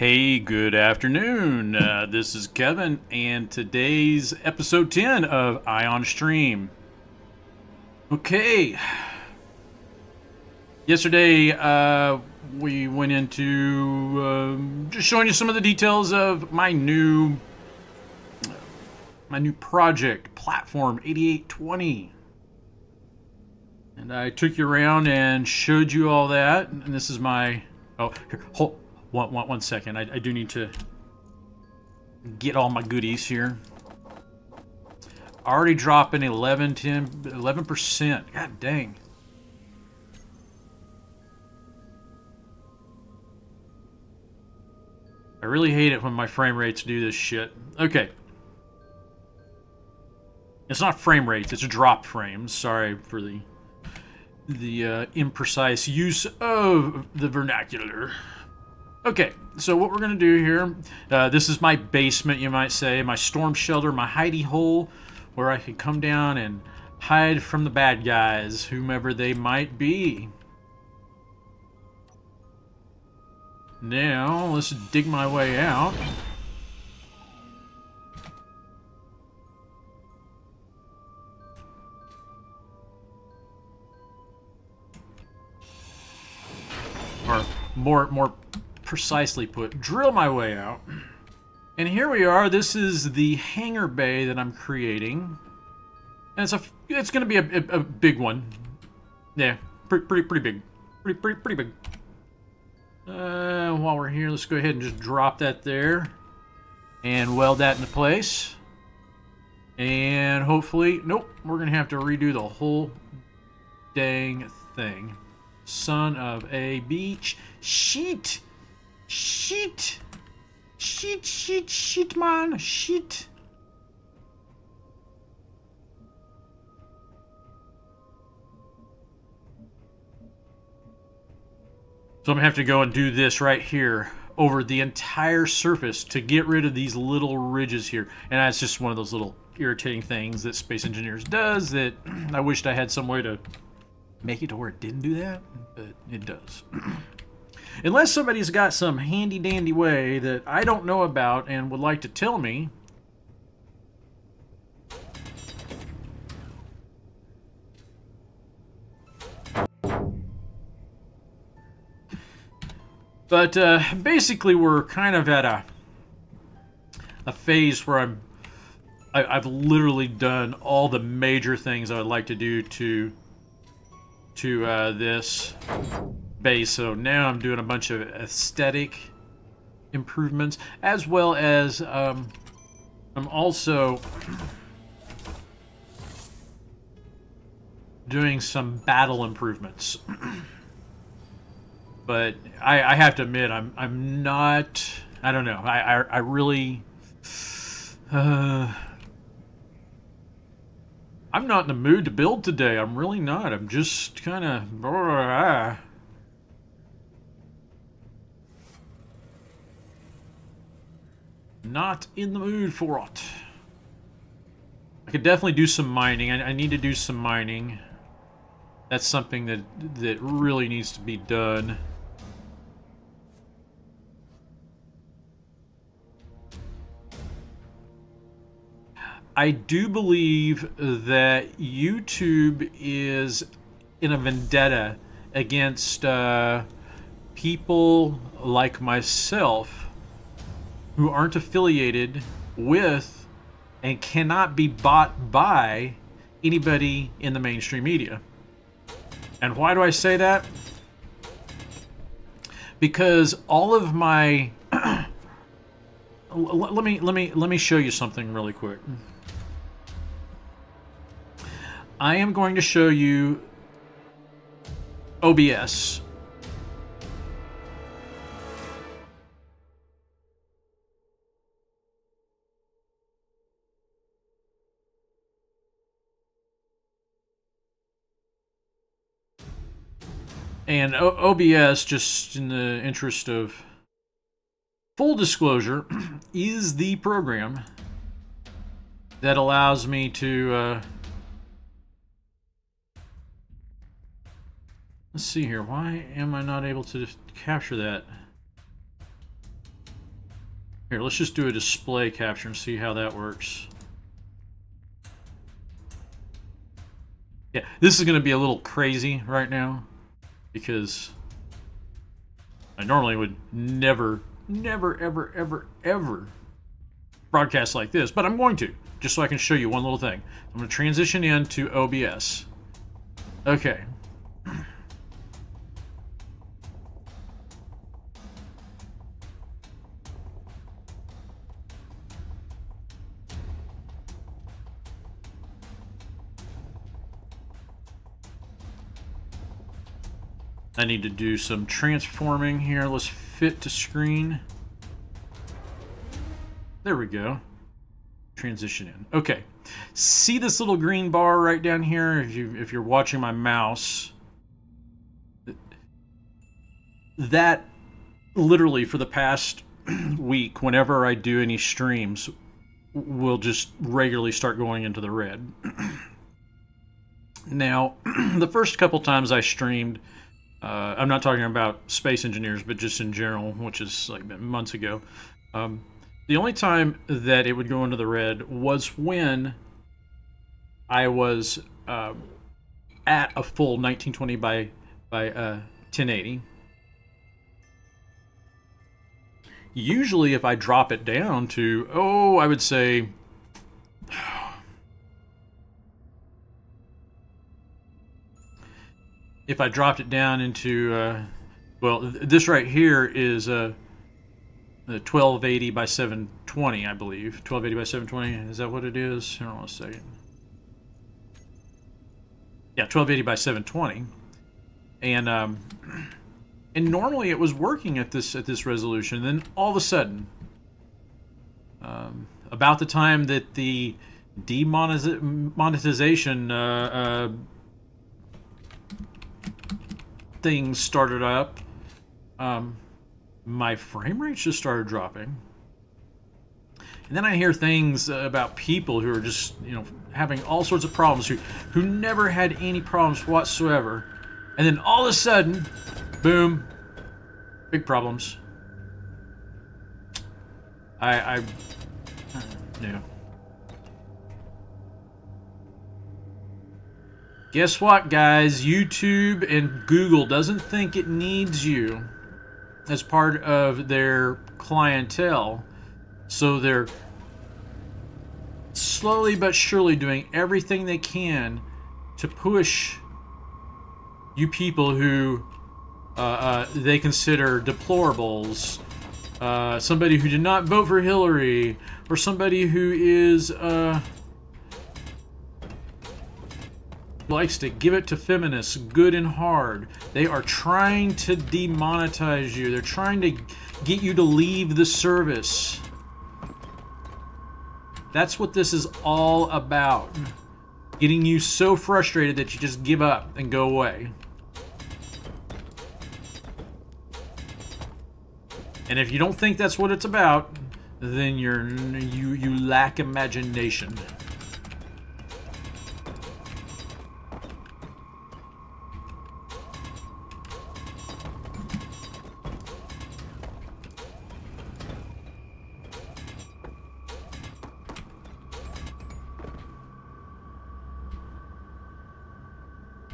Hey, good afternoon. This is Kevin, and today's episode 10 of Eye on Stream. Okay. Yesterday, we went into just showing you some of the details of my new project, Platform 8820. And I took you around and showed you all that. And this is my... Oh, here, hold... One second. I do need to get all my goodies here. Already dropping 11%. God dang. I really hate it when my frame rates do this shit. Okay. It's not frame rates, it's drop frames. Sorry for the imprecise use of the vernacular. Okay, so what we're going to do here, this is my basement, you might say, my storm shelter, my hidey hole, where I can come down and hide from the bad guys, whomever they might be. Now, let's dig my way out. Or more precisely put, drill my way out. And here we are. This is the hangar bay that I'm creating, and it's going to be a big one. Yeah, pretty big, pretty big. While we're here, let's go ahead and just drop that there and weld that into place. And hopefully, nope, we're going to have to redo the whole dang thing. Son of a beach. Sheet, man, shit. So I'm gonna have to go and do this right here over the entire surface to get rid of these little ridges here. And that's just one of those little irritating things that Space Engineers does that I wished I had some way to make it to where it didn't do that, but it does. Unless somebody's got some handy-dandy way that I don't know about and would like to tell me. But basically we're kind of at a phase where I've literally done all the major things I would like to do to this base. So now I'm doing a bunch of aesthetic improvements, as well as I'm also doing some battle improvements. But I have to admit, I'm not, I don't know, I really I'm not in the mood to build today. I'm really not. I'm just kind of not in the mood for it. I could definitely do some mining. I need to do some mining. That's something that really needs to be done. I do believe that YouTube is in a vendetta against people like myself who aren't affiliated with and cannot be bought by anybody in the mainstream media. And why do I say that? Because all of my let me show you something really quick. I am going to show you OBS. And OBS, just in the interest of full disclosure, is the program that allows me to let's see here. Why am I not able to capture that? Here, let's just do a display capture and see how that works. Yeah, this is going to be a little crazy right now because I normally would never, ever broadcast like this, but I'm going to, just so I can show you one little thing. I'm going to transition into OBS. Okay. I need to do some transforming here. Let's fit to screen. There we go. Transition in. Okay. See this little green bar right down here? If you're watching my mouse, that literally for the past week, whenever I do any streams, will just regularly start going into the red. Now, the first couple times I streamed, I'm not talking about Space Engineers, but just in general, which is like months ago. The only time that it would go into the red was when I was at a full 1920 by 1080. Usually, if I drop it down to, I would say, if I dropped it down into, well, this right here is the 1280 by 720, I believe. 1280 by 720, is that what it is? Hold on a second. Yeah, 1280 by 720. And normally it was working at this resolution. Then all of a sudden, about the time that the demonetization things started up, my frame rate just started dropping. And then I hear things about people who are just, having all sorts of problems, who never had any problems whatsoever. And then all of a sudden, boom, big problems. Yeah. Guess what, guys? YouTube and Google doesn't think it needs you as part of their clientele. So they're slowly but surely doing everything they can to push you people who they consider deplorables, somebody who did not vote for Hillary, or somebody who is likes to give it to feminists good and hard. They are trying to demonetize you. They're trying to get you to leave the service. That's what this is all about. Getting you so frustrated that you just give up and go away. And if you don't think that's what it's about, then you lack imagination.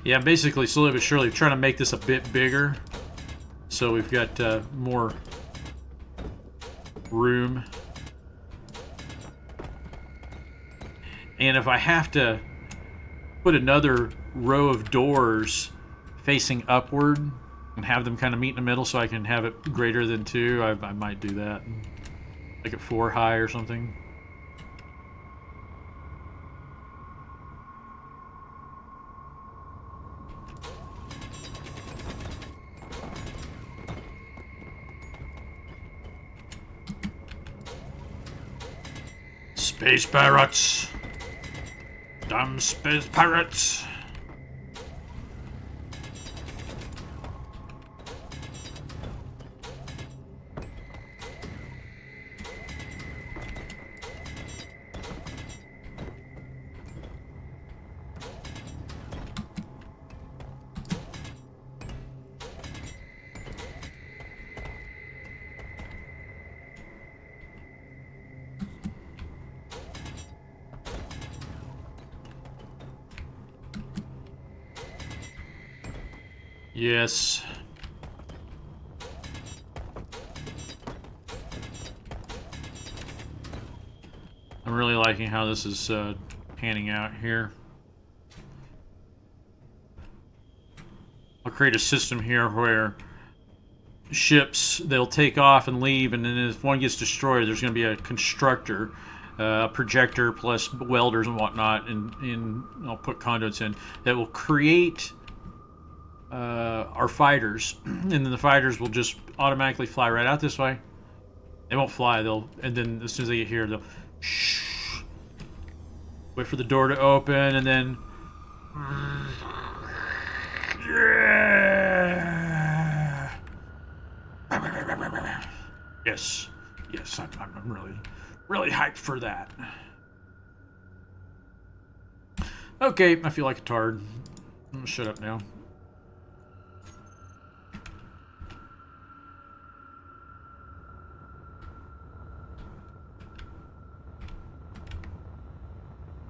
Yeah, basically, slowly but surely, trying to make this a bit bigger, so we've got more room. And if I have to put another row of doors facing upward and have them kind of meet in the middle so I can have it greater than 2, I might do that. Make it 4 high or something. Space pirates! Damn space pirates! Yes. I'm really liking how this is panning out here. I'll create a system here where ships, they'll take off and leave, and then if one gets destroyed, there's going to be a constructor, a projector plus welders and whatnot, and I'll put conduits in that will create our fighters, and then the fighters will just automatically fly right out this way. They won't fly, and then as soon as they get here, they'll shh, wait for the door to open, and then yes, I'm really hyped for that. Okay, I feel like a tard. I'm gonna shut up now.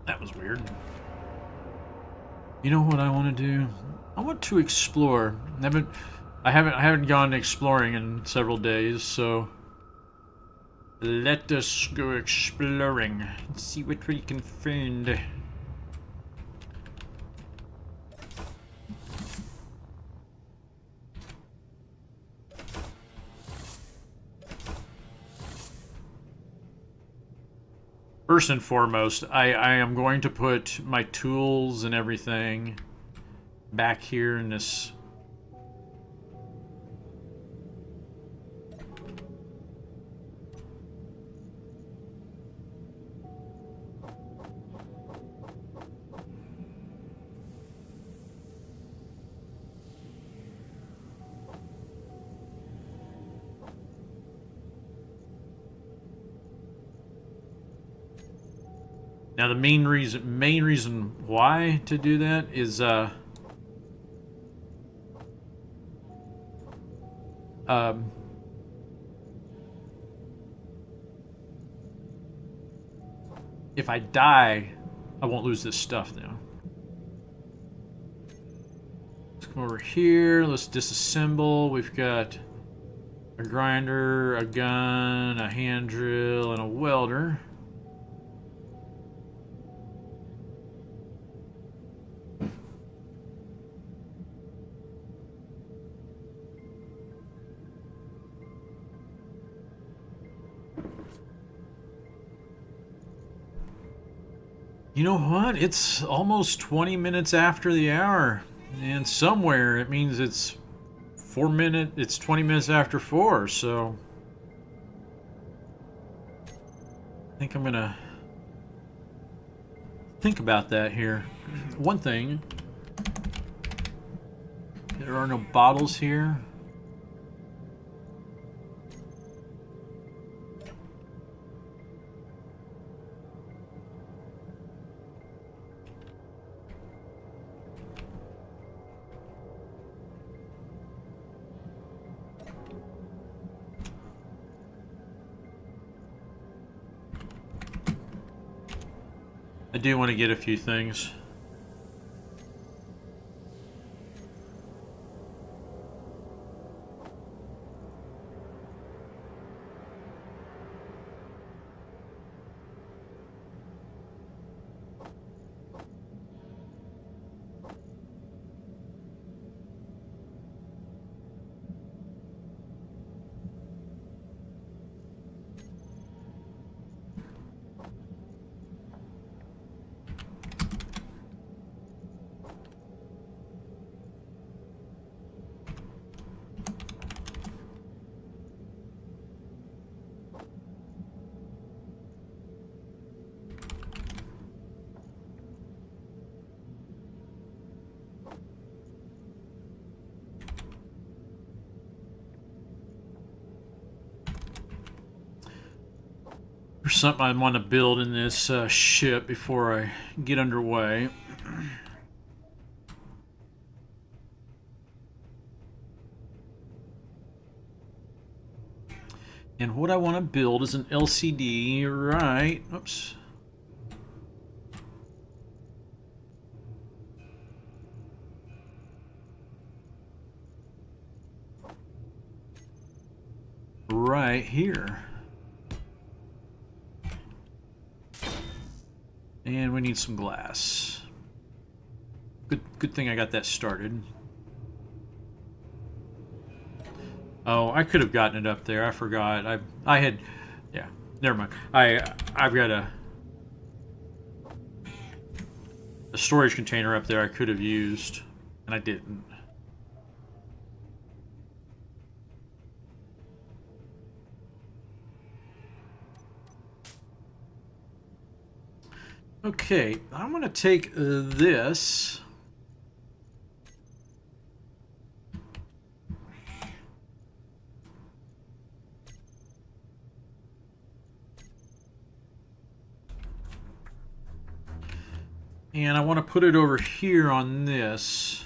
That was weird. You know what I want to do? I want to explore. I haven't gone exploring in several days, so let us go exploring and see what we can find. First and foremost, I am going to put my tools and everything back here in this. Now the main reason why to do that is if I die, I won't lose this stuff now. Let's come over here, let's disassemble. We've got a grinder, a gun, a hand drill, and a welder. You know what? It's almost 20 minutes after the hour, and somewhere it means it's 20 minutes after 4, so I think I'm gonna think about that here. One thing, there are no bottles here. I do want to get a few things. There's something I want to build in this ship before I get underway. And what I want to build is an LCD, right? Oops. right here. And we need some glass. Good thing I got that started. Oh, I could have gotten it up there. I forgot. I had, yeah. Never mind. I've got a storage container up there I could have used, and I didn't. Okay, I'm gonna take this. And I want to put it over here on this.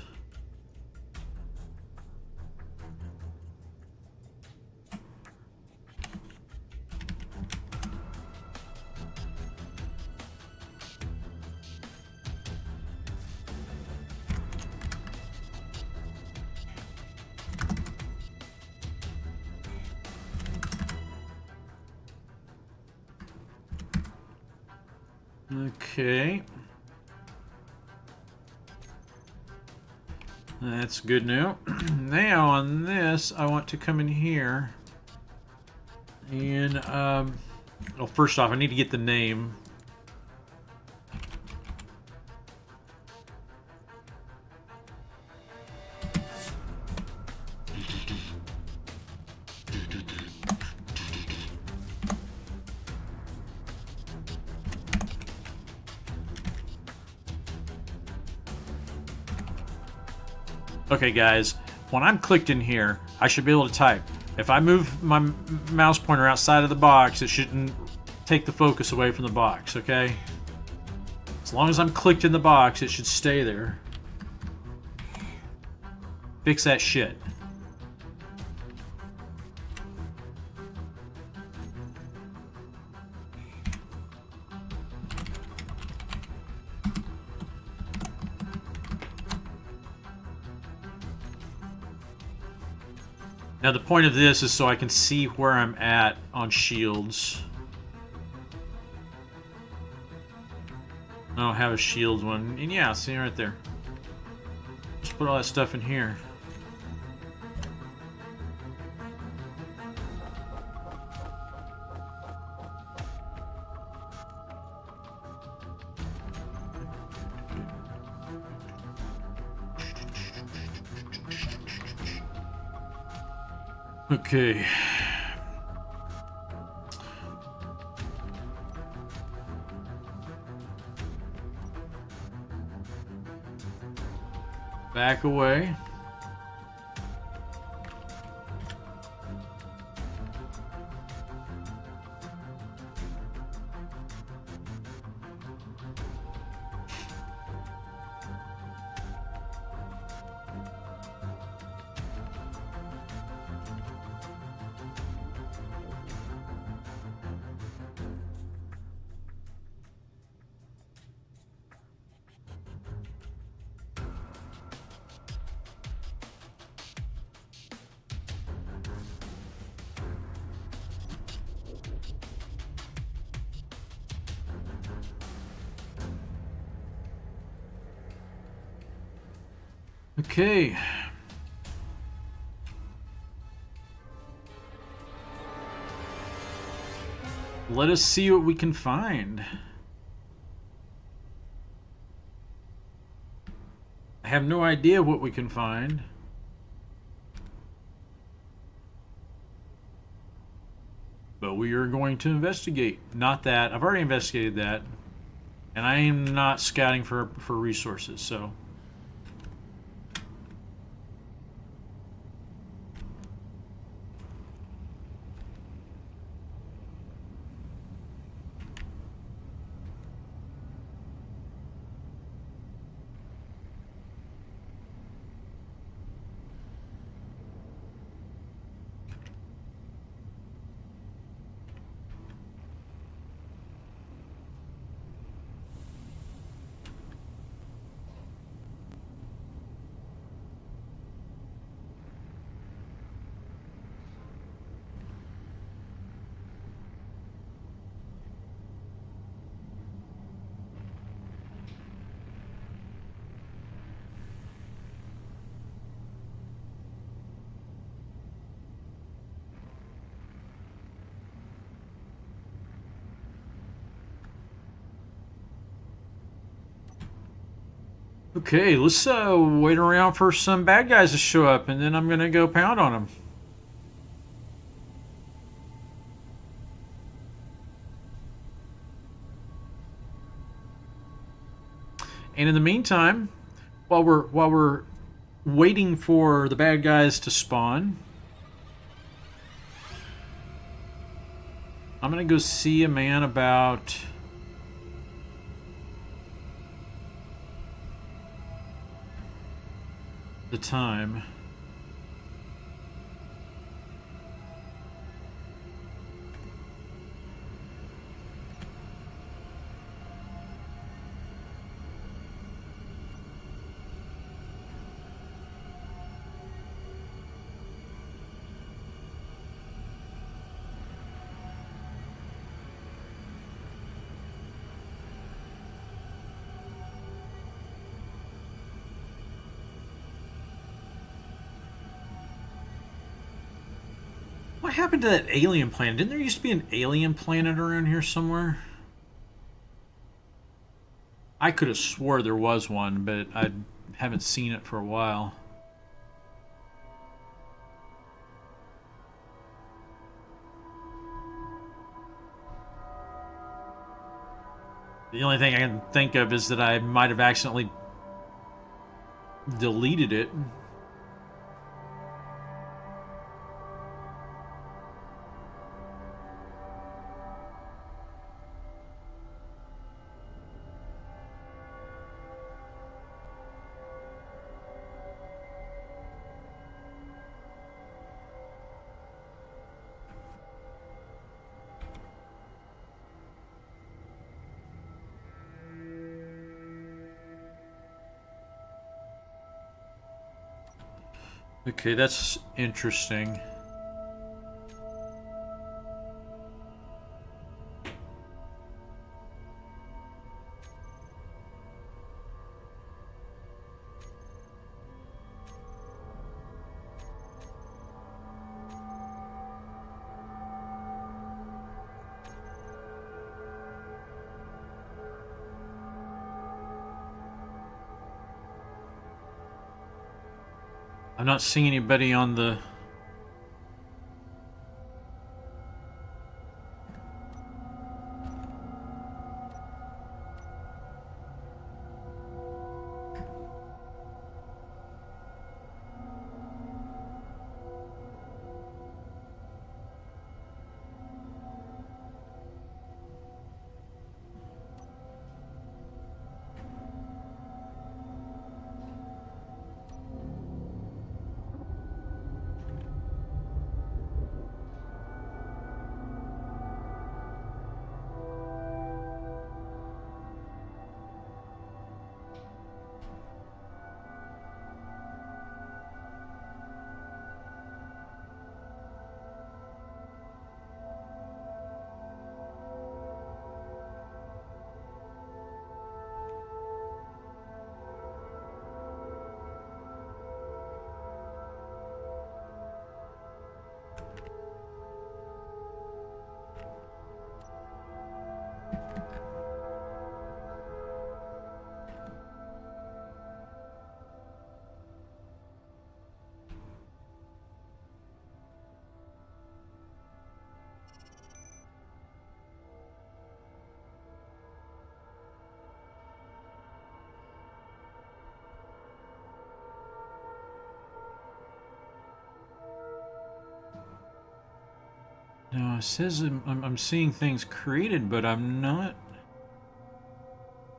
Okay. That's good now. Now on this, I want to come in here and, well, first off, I need to get the name. Okay, guys, when I'm clicked in here, I should be able to type. If I move my mouse pointer outside of the box, it shouldn't take the focus away from the box, okay? As long as I'm clicked in the box, it should stay there. Fix that shit. Now the point of this is so I can see where I'm at on shields. I don't have a shields one. And yeah, see right there. Just put all that stuff in here. Okay. Back away. Okay. Let us see what we can find. I have no idea what we can find. But we are going to investigate. Not that. I've already investigated that. And I am not scouting for resources, so... Okay, let's wait around for some bad guys to show up, and then I'm gonna go pound on them. And in the meantime, while we're waiting for the bad guys to spawn, I'm gonna go see a man about the time. What happened to that alien planet? Didn't there used to be an alien planet around here somewhere? I could have swore there was one, but I haven't seen it for a while. The only thing I can think of is that I might have accidentally deleted it. Okay, that's interesting. I'm not seeing anybody on the... No, it says I'm seeing things created, but I'm not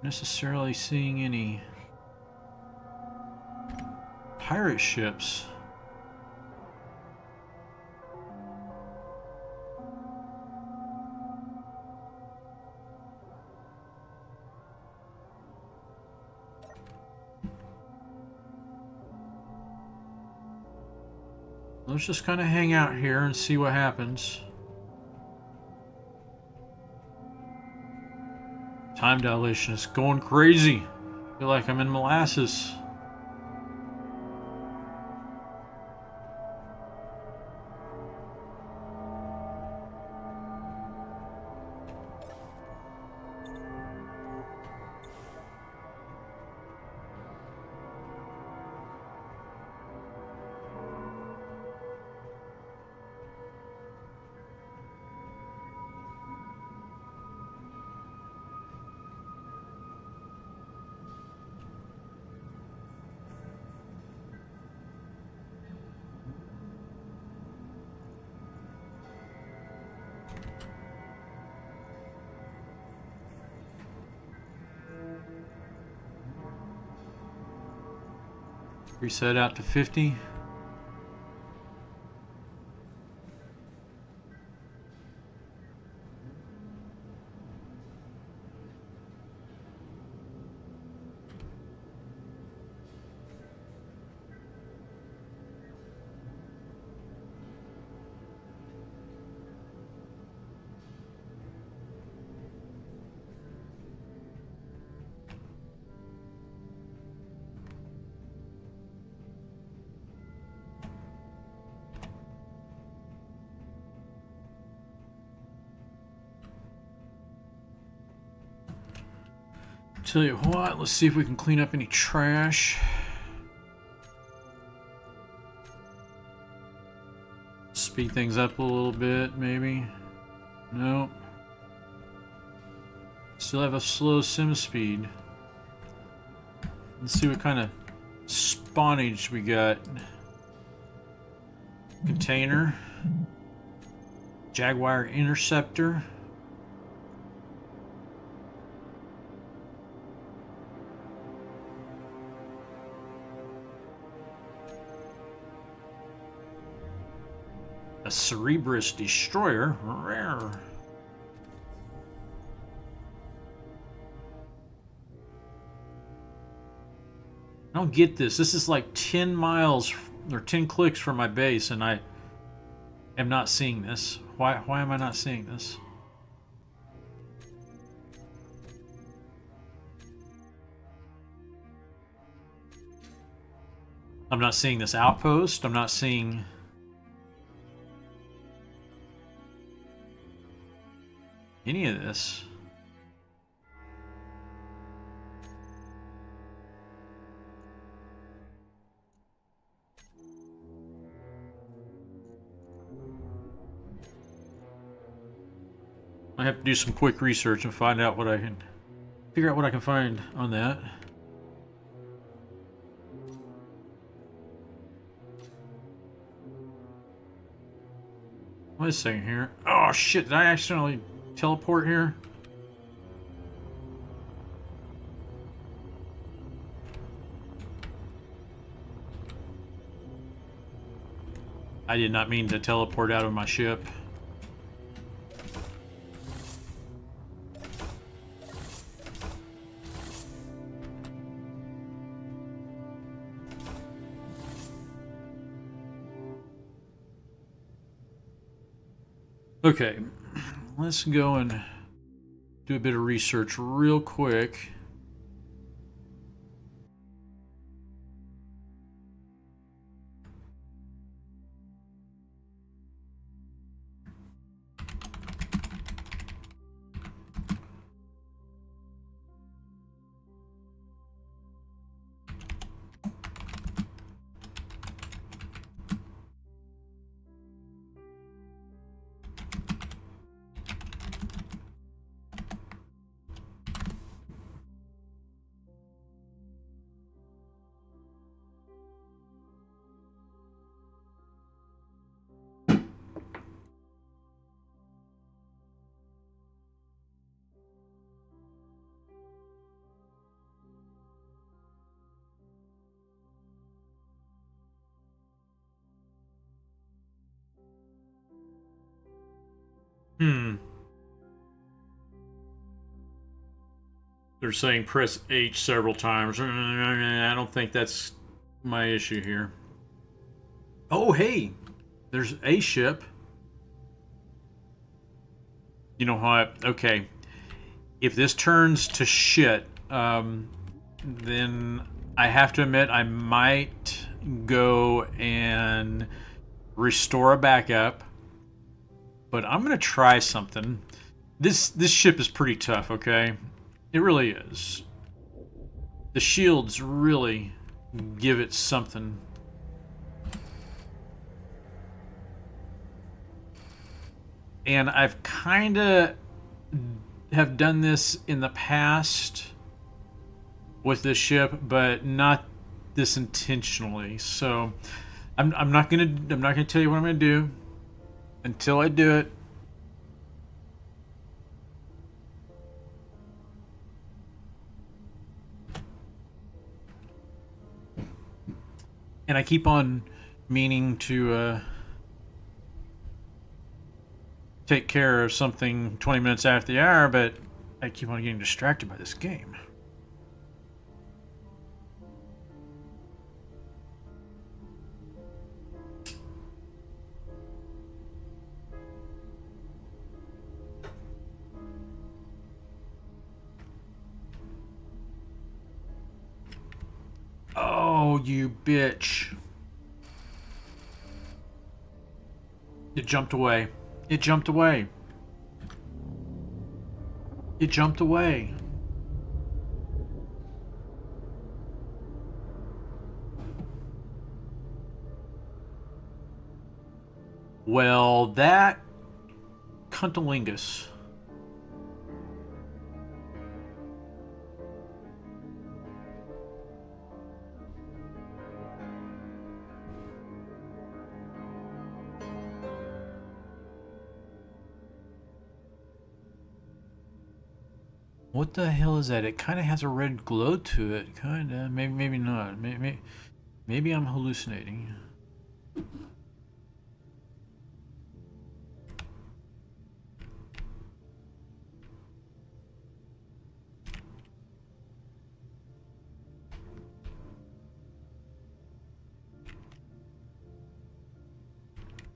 necessarily seeing any pirate ships. Let's just kind of hang out here and see what happens. Time dilation is going crazy. I feel like I'm in molasses. Reset out to 50. Tell you what, let's see if we can clean up any trash. Speed things up a little bit, maybe. Nope. Still have a slow sim speed. Let's see what kind of spawnage we got. Container. Jaguar Interceptor. A Cerebrus Destroyer. Rare. I don't get this. This is like 10 miles or 10 clicks from my base, and I am not seeing this. Why am I not seeing this? I'm not seeing this outpost. I'm not seeing any of this. I have to do some quick research and find out what I can figure out what I can find on that. Wait a second here. Oh shit, did I accidentally teleport here? I did not mean to teleport out of my ship. Okay, let's go and do a bit of research real quick. They're saying press H several times. I don't think that's my issue here. Oh, hey! There's a ship. You know what? Okay. If this turns to shit, then I have to admit I might go and restore a backup. But I'm gonna try something. This ship is pretty tough, okay? It really is. The shields really give it something. And I've kinda have done this in the past with this ship, but not this intentionally. So I'm not gonna tell you what I'm gonna do until I do it. And I keep on meaning to take care of something 20 minutes after the hour, but I keep on getting distracted by this game. Oh, you bitch. It jumped away. It jumped away. It jumped away. Well, that cuntilingus. What the hell is that? It kind of has a red glow to it. Kind of. Maybe not. Maybe I'm hallucinating.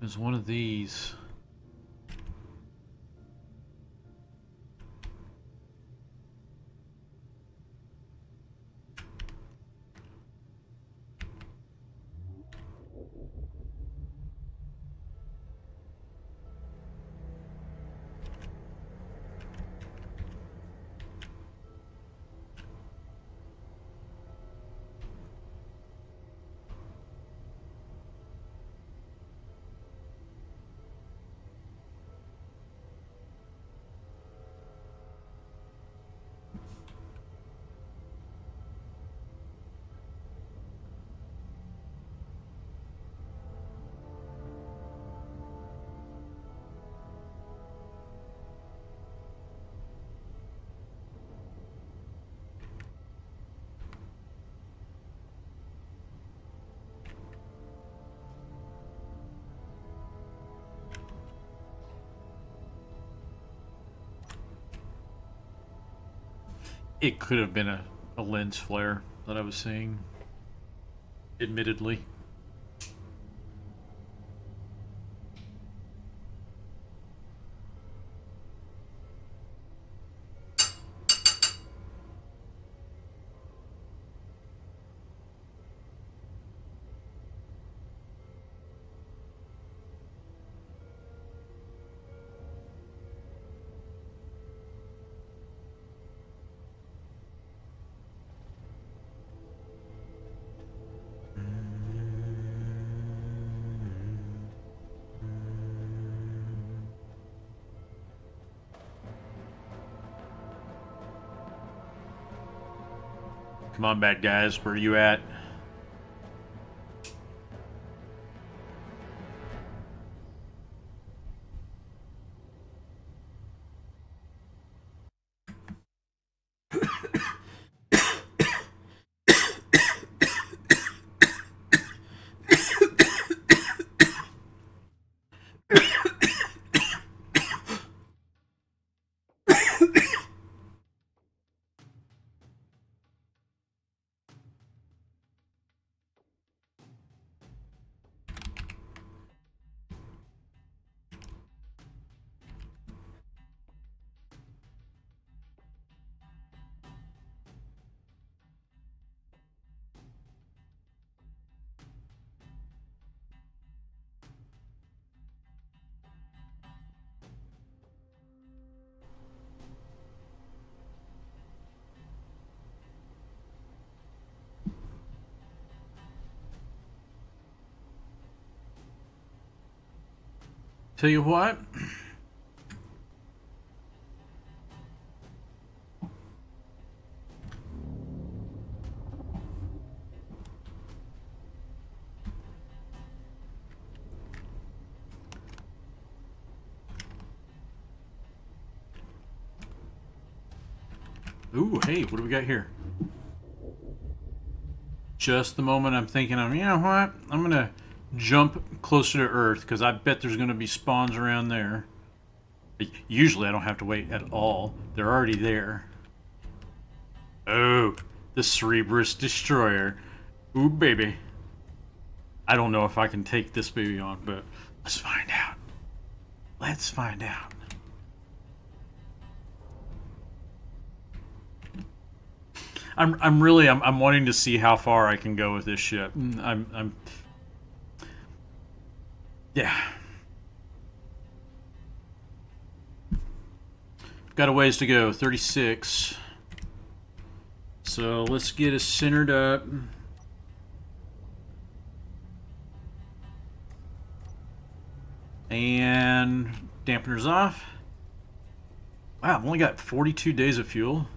There's one of these. It could have been a lens flare that I was seeing, admittedly. Come on, bad guys, where are you at? Tell you what. Ooh, hey, what do we got here? just the moment I'm thinking, you know what? I'm going to jump closer to Earth because I bet there's going to be spawns around there. Usually I don't have to wait at all. They're already there. Oh, the Cerberus Destroyer. Ooh, baby. I don't know if I can take this baby on, but let's find out. Let's find out. I'm wanting to see how far I can go with this ship. Yeah. Got a ways to go, 36. So let's get us centered up. And dampeners off. Wow, I've only got 42 days of fuel.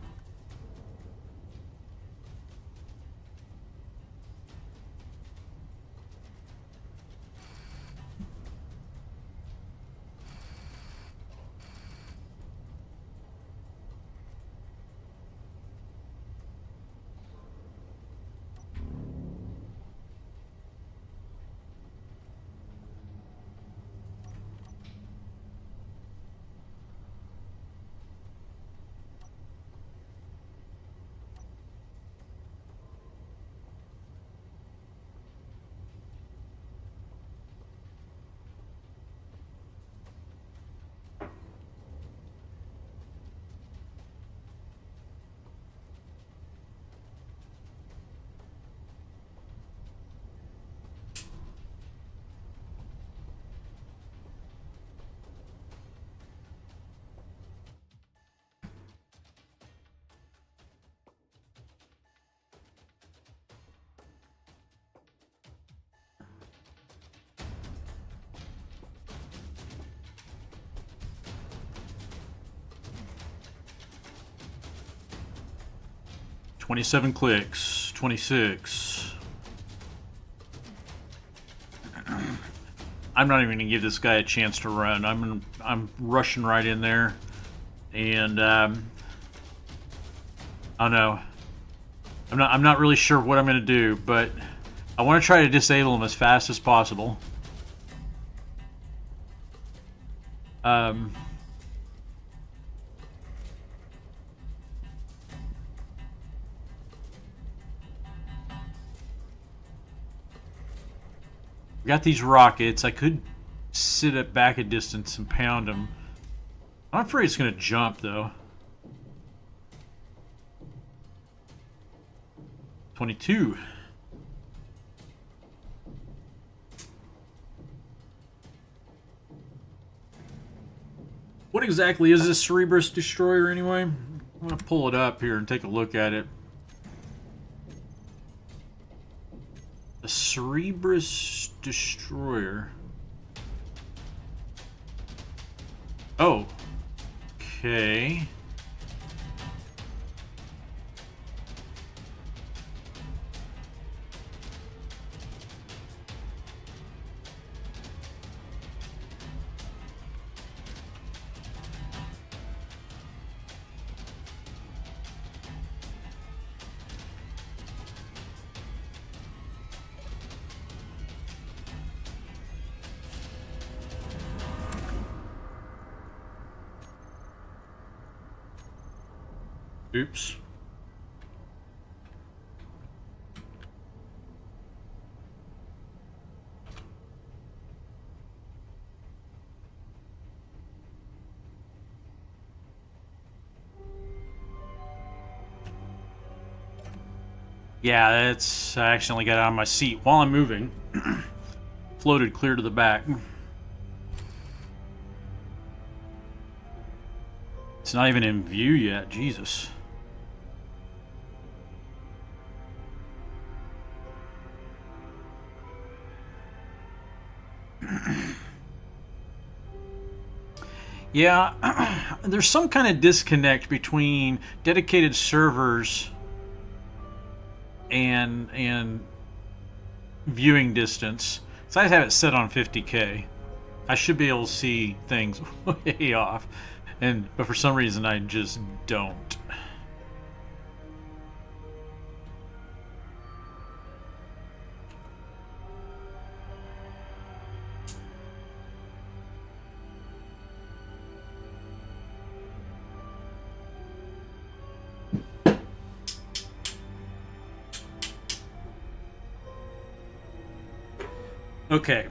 $27 clicks, 26. I'm not even gonna give this guy a chance to run. I'm rushing right in there, and I don't know. I'm not really sure what I'm gonna do, but I want to try to disable him as fast as possible. Got these rockets. I could sit it back a distance and pound them. I'm afraid it's going to jump, though. 22. What exactly is this Cerberus Destroyer, anyway? I'm going to pull it up here and take a look at it. The Cerberus Destroyer. Oh. Okay. Oops. Yeah, that's... I accidentally got out of my seat while I'm moving. Floated clear to the back. It's not even in view yet, Jesus. Yeah, there's some kind of disconnect between dedicated servers and viewing distance. So I have it set on 50K. I should be able to see things way off, but for some reason I just don't. Okay,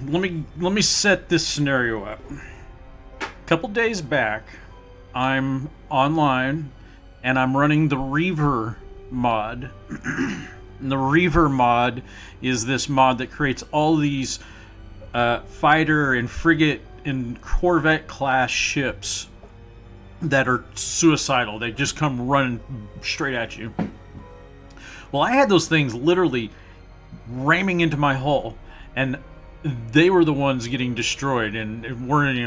let me set this scenario up. A couple days back, I'm online and I'm running the Reaver mod. And the Reaver mod is this mod that creates all these fighter and frigate and corvette class ships that are suicidal. They just come running straight at you. Well, I had those things literally ramming into my hull, and they were the ones getting destroyed and weren't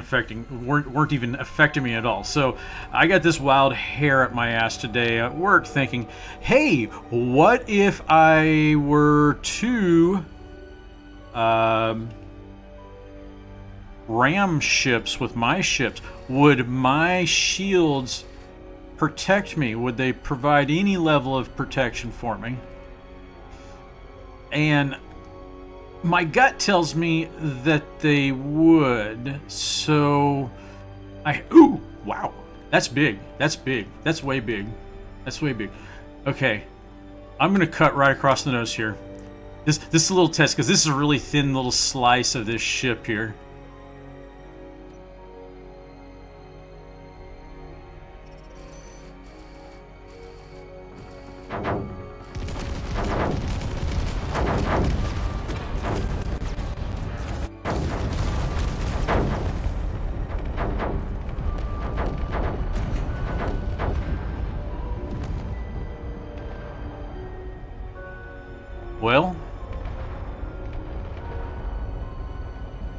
even affecting me at all. So I got this wild hair at my ass today at work thinking, hey, what if I were to ram ships with my ships? Would my shields protect me? Would they provide any level of protection for me? And my gut tells me that they would. So ooh, wow. That's big. That's big. That's way big. That's way big. Okay. I'm going to cut right across the nose here. This is a little test because this is a really thin little slice of this ship here. Well,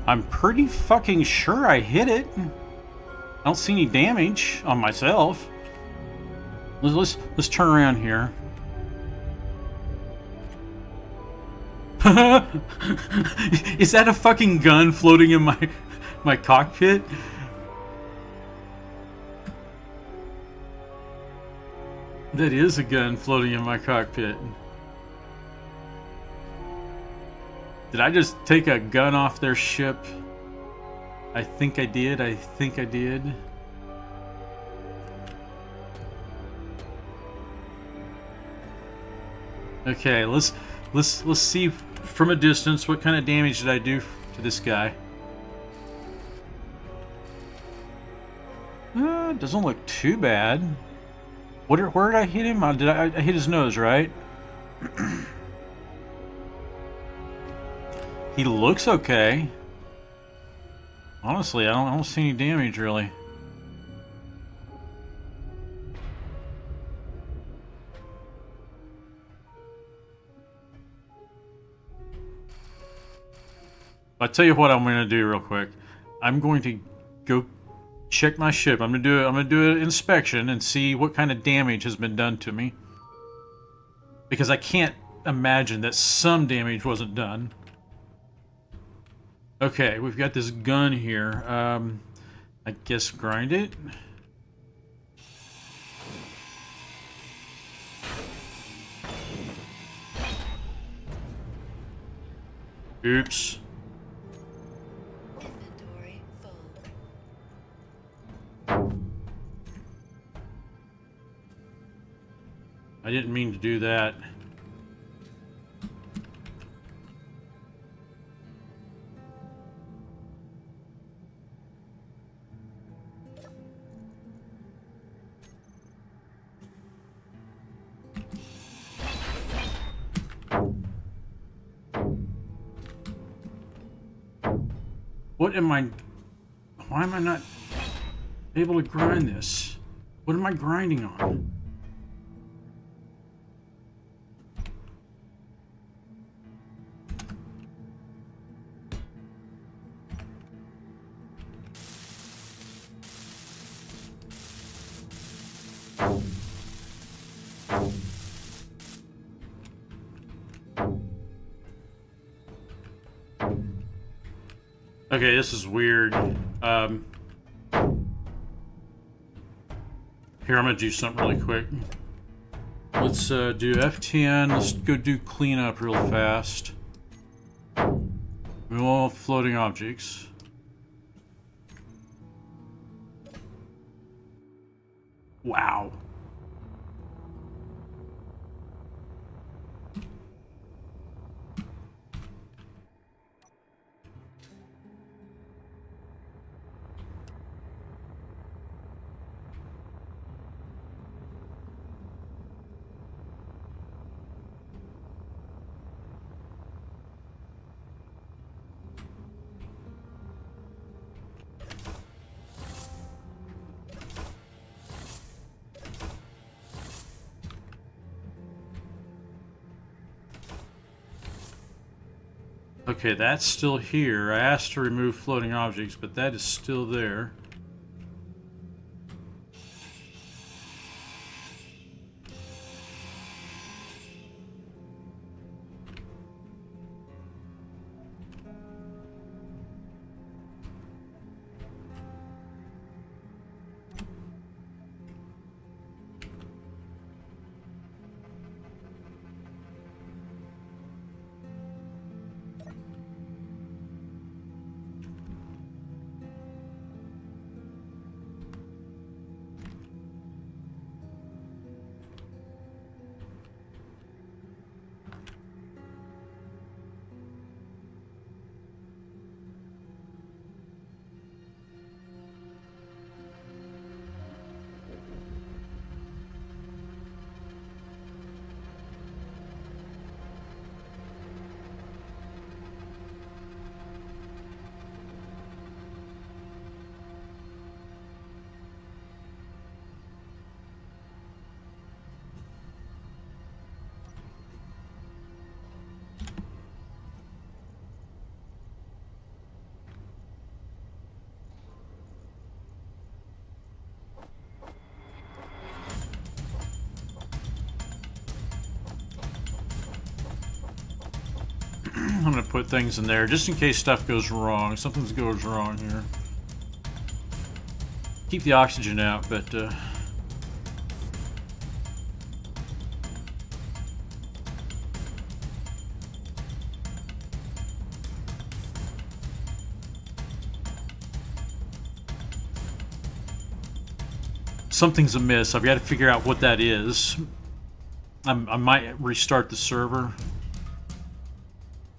I'm pretty fucking sure I hit it. I don't see any damage on myself. Let's turn around here. Is that a fucking gun floating in my cockpit? That is a gun floating in my cockpit. Did I just take a gun off their ship? I think I did. I think I did. Okay, let's see from a distance what kind of damage did I do to this guy. Doesn't look too bad. Where did I hit him? I hit his nose, right? He looks okay. Honestly, I don't see any damage really. I'll tell you what I'm going to do real quick. I'm going to go check my ship. I'm going to do an inspection and see what kind of damage has been done to me. Because I can't imagine that some damage wasn't done. Okay, we've got this gun here. I guess grind it. Oops. Inventory full. I didn't mean to do that. What am I... Why am I not able to grind this? What am I grinding on? Okay, this is weird. Here, I'm gonna do something really quick. Let's do F10. Let's go do cleanup real fast. Remove all floating objects. Wow. Okay, that's still here. I asked to remove floating objects, but that is still there. I'm gonna put things in there just in case stuff goes wrong. Something goes wrong here. Keep the oxygen out, but something's amiss. I've got to figure out what that is. I might restart the server.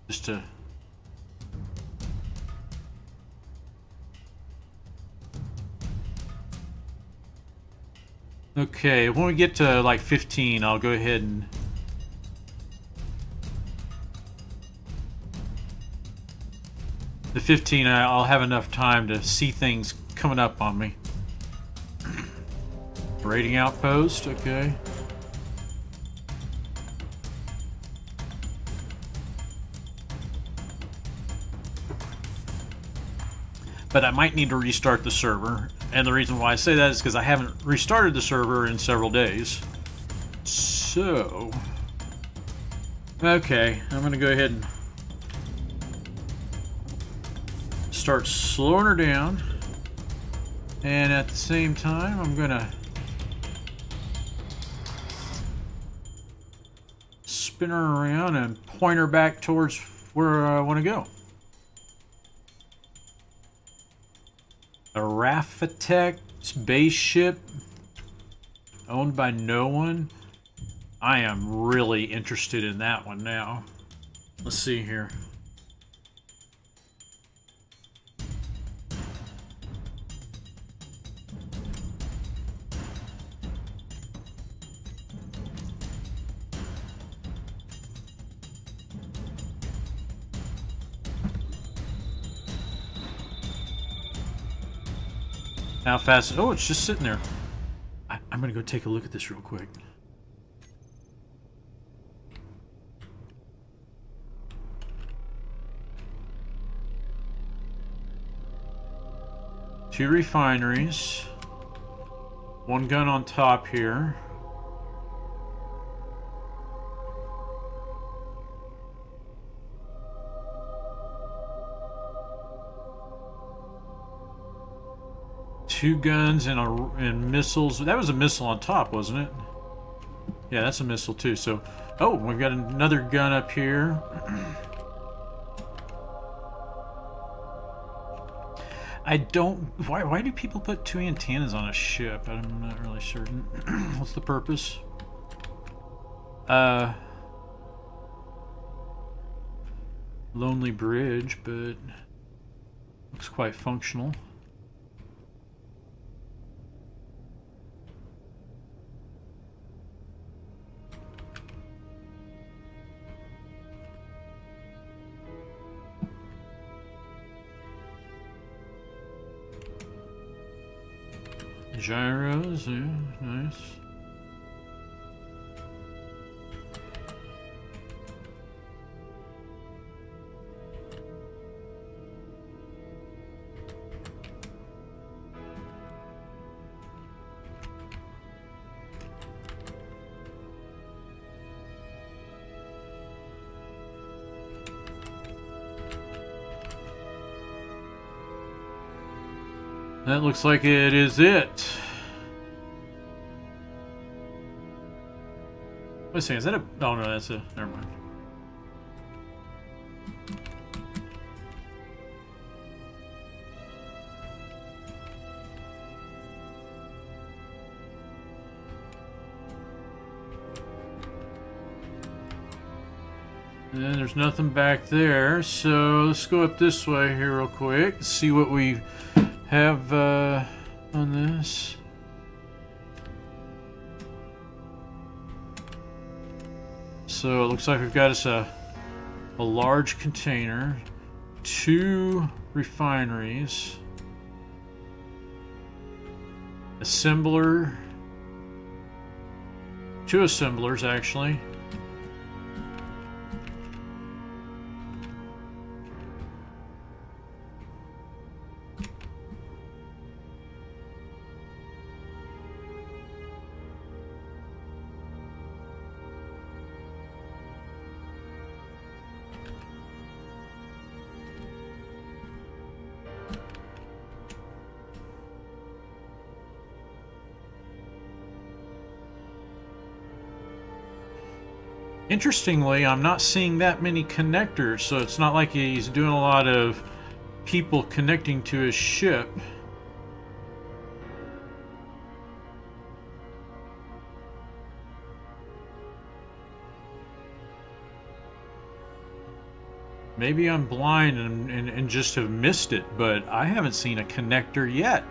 Just to... Okay, when we get to like 15, I'll go ahead and... The 15, I'll have enough time to see things coming up on me. Raiding outpost, okay. But I might need to restart the server. And the reason why I say that is because I haven't restarted the server in several days. So... Okay, I'm going to go ahead and start slowing her down. And at the same time, I'm going to spin her around and point her back towards where I want to go. A Raffatech spaceship owned by no one. I am really interested in that one now. Let's see here. How fast? Oh, it's just sitting there. I'm gonna go take a look at this real quick. Two refineries. One gun on top here. Two guns and missiles. That was a missile on top, wasn't it? Yeah, that's a missile too. So, oh, we've got another gun up here. I don't... Why do people put two antennas on a ship? I'm not really certain. What's the purpose? Lonely bridge, but looks quite functional. Gyros, yeah, nice. That looks like it is it. Wait a second, is that a... Oh no, that's a... Never mind. And there's nothing back there, so let's go up this way here real quick. See what we have on this. So it looks like we've got us a large container, 2 refineries, assembler, 2 assemblers actually. Interestingly, I'm not seeing that many connectors, so it's not like he's doing a lot of people connecting to his ship. Maybe I'm blind and just have missed it, but I haven't seen a connector yet.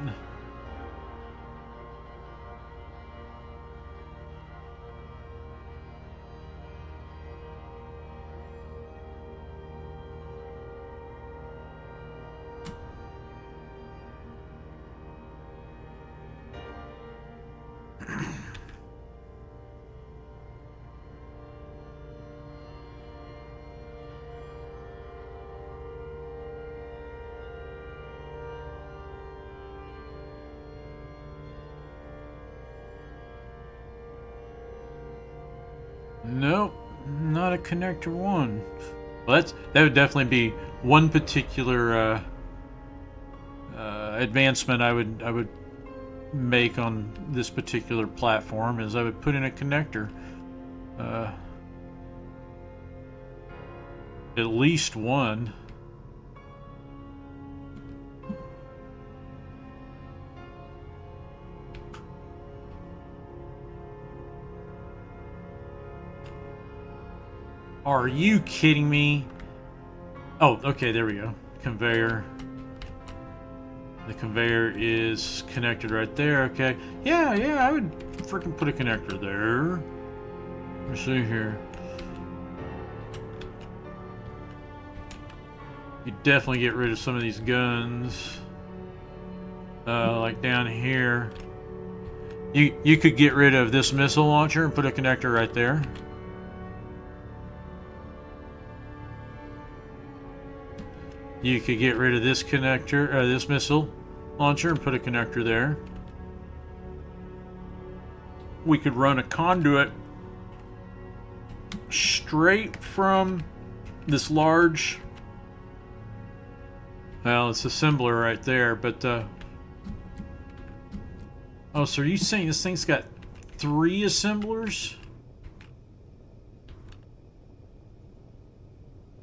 Nope, not a connector one. Well, that would definitely be one particular advancement I would make on this particular platform, is I would put in a connector. At least one. Are you kidding me? Oh, okay, there we go. Conveyor. The conveyor is connected right there, okay. Yeah, I would freaking put a connector there. Let's see here. You definitely get rid of some of these guns. Like down here. You could get rid of this missile launcher and put a connector right there. You could get rid of this connector, this missile launcher, and put a connector there. We could run a conduit straight from this large... Well, it's assembler right there, but... Oh, so are you saying this thing's got 3 assemblers?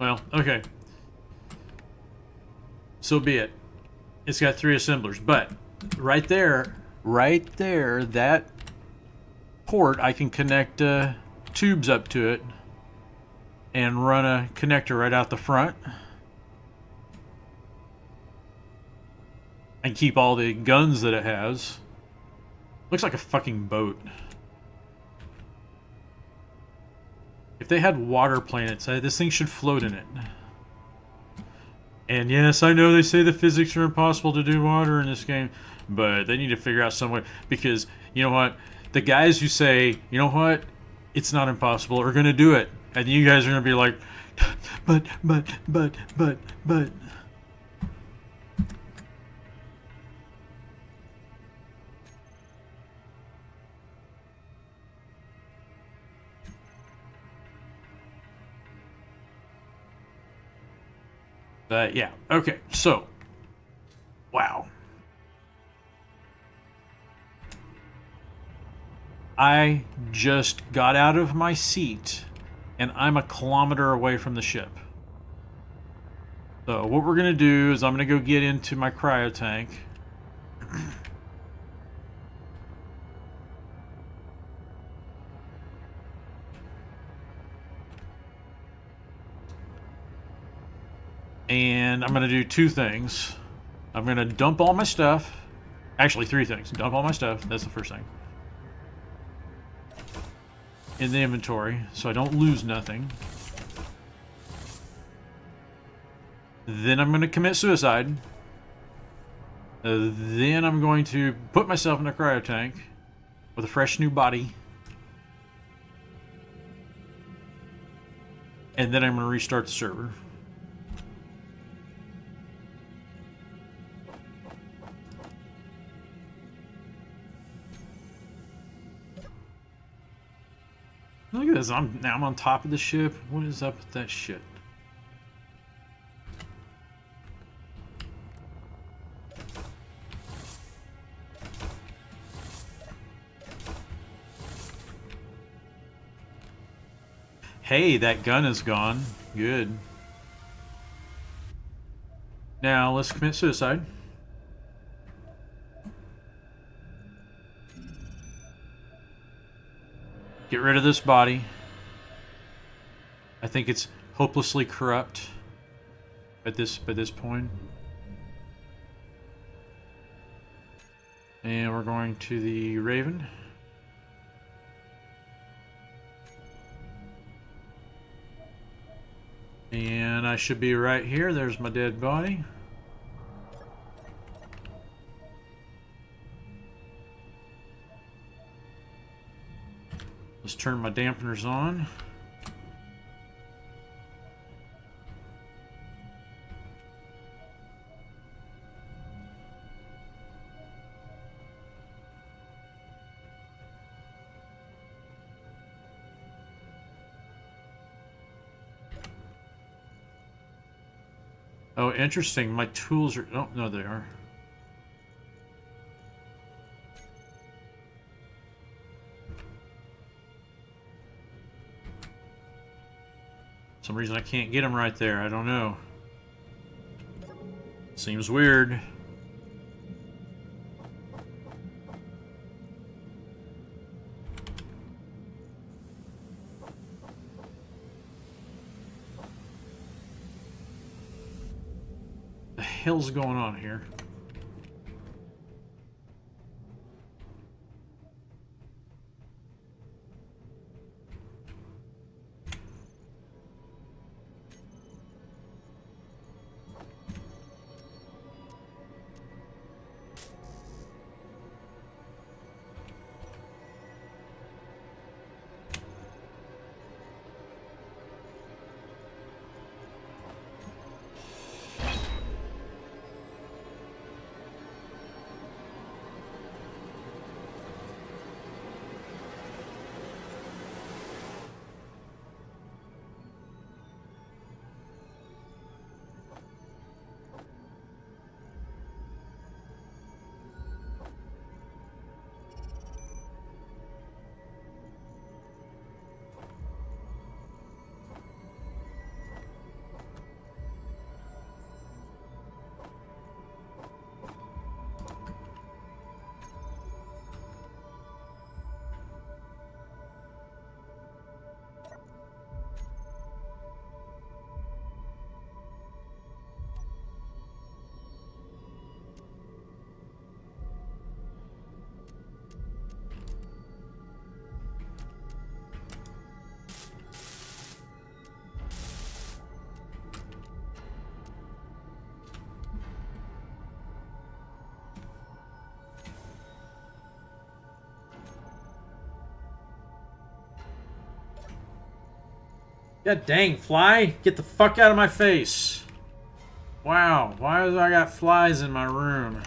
Well, okay. So be it. It's got 3 assemblers, but right there, that port, I can connect tubes up to it and run a connector right out the front and keep all the guns that it has. Looks like a fucking boat. If they had water planets, this thing should float in it. And yes, I know they say the physics are impossible to do water in this game, but they need to figure out some way, because, you know what, the guys who say, you know what, it's not impossible, are going to do it. And you guys are going to be like, but. Yeah, okay, so, wow. I just got out of my seat and I'm a kilometer away from the ship. So what we're going to do is I'm going to go get into my cryo tank. And I'm going to do two things. I'm going to dump all my stuff. Actually, three things. Dump all my stuff. That's the first thing. In the inventory, so I don't lose nothing. Then I'm going to commit suicide. Then I'm going to put myself in a cryo tank with a fresh new body. And then I'm going to restart the server. Look at this, now I'm on top of the ship. What is up with that shit? Hey, that gun is gone. Good. Now, let's commit suicide. Get rid of this body. I think it's hopelessly corrupt at this point. And we're going to the Raven. And I should be right here. There's my dead body. Let's turn my dampeners on. Oh, interesting. My tools are... Oh, no, they are. For some reason I can't get them right there. I don't know. Seems weird. The hell's going on here? God dang, fly! Get the fuck out of my face! Wow, why do I got flies in my room?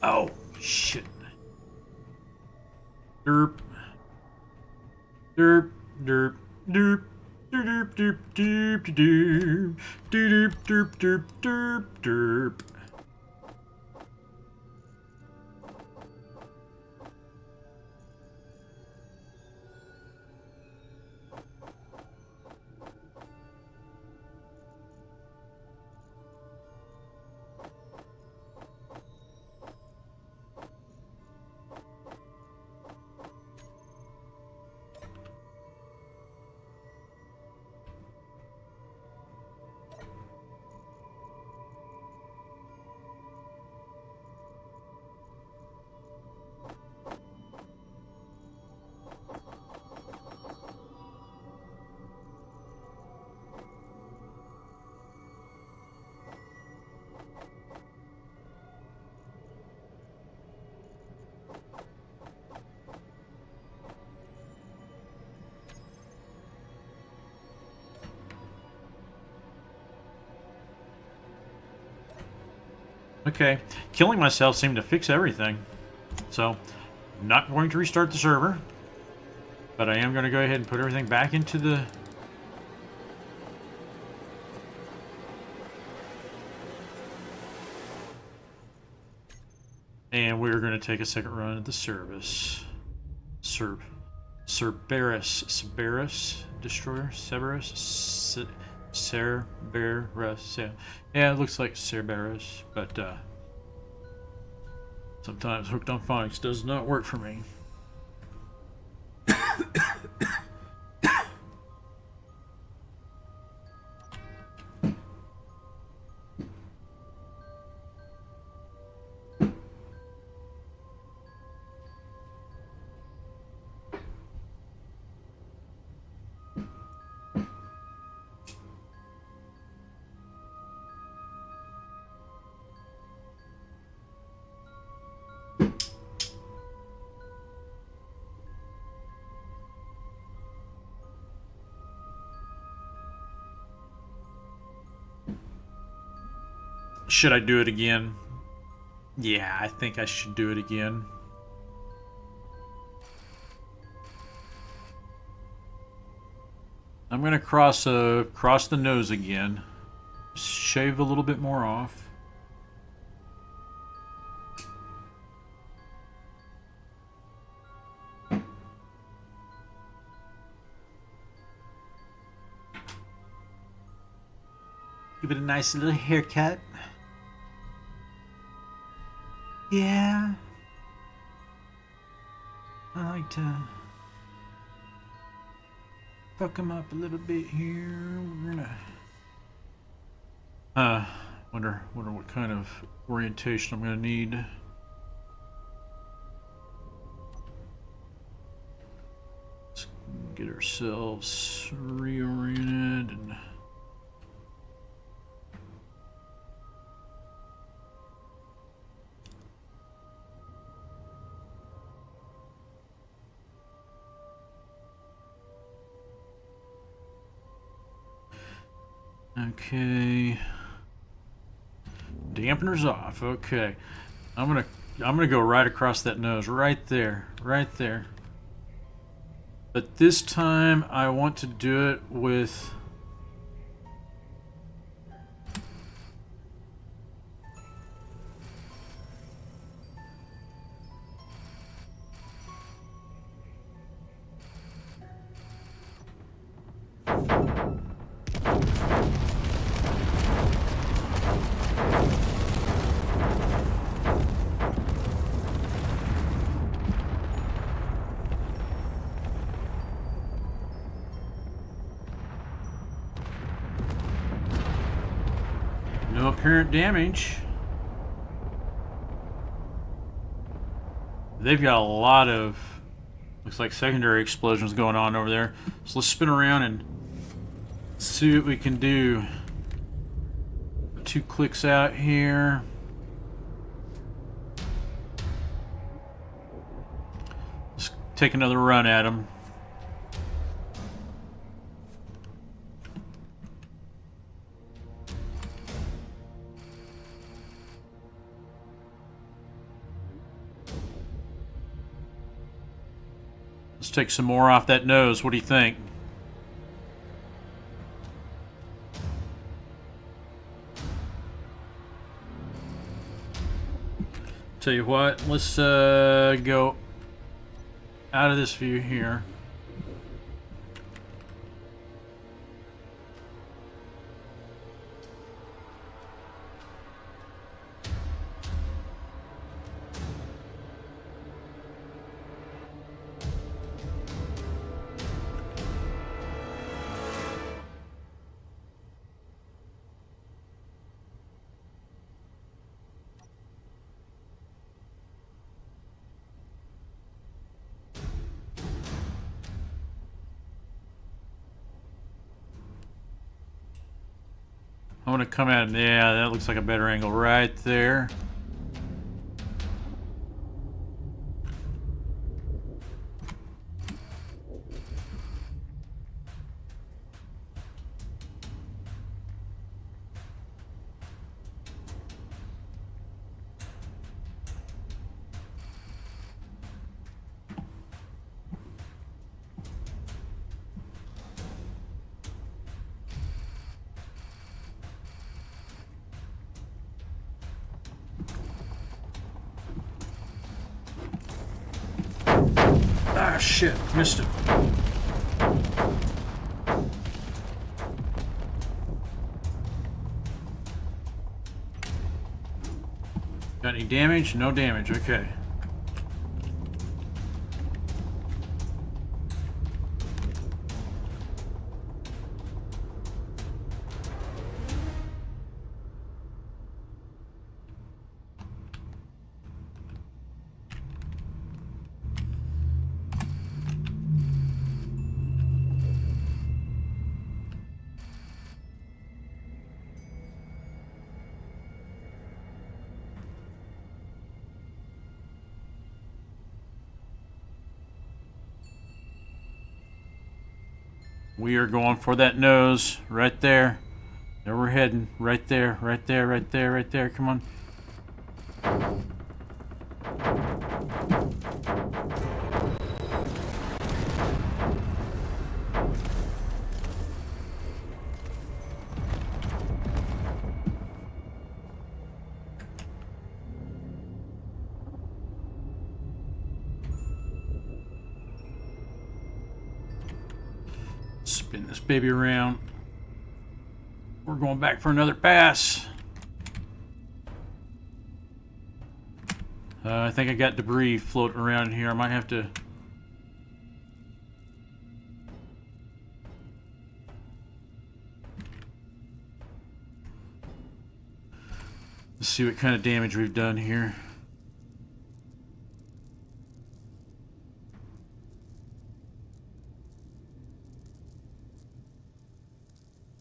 Oh, shit. Derp. Derp. Derp. Derp. Derp. Derp. Derp. Derp. Derp. Derp. Derp. Derp. Derp. Okay, killing myself seemed to fix everything. So, I'm not going to restart the server, but I am going to go ahead and put everything back into the... And we're going to take a second run at the service. Cerberus Destroyer? Cerberus? Cerberus, yeah. Yeah, it looks like Cerberus, but sometimes Hooked on Phonics does not work for me. Should I do it again? Yeah, I think I should do it again. I'm gonna cross the nose again. Shave a little bit more off. Give it a nice little haircut. Yeah. I like to fuck him up a little bit here. We're gonna wonder what kind of orientation I'm gonna need. Let's get ourselves reoriented and okay. Dampeners off. Okay. I'm gonna go right across that nose, right there, right there. But this time I want to do it with no apparent damage. They've got a lot of, looks like secondary explosions going on over there. So let's spin around and see what we can do. 2 clicks out here. Let's take another run at them. Let's take some more off that nose. What do you think? Tell you what, let's go out of this view here. I'm gonna come out, yeah, that looks like a better angle right there. Ah, shit, missed him. Got any damage? No damage, okay. We are going for that nose right there. There we're heading. Right there, right there, right there, right there. Come on. Spin this baby around. We're going back for another pass. I think I got debris floating around here. I might have to... Let's see what kind of damage we've done here.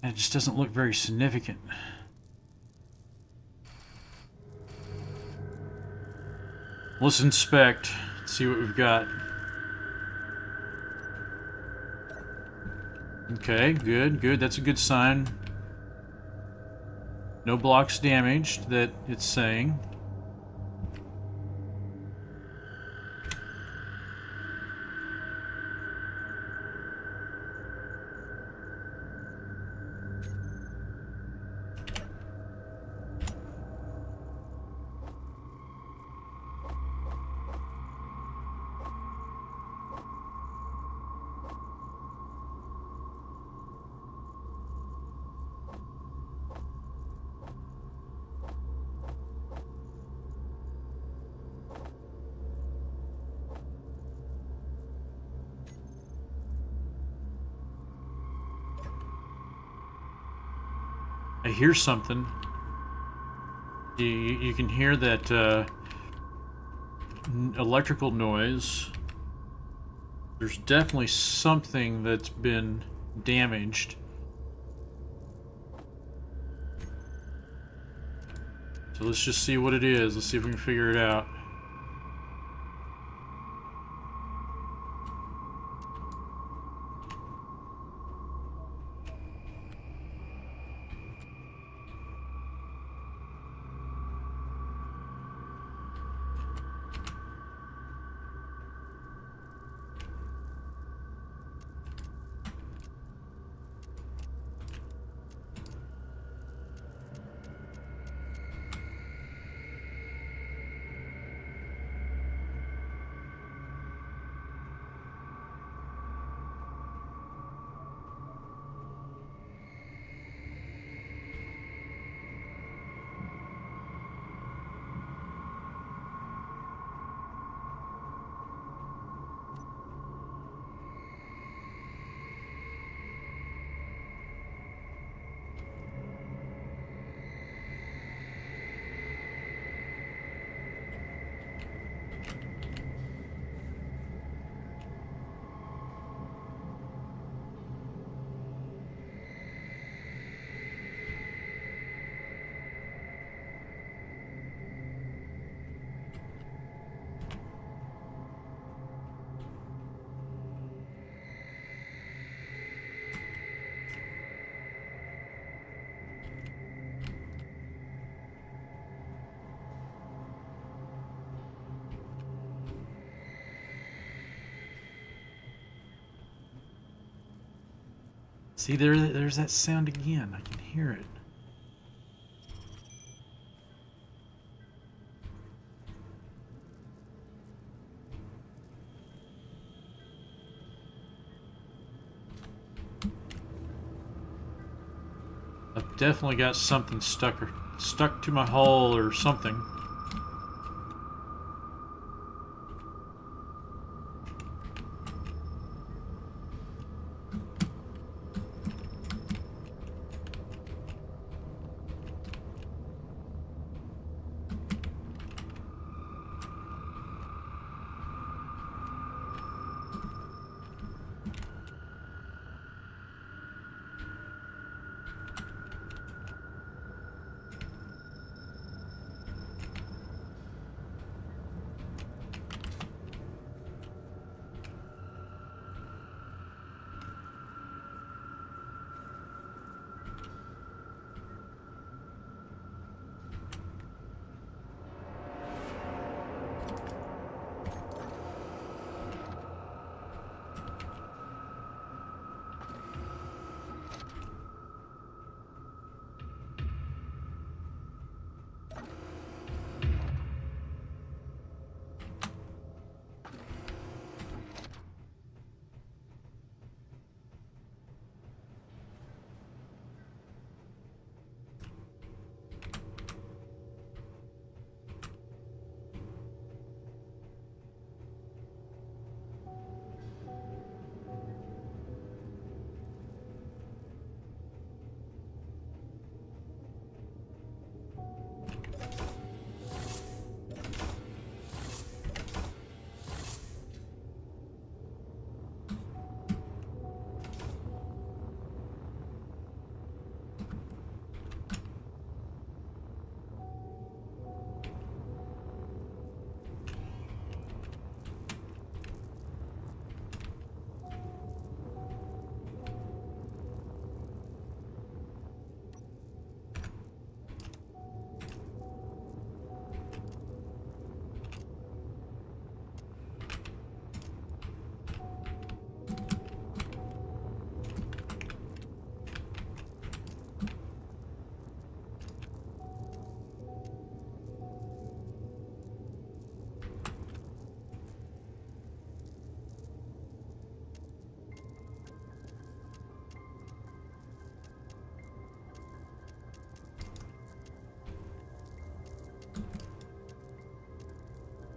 It just doesn't look very significant. Let's inspect, see what we've got. Okay, good, good. That's a good sign. No blocks damaged, that it's saying. I hear something. You can hear that electrical noise. There's definitely something that's been damaged. So let's just see what it is. Let's see if we can figure it out. See, there's that sound again. I can hear it. I've definitely got something stuck to my hull or something.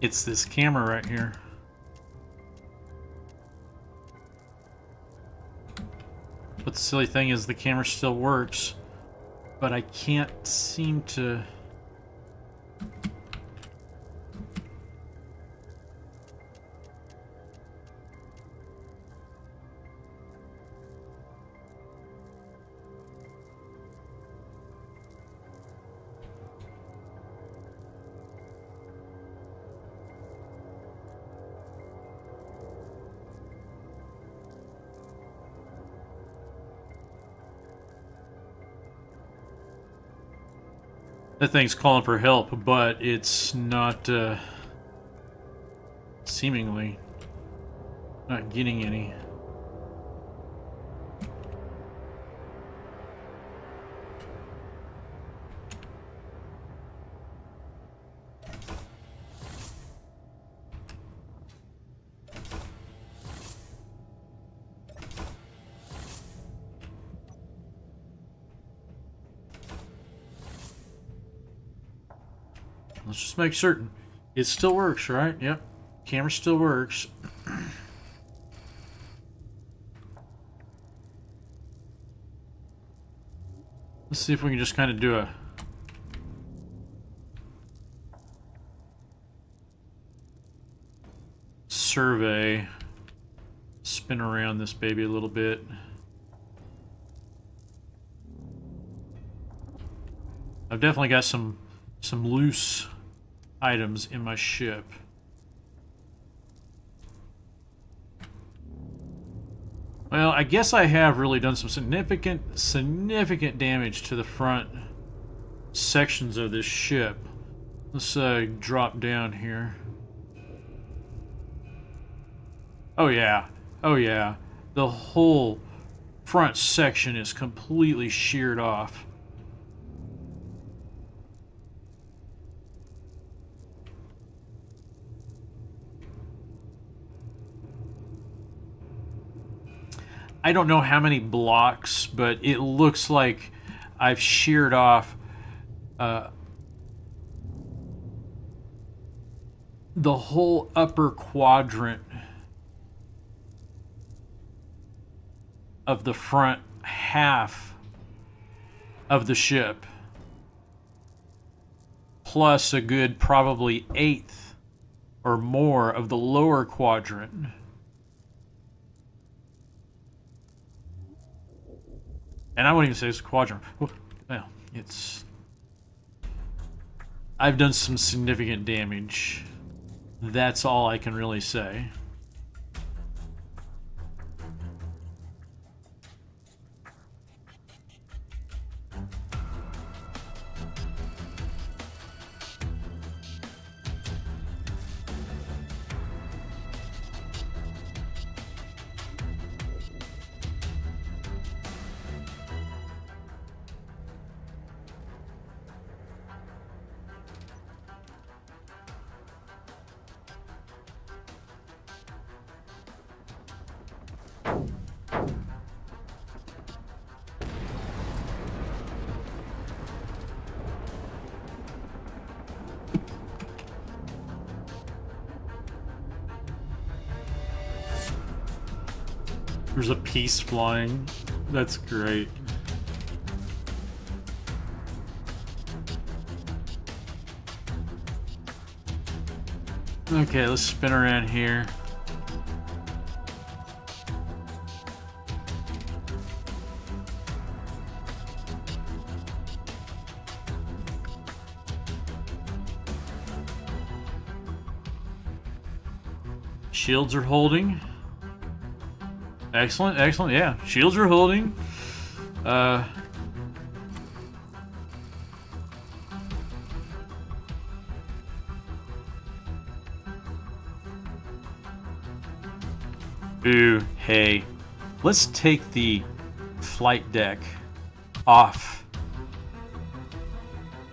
It's this camera right here. But the silly thing is the camera still works, but I can't seem to... That thing's calling for help, but it's not, seemingly not getting any. Let's just make certain. It still works, right? Yep. Camera still works. Let's see if we can just kind of do a survey. Spin around this baby a little bit. I've definitely got some loose items in my ship. Well, I guess I have really done some significant damage to the front sections of this ship. Let's drop down here. Oh yeah, oh yeah. The whole front section is completely sheared off. I don't know how many blocks, but it looks like I've sheared off the whole upper quadrant of the front half of the ship, plus a good probably 1/8 or more of the lower quadrant. And I wouldn't even say it's a quadrant. Well, it's... I've done some significant damage. That's all I can really say. There's a piece flying. That's great. Okay, let's spin around here. Shields are holding. Excellent, excellent. Yeah, shields are holding. Ooh, hey. Let's take the flight deck off.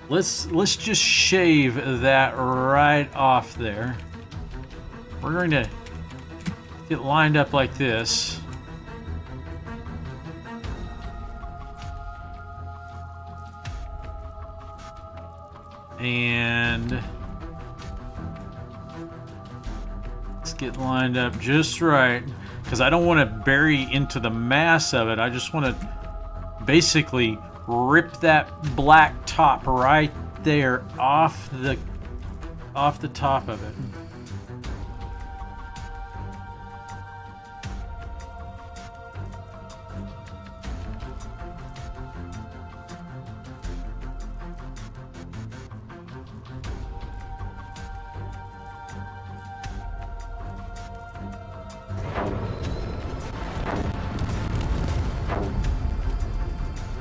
Let's just shave that right off there. We're going to get lined up like this. And let's get lined up just right, because I don't want to bury into the mass of it. I just want to basically rip that black top right there off the top of it.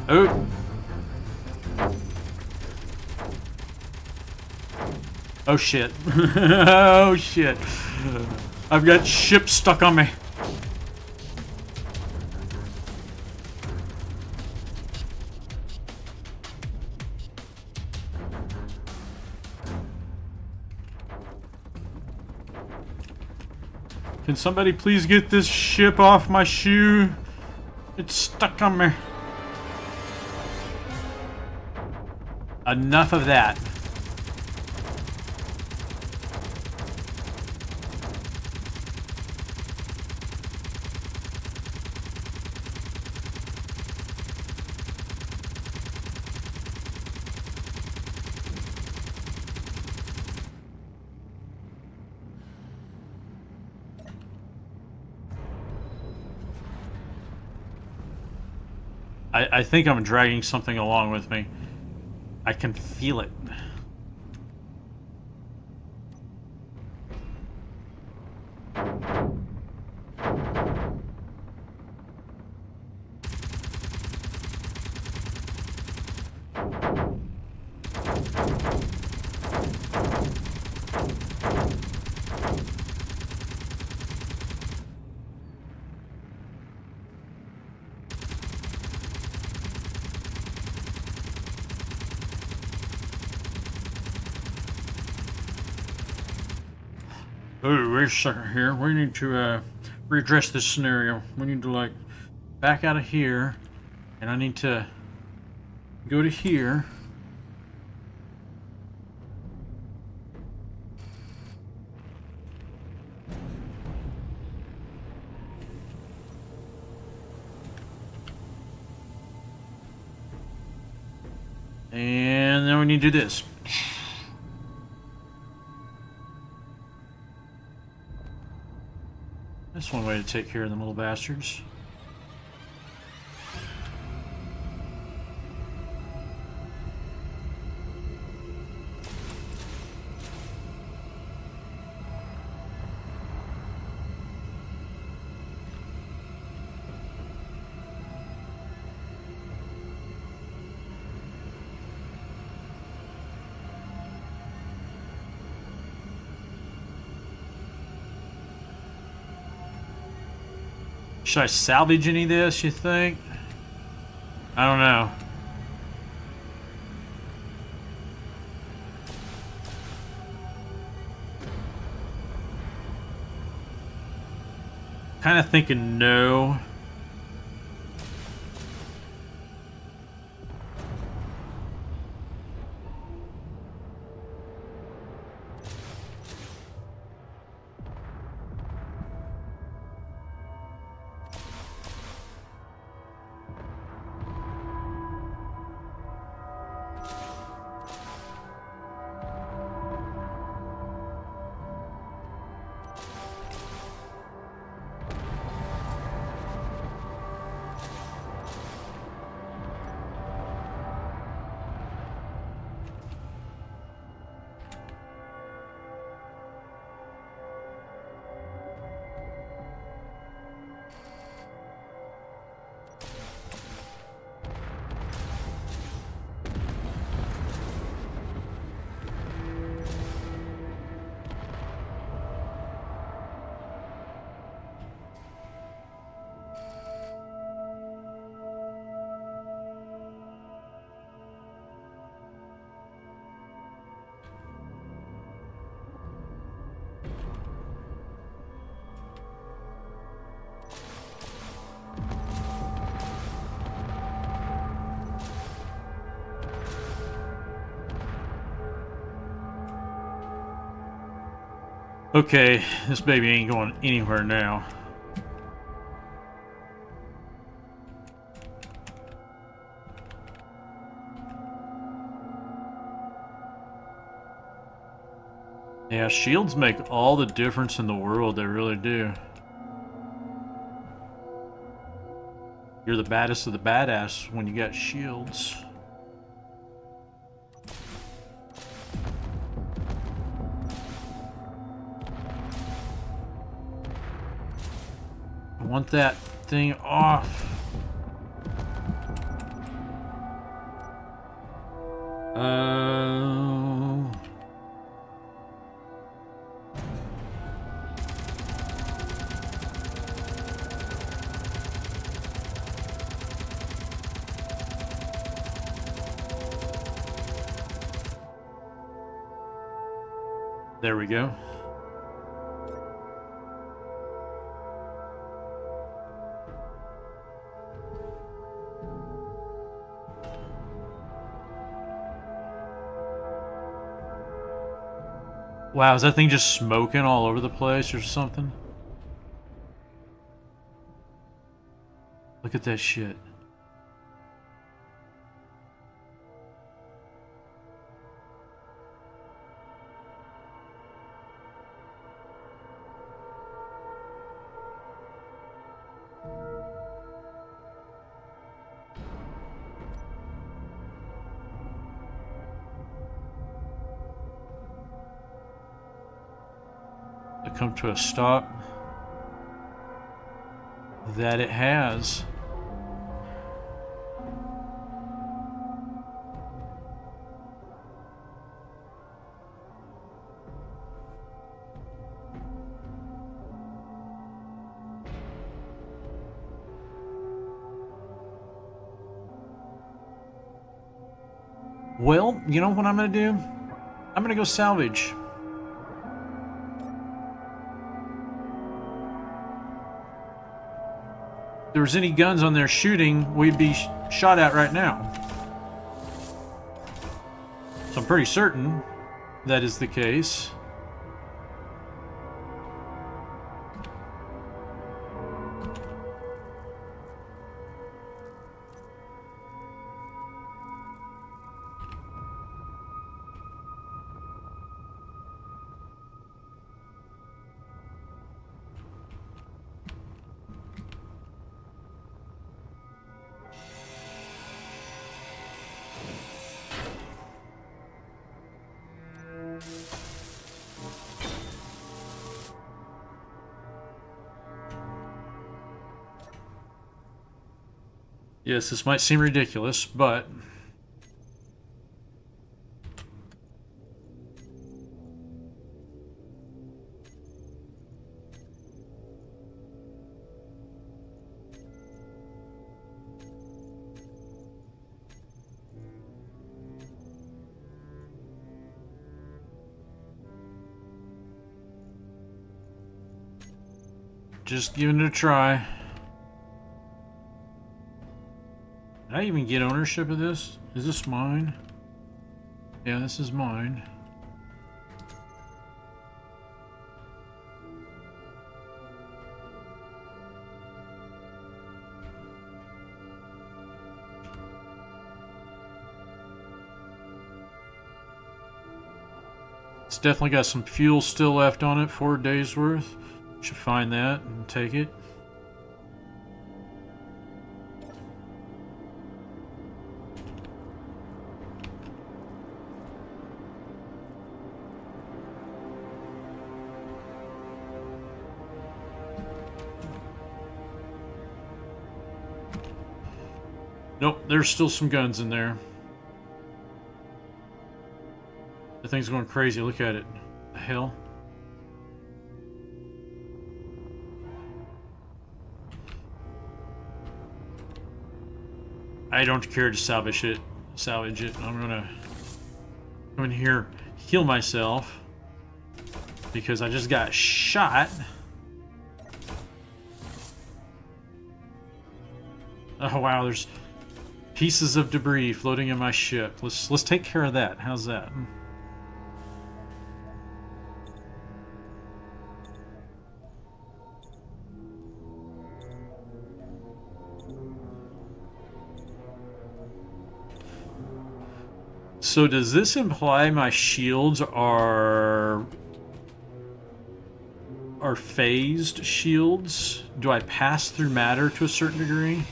Oh. Oh shit. Oh shit. I've got ship stuck on me. Can somebody please get this ship off my shoe? It's stuck on me. Enough of that. I think I'm dragging something along with me. I can feel it. Oh, wait a second here. We need to readdress this scenario. We need to, like, back out of here. And I need to go to here. And then we need to do this. That's one way to take care of them little bastards. Should I salvage any of this, you think? I don't know. Kind of thinking no. Okay, this baby ain't going anywhere now. Yeah, shields make all the difference in the world, they really do. You're the baddest of the badass when you got shields. I want that thing off. There we go. Wow, is that thing just smoking all over the place or something? Look at that shit. Come to a stop. That it has. Well, you know what I'm gonna do? I'm gonna go salvage. If there was any guns on there shooting, we'd be shot at right now. So I'm pretty certain that is the case. Yes, this might seem ridiculous, but just giving it a try. Did I even get ownership of this? Is this mine? Yeah, this is mine. It's definitely got some fuel still left on it, 4 days worth. Should find that and take it. Nope, there's still some guns in there. The thing's going crazy. Look at it. The hell? I don't care to salvage it. I'm gonna come in here, heal myself because I just got shot. Oh wow, there's pieces of debris floating in my ship. Let's take care of that. How's that? So does this imply my shields are phased shields? Do I pass through matter to a certain degree?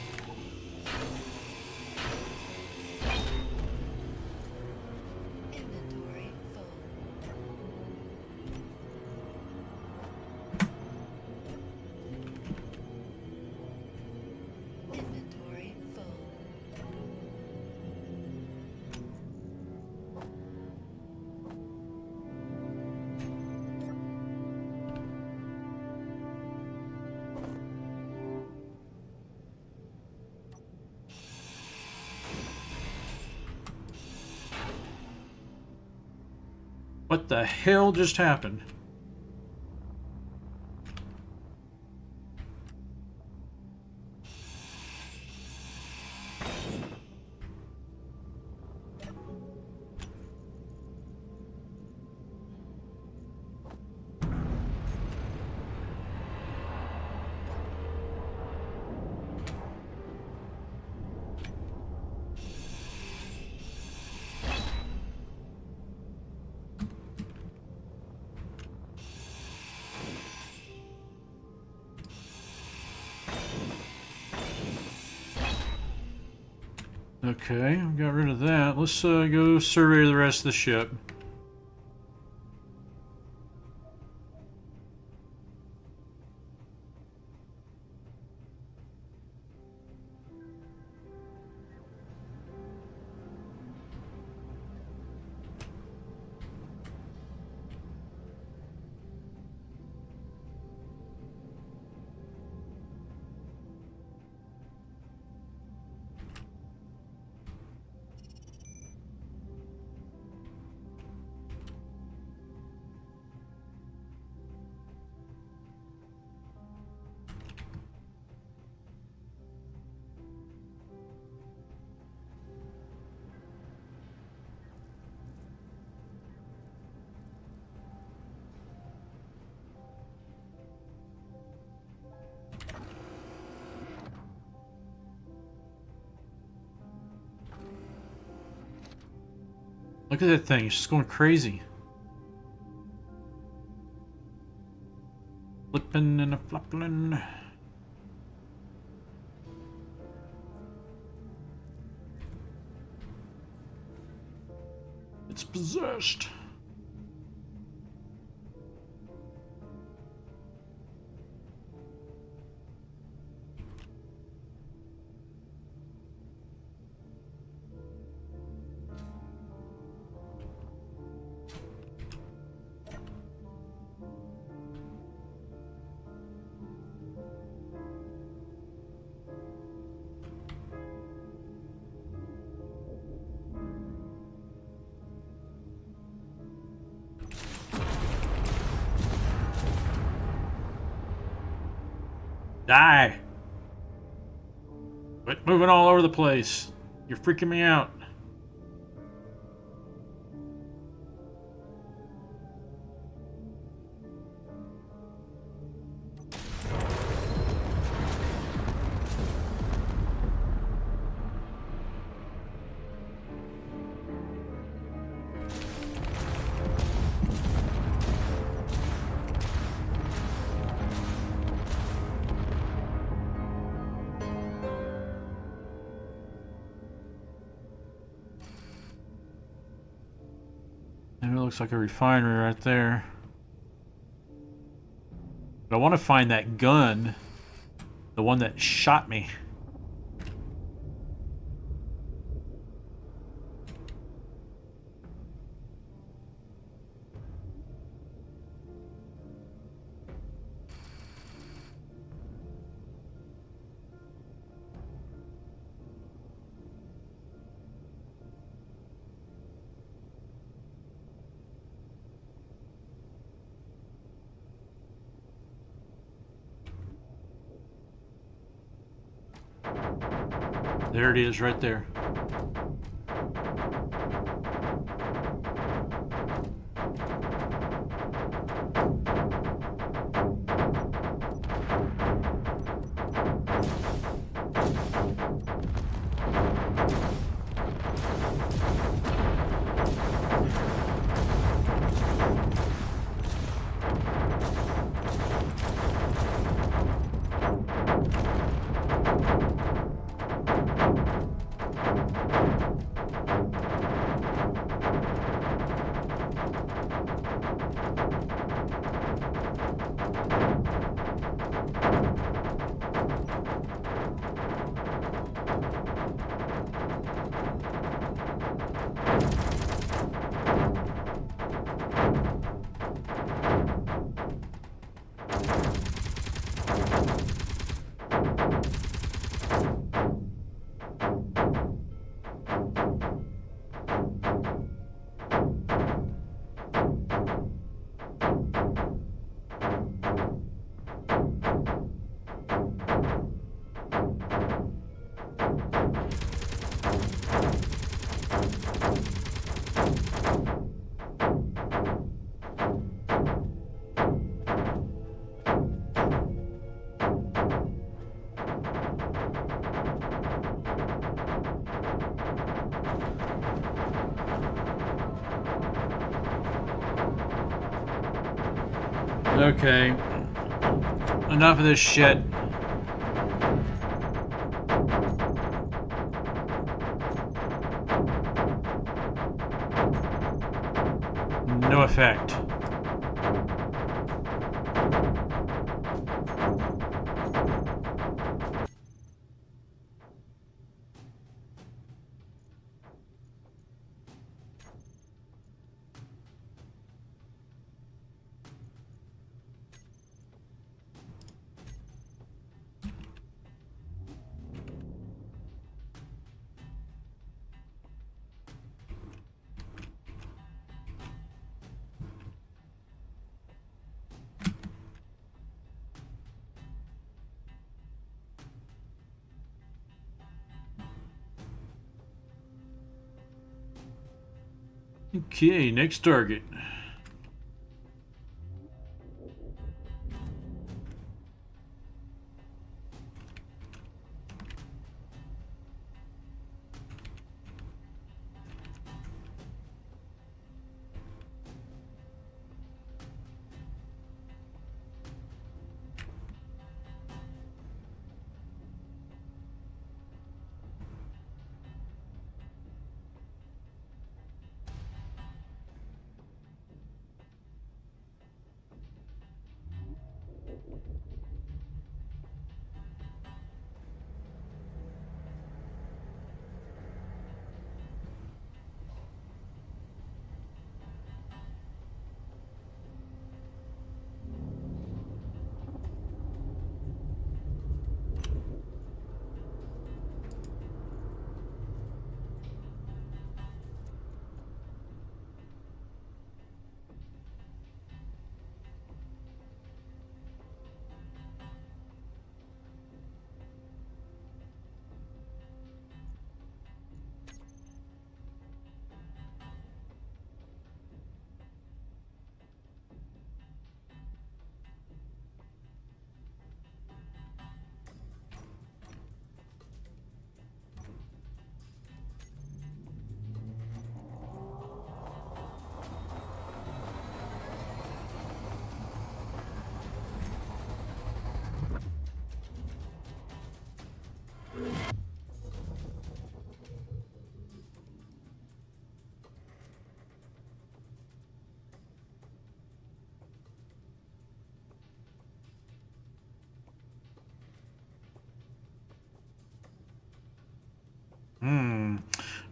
What the hell just happened? Okay, I got rid of that. Let's go survey the rest of the ship. Look at that thing. It's just going crazy. Flipping and a flopping. It's possessed. Die! Quit moving all over the place. You're freaking me out. And it looks like a refinery right there. But I want to find that gun. The one that shot me. There it is, right there. Okay. Enough of this shit. No effect. Okay, next target.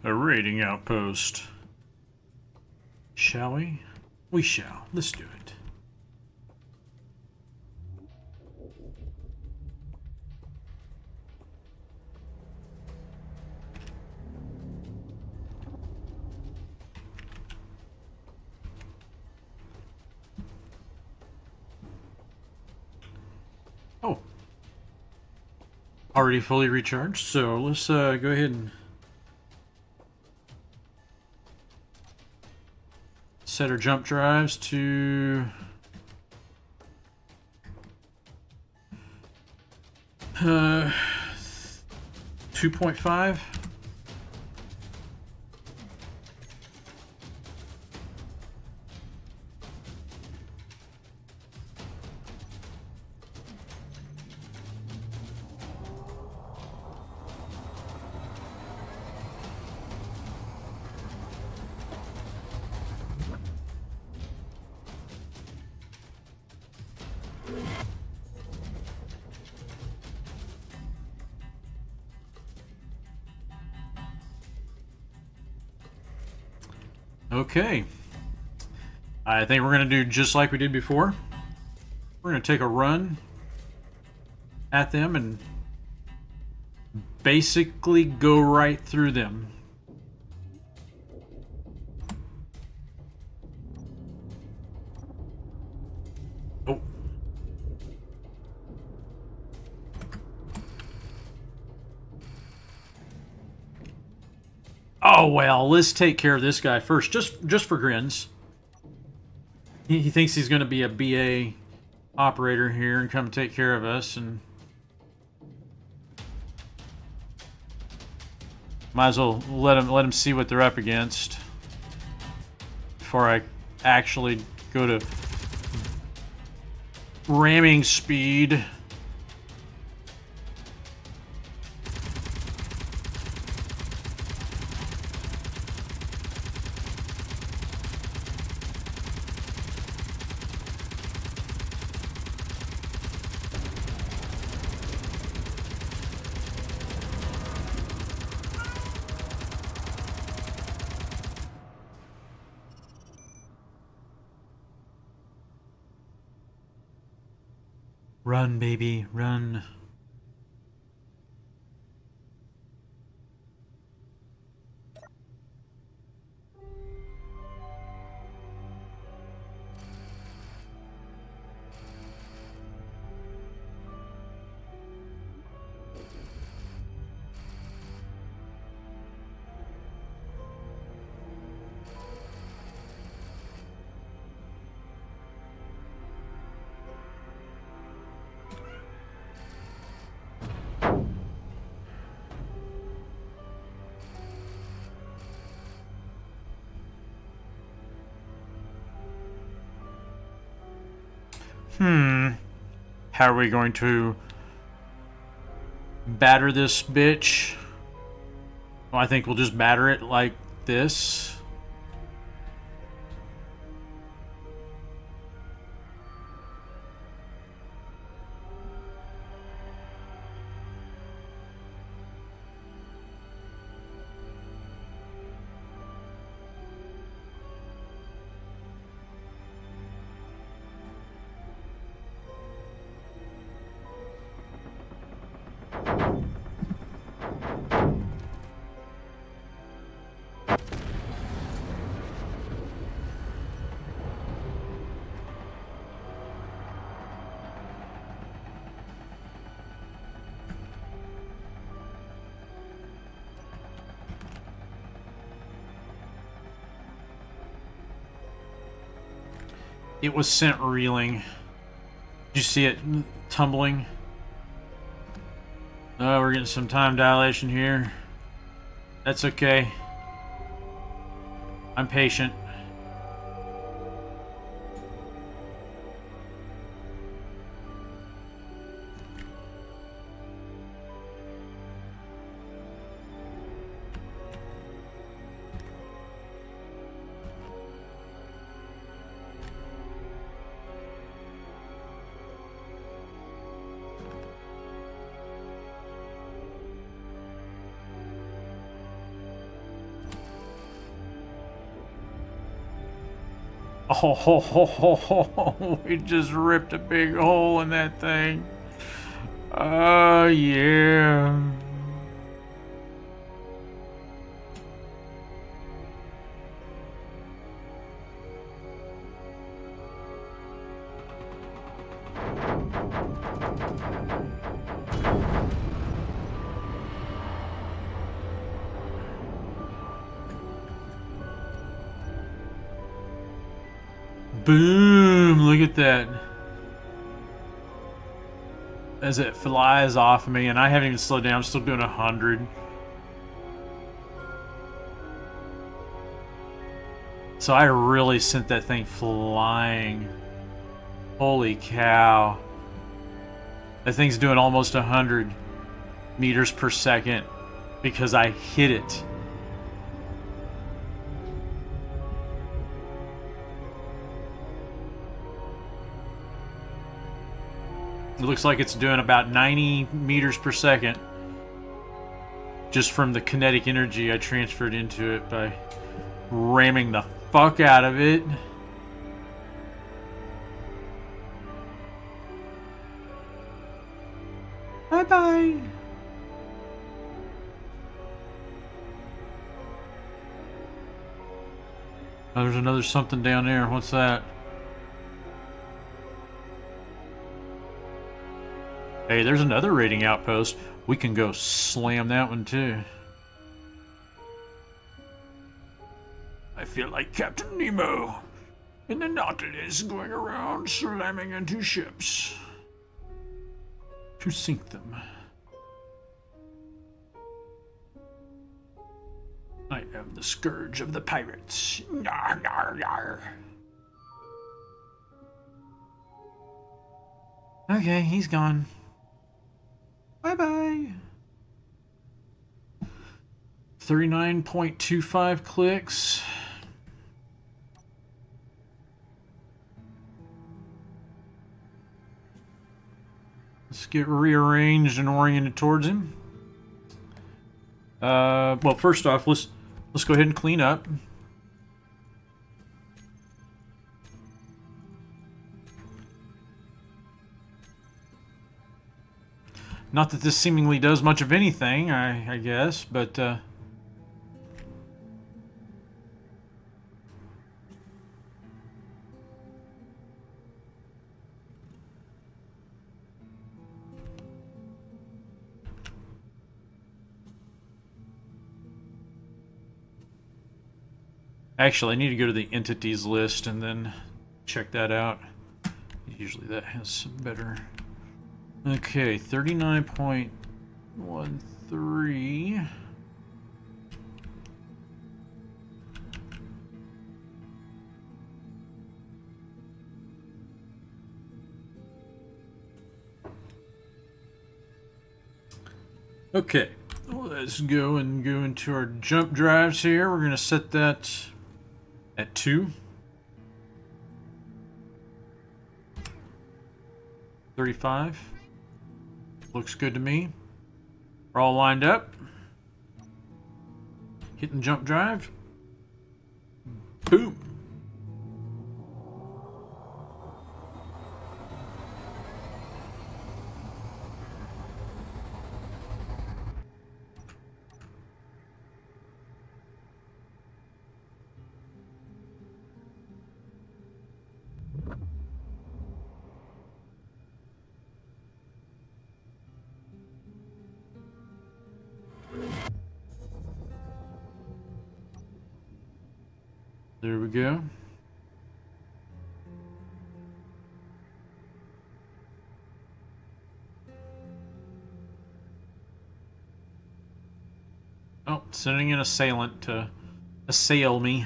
A raiding outpost. Shall we? We shall. Let's do it. Oh. Already fully recharged, so let's go ahead and set our jump drives to 2.5. Okay, I think we're going to do just like we did before. We're going to take a run at them and basically go right through them. Oh. Oh, well, let's take care of this guy first, just for grins. He thinks he's going to be a BA operator here and come take care of us, and might as well let him see what they're up against before I actually go to ramming speed. Run, baby, run. How are we going to batter this bitch? Well, I think we'll just batter it like this. It was sent reeling. Did you see it tumbling? Oh, we're getting some time dilation here. That's okay. I'm patient. Oh, ho, ho, ho, ho, ho. We just ripped a big hole in that thing. Oh, yeah. Boom! Look at that. As it flies off of me, and I haven't even slowed down. I'm still doing 100. So I really sent that thing flying. Holy cow. That thing's doing almost 100 meters per second because I hit it. It looks like it's doing about 90 meters per second just from the kinetic energy I transferred into it by ramming the fuck out of it. Bye-bye. Oh, there's another something down there. What's that? Hey, there's another raiding outpost. We can go slam that one too. I feel like Captain Nemo in the Nautilus going around slamming into ships to sink them. I am the scourge of the pirates. Nar, nar, nar. Okay, he's gone. Bye-bye. 39.25 clicks. Let's get rearranged and oriented towards him. Well, first off, let's go ahead and clean up. Not that this seemingly does much of anything, I guess, but actually, I need to go to the entities list and then check that out. Usually that has some better... Okay, 39.13. Okay, let's go into our jump drives here. We're going to set that at 2. 35. Looks good to me. We're all lined up. Hitting jump drive. Boom. There we go. Oh, sending an assailant to assail me.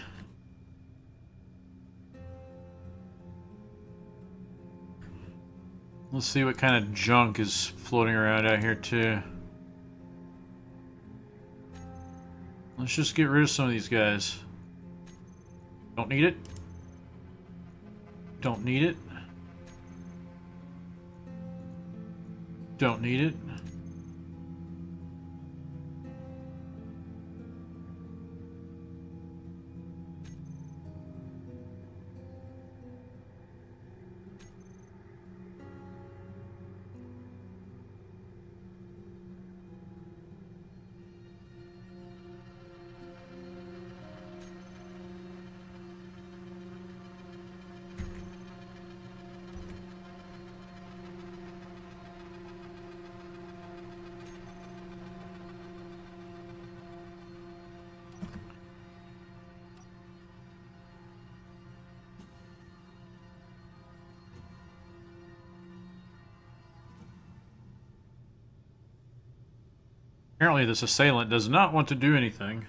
Let's see what kind of junk is floating around out here too. Let's just get rid of some of these guys. Don't need it. Don't need it. Don't need it. Apparently this assailant does not want to do anything.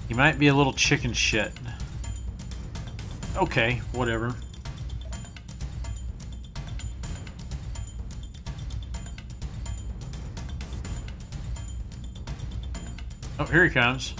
He might be a little chicken shit. Okay, whatever. Oh, here he comes.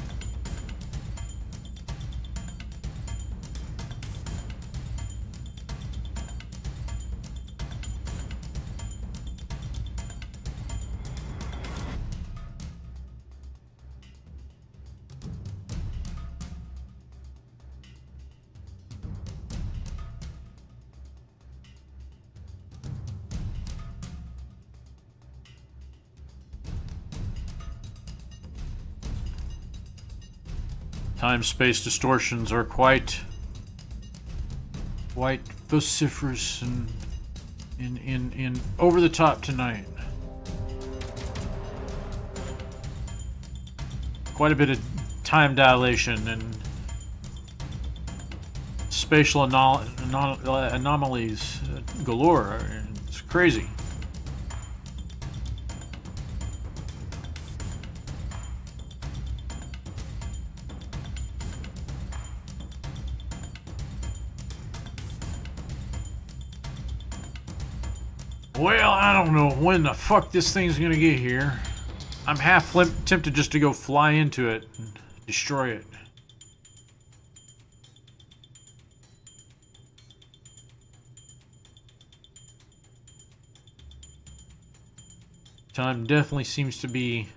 Time-space distortions are quite vociferous and in over the top tonight. Quite a bit of time dilation and spatial anomalies galore. It's crazy. Well, I don't know when the fuck this thing's gonna get here. I'm half tempted just to go fly into it and destroy it. Time definitely seems to be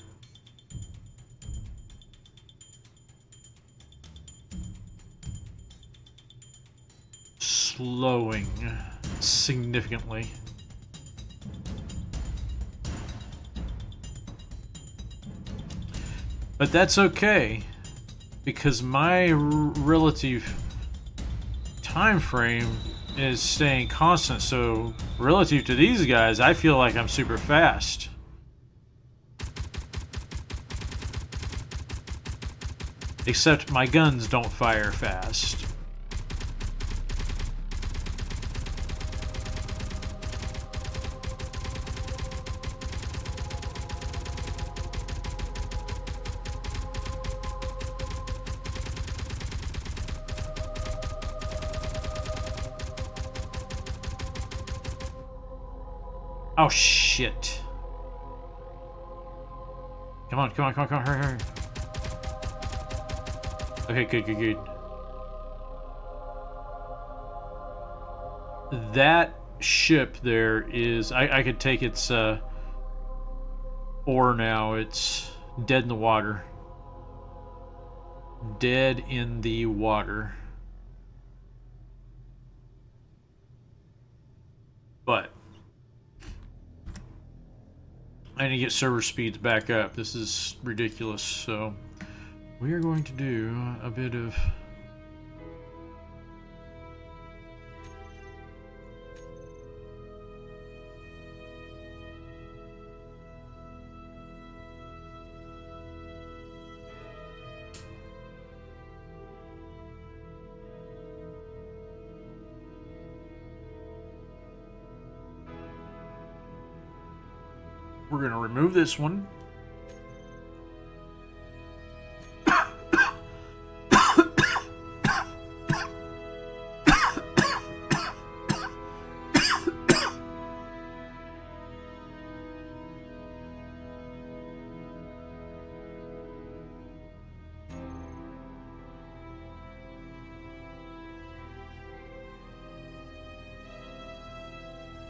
slowing significantly. But that's okay, because my relative time frame is staying constant, so relative to these guys, I feel like I'm super fast. Except my guns don't fire fast. Oh shit. Come on, come on, come on, come on, hurry, hurry. Okay, good, good, good. That ship there is... I could take its ore now. It's dead in the water. Dead in the water. But I need to get server speeds back up. This is ridiculous, so we are going to do a bit of... We're going to remove this one.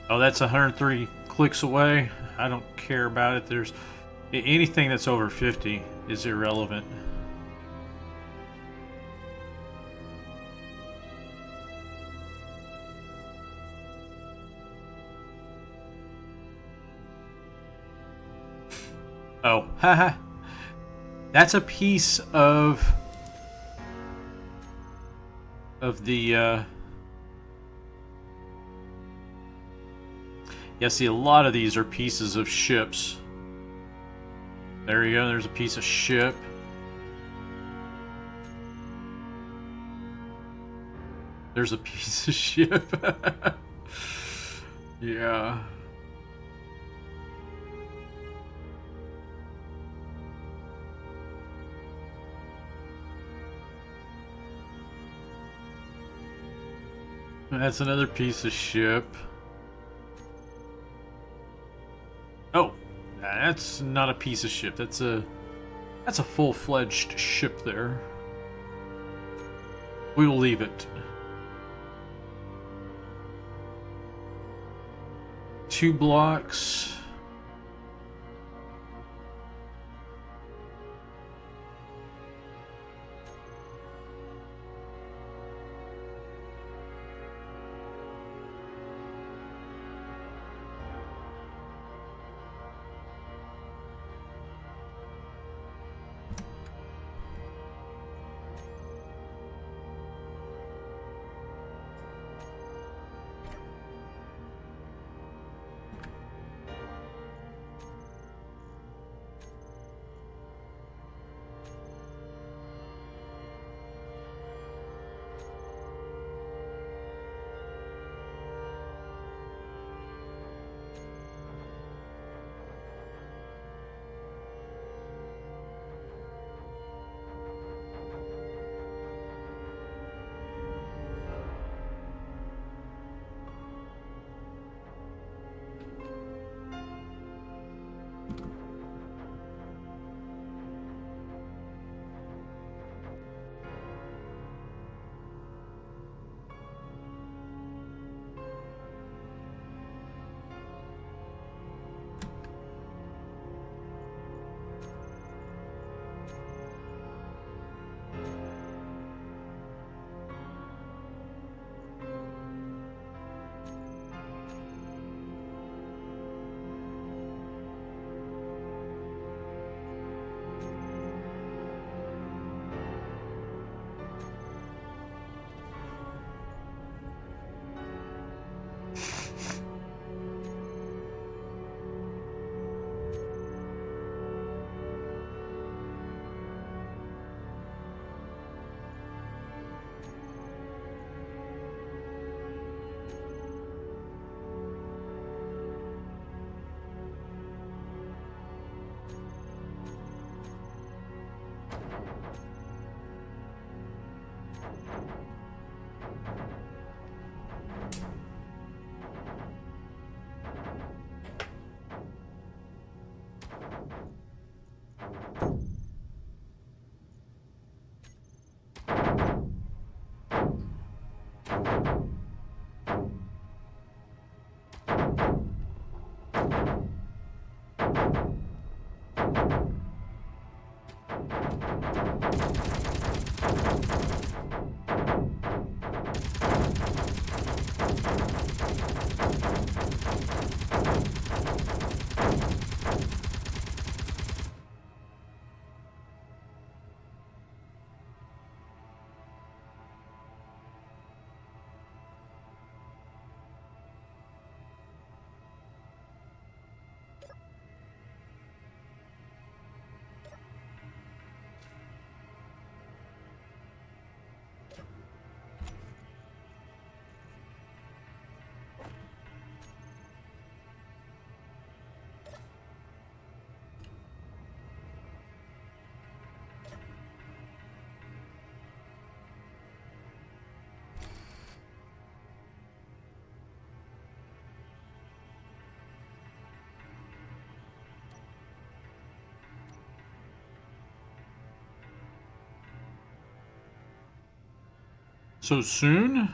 Oh, that's 130 clicks away. I don't care about it. There's anything that's over 50 is irrelevant. Oh, haha. That's a piece of the yeah, see, a lot of these are pieces of ships. There you go, there's a piece of ship. There's a piece of ship. Yeah. That's another piece of ship. Oh, that's not a piece of ship. That's a full-fledged ship there. We will leave it. 2 blocks. So soon?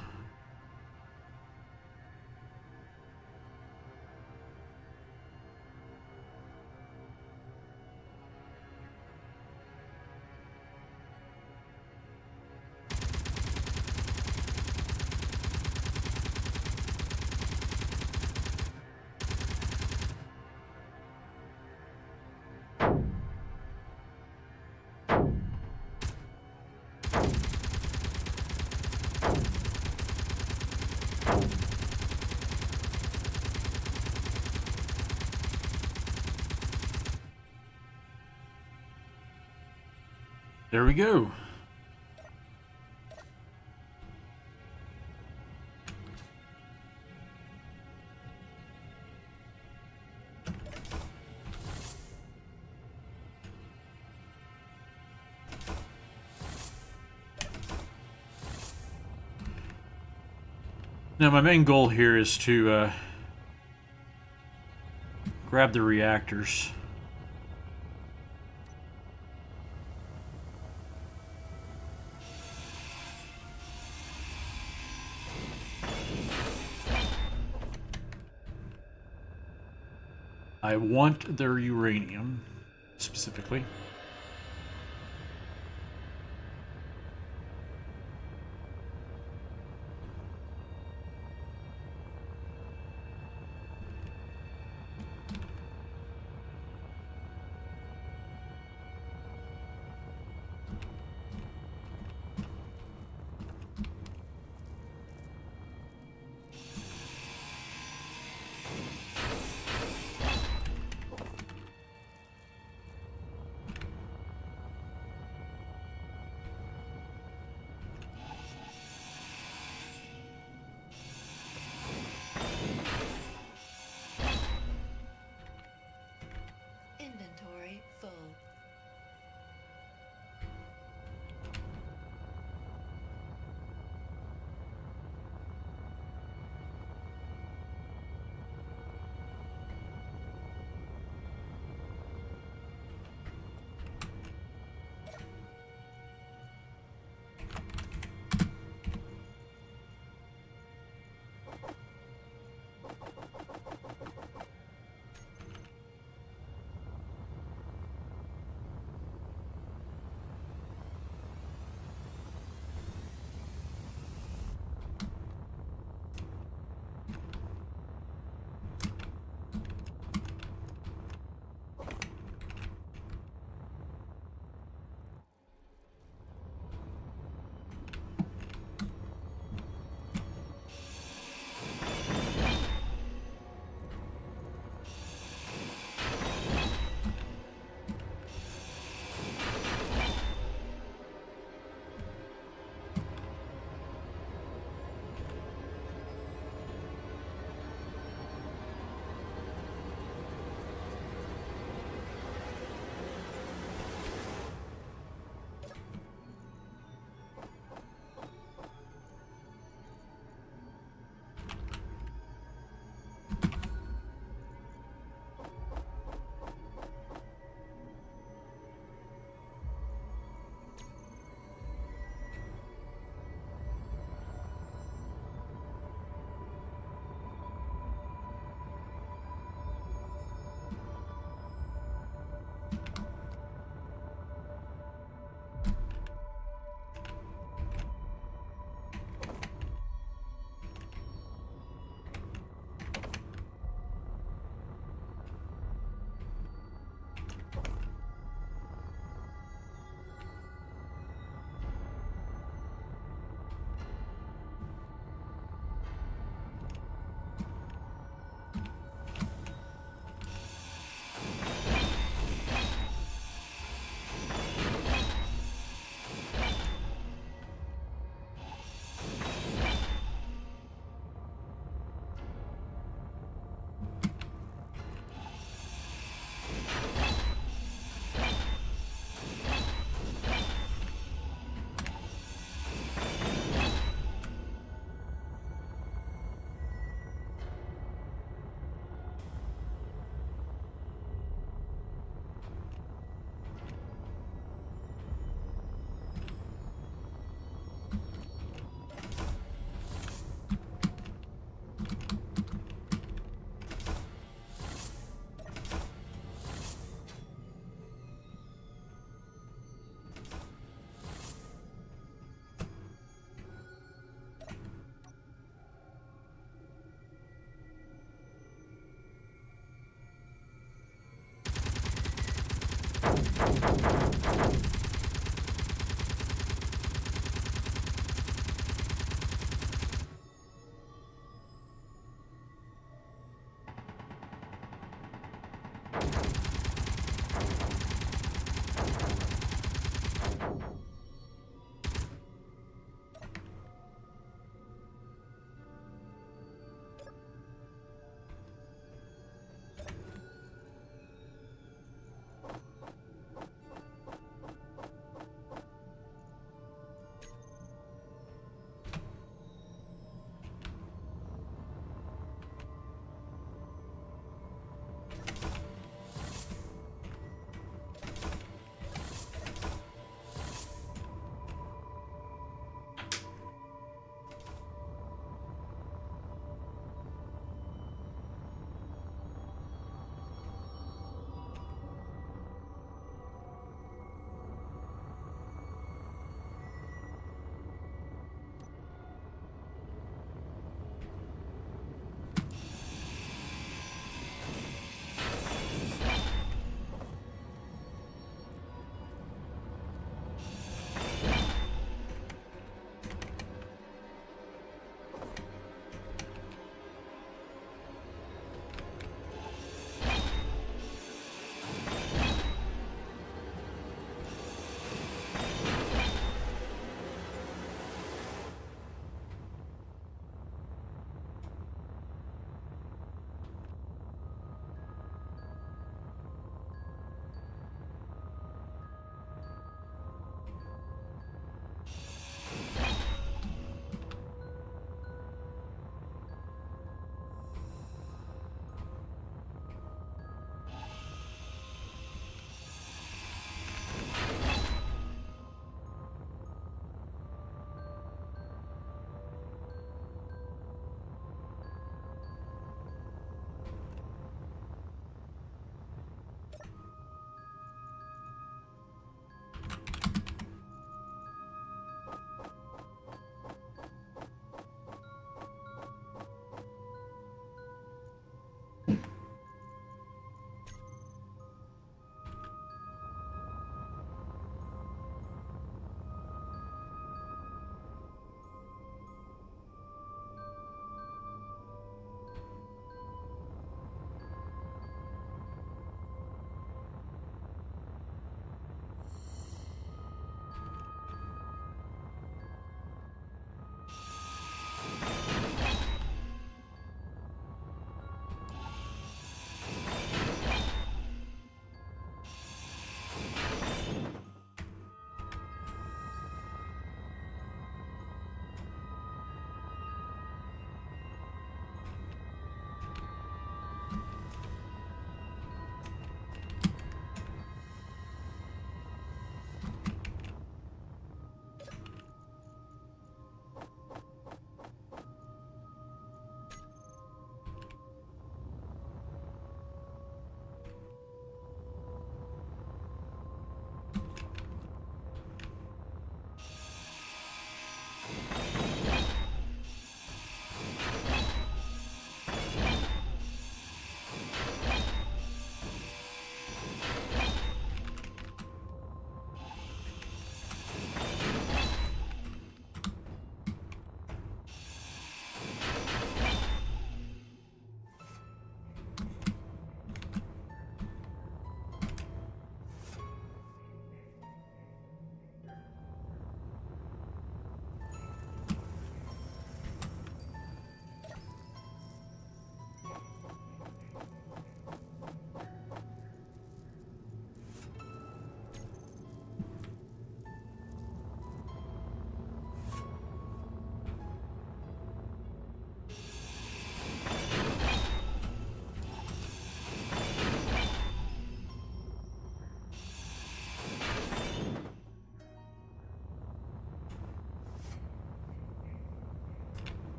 There we go. Now my main goal here is to grab the reactors. I want their uranium, specifically. Inventory full.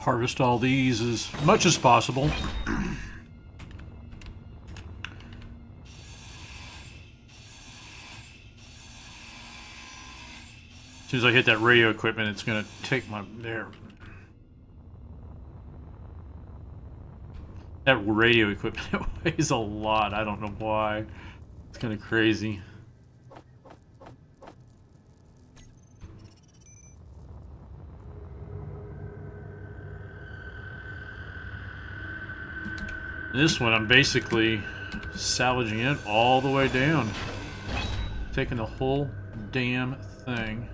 harvest all these as much as possible. As soon as I hit that radio equipment, it's going to take my... There. That radio equipment weighs a lot. I don't know why. It's kind of crazy. This one, I'm basically salvaging it all the way down. Taking the whole damn thing.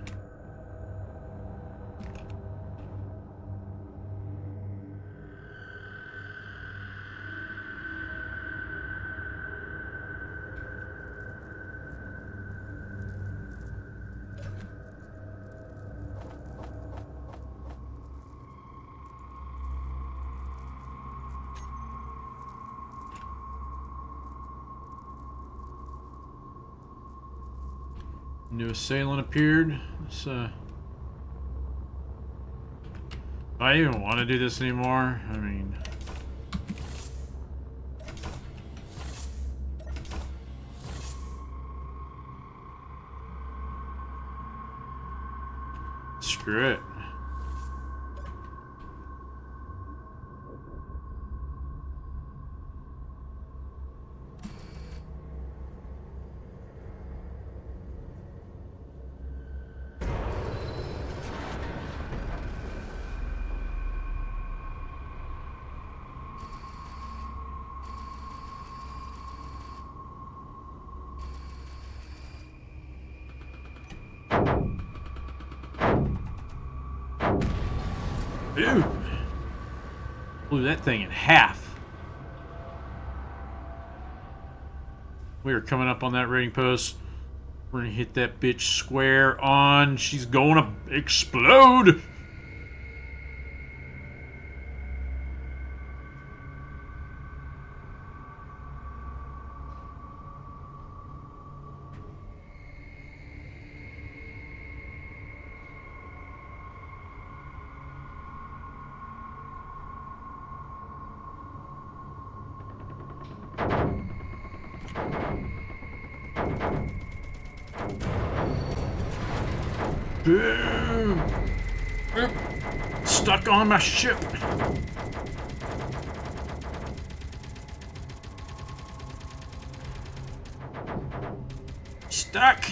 New assailant appeared. Do I even want to do this anymore? I mean... Screw it. Dude, blew that thing in half. We are coming up on that raiding post. We're gonna hit that bitch square on. She's gonna explode. Boom! Stuck on my ship. Stuck.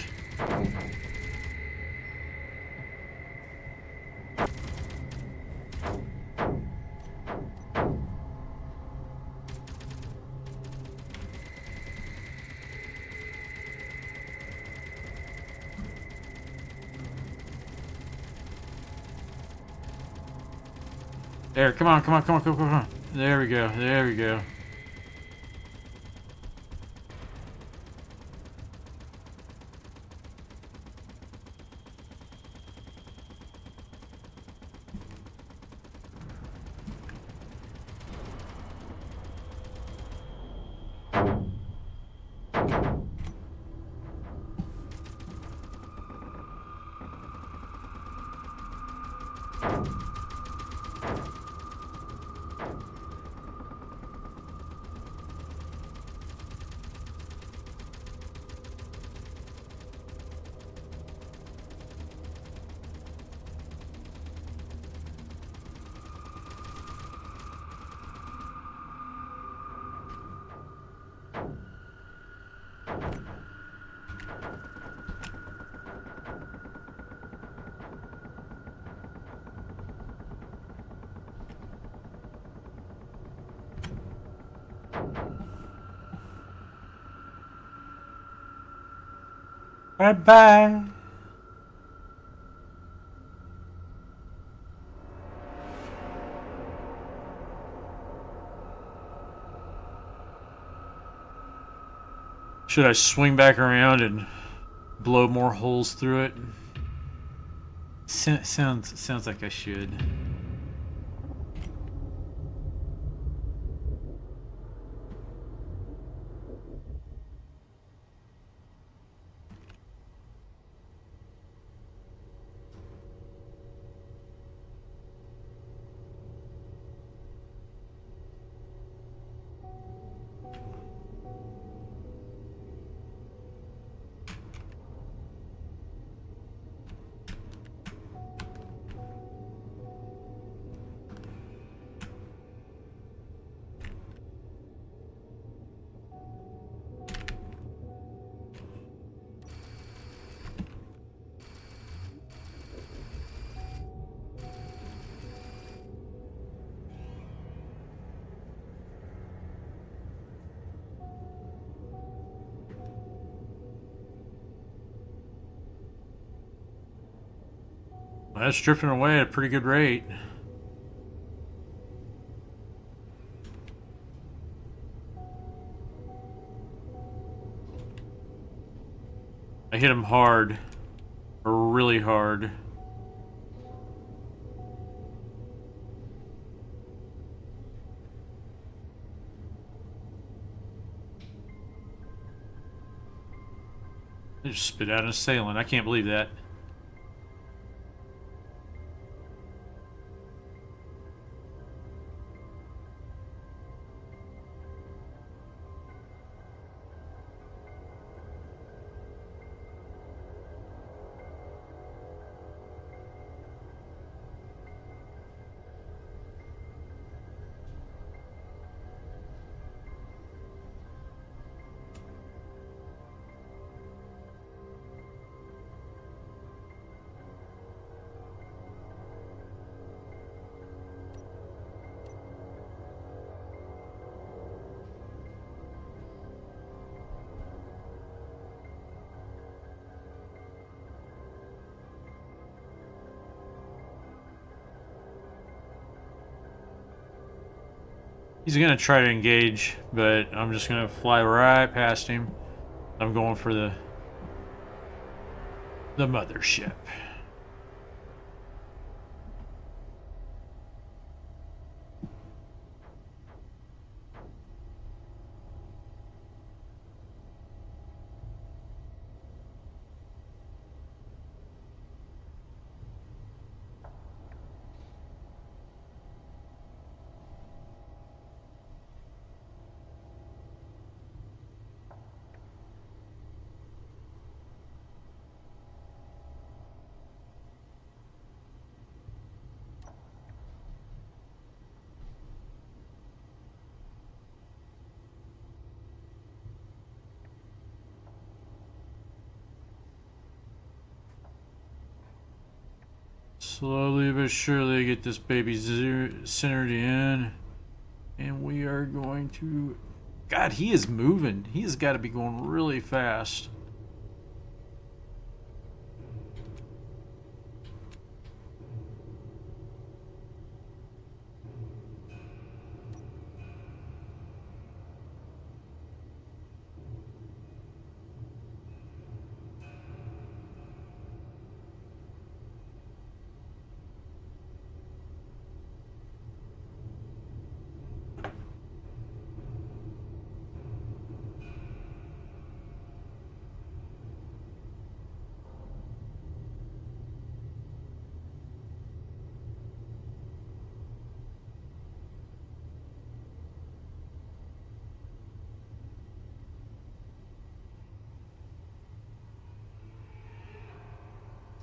There, come on, come on, come on, come on, come on. There we go, there we go. Bye-bye. Should I swing back around and blow more holes through it? Sounds like I should. Well, that's drifting away at a pretty good rate. I hit him hard. Really hard. They just spit out an assailant. I can't believe that. He's gonna try to engage, but I'm just gonna fly right past him. I'm going for the mothership. Slowly but surely get this baby centered in. And we are going to... God, he is moving. He has got to be going really fast.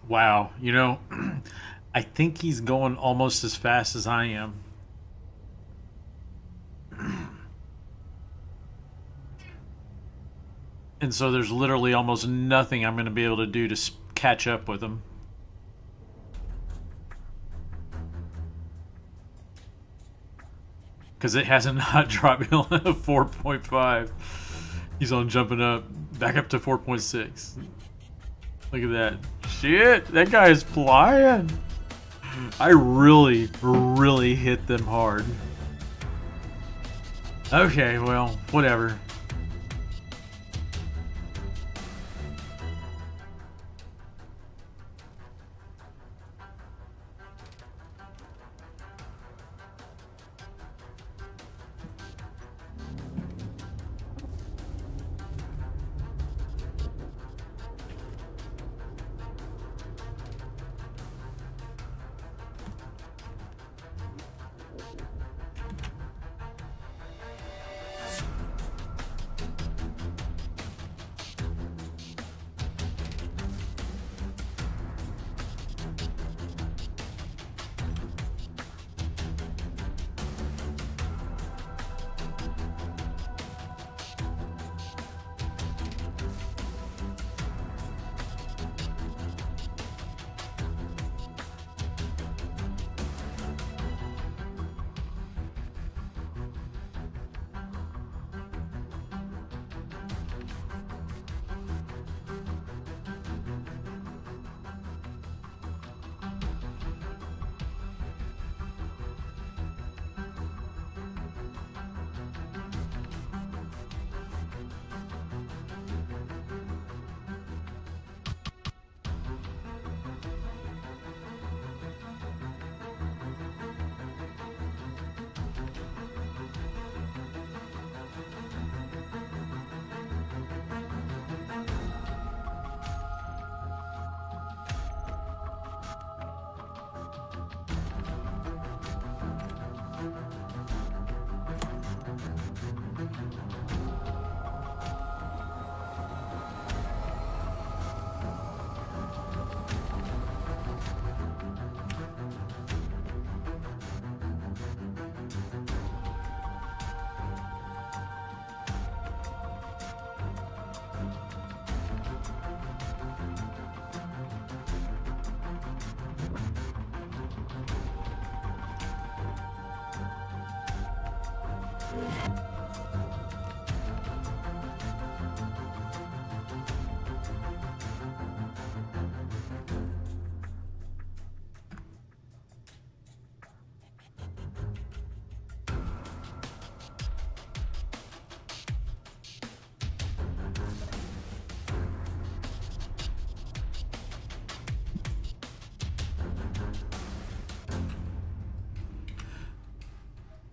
Wow, you know, I think he's going almost as fast as I am. And so there's literally almost nothing I'm going to be able to do to catch up with him. Because it hasn't not dropped below 4.5. He's on jumping up, back up to 4.6. Look at that. Shit, that guy is flying. I really, really hit them hard. Okay, well, whatever.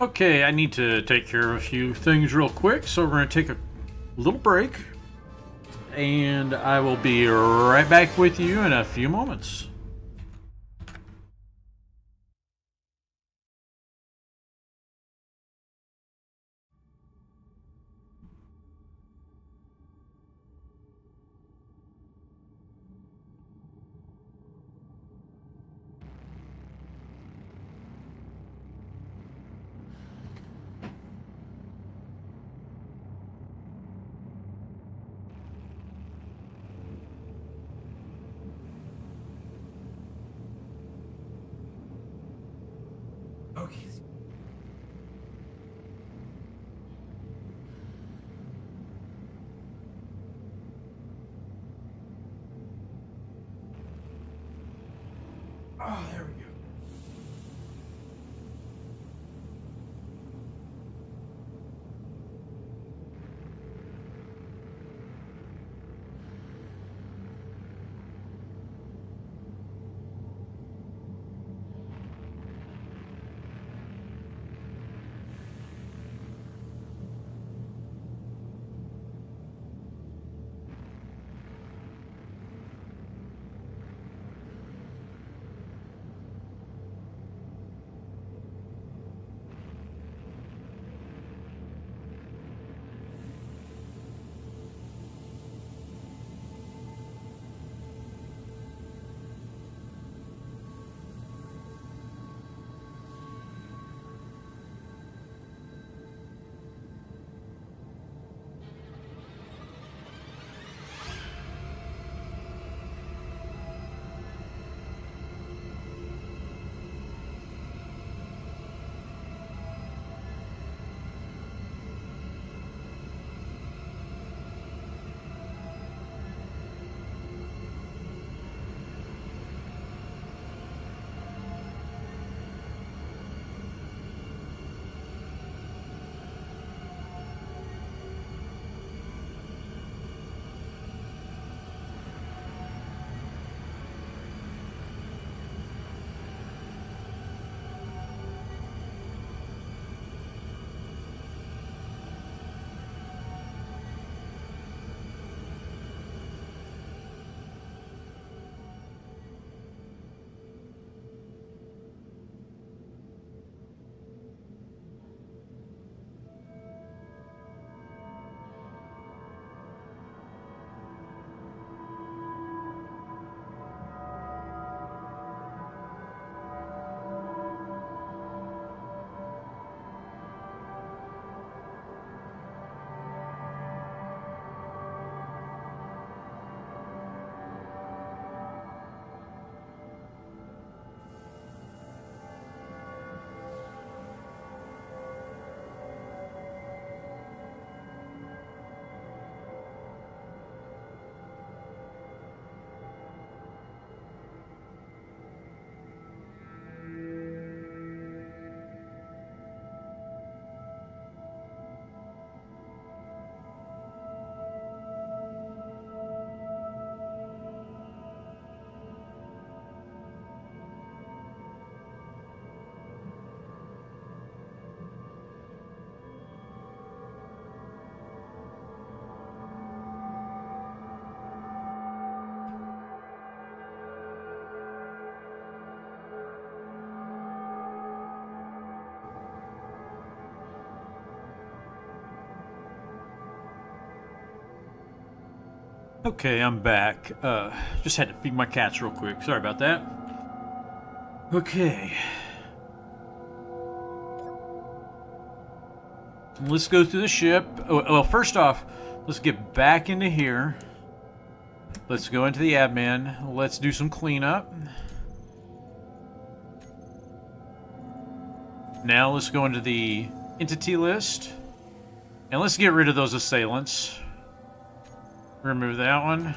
Okay, I need to take care of a few things real quick, so we're going to take a little break. And I will be right back with you in a few moments. Okay. Oh, there we go. Okay, I'm back. Just had to feed my cats real quick. Sorry about that. Okay. Let's go through the ship. Oh, well, first off, let's get back into here. Let's go into the admin. Let's do some cleanup. Now let's go into the entity list. And let's get rid of those assailants. Remove that one.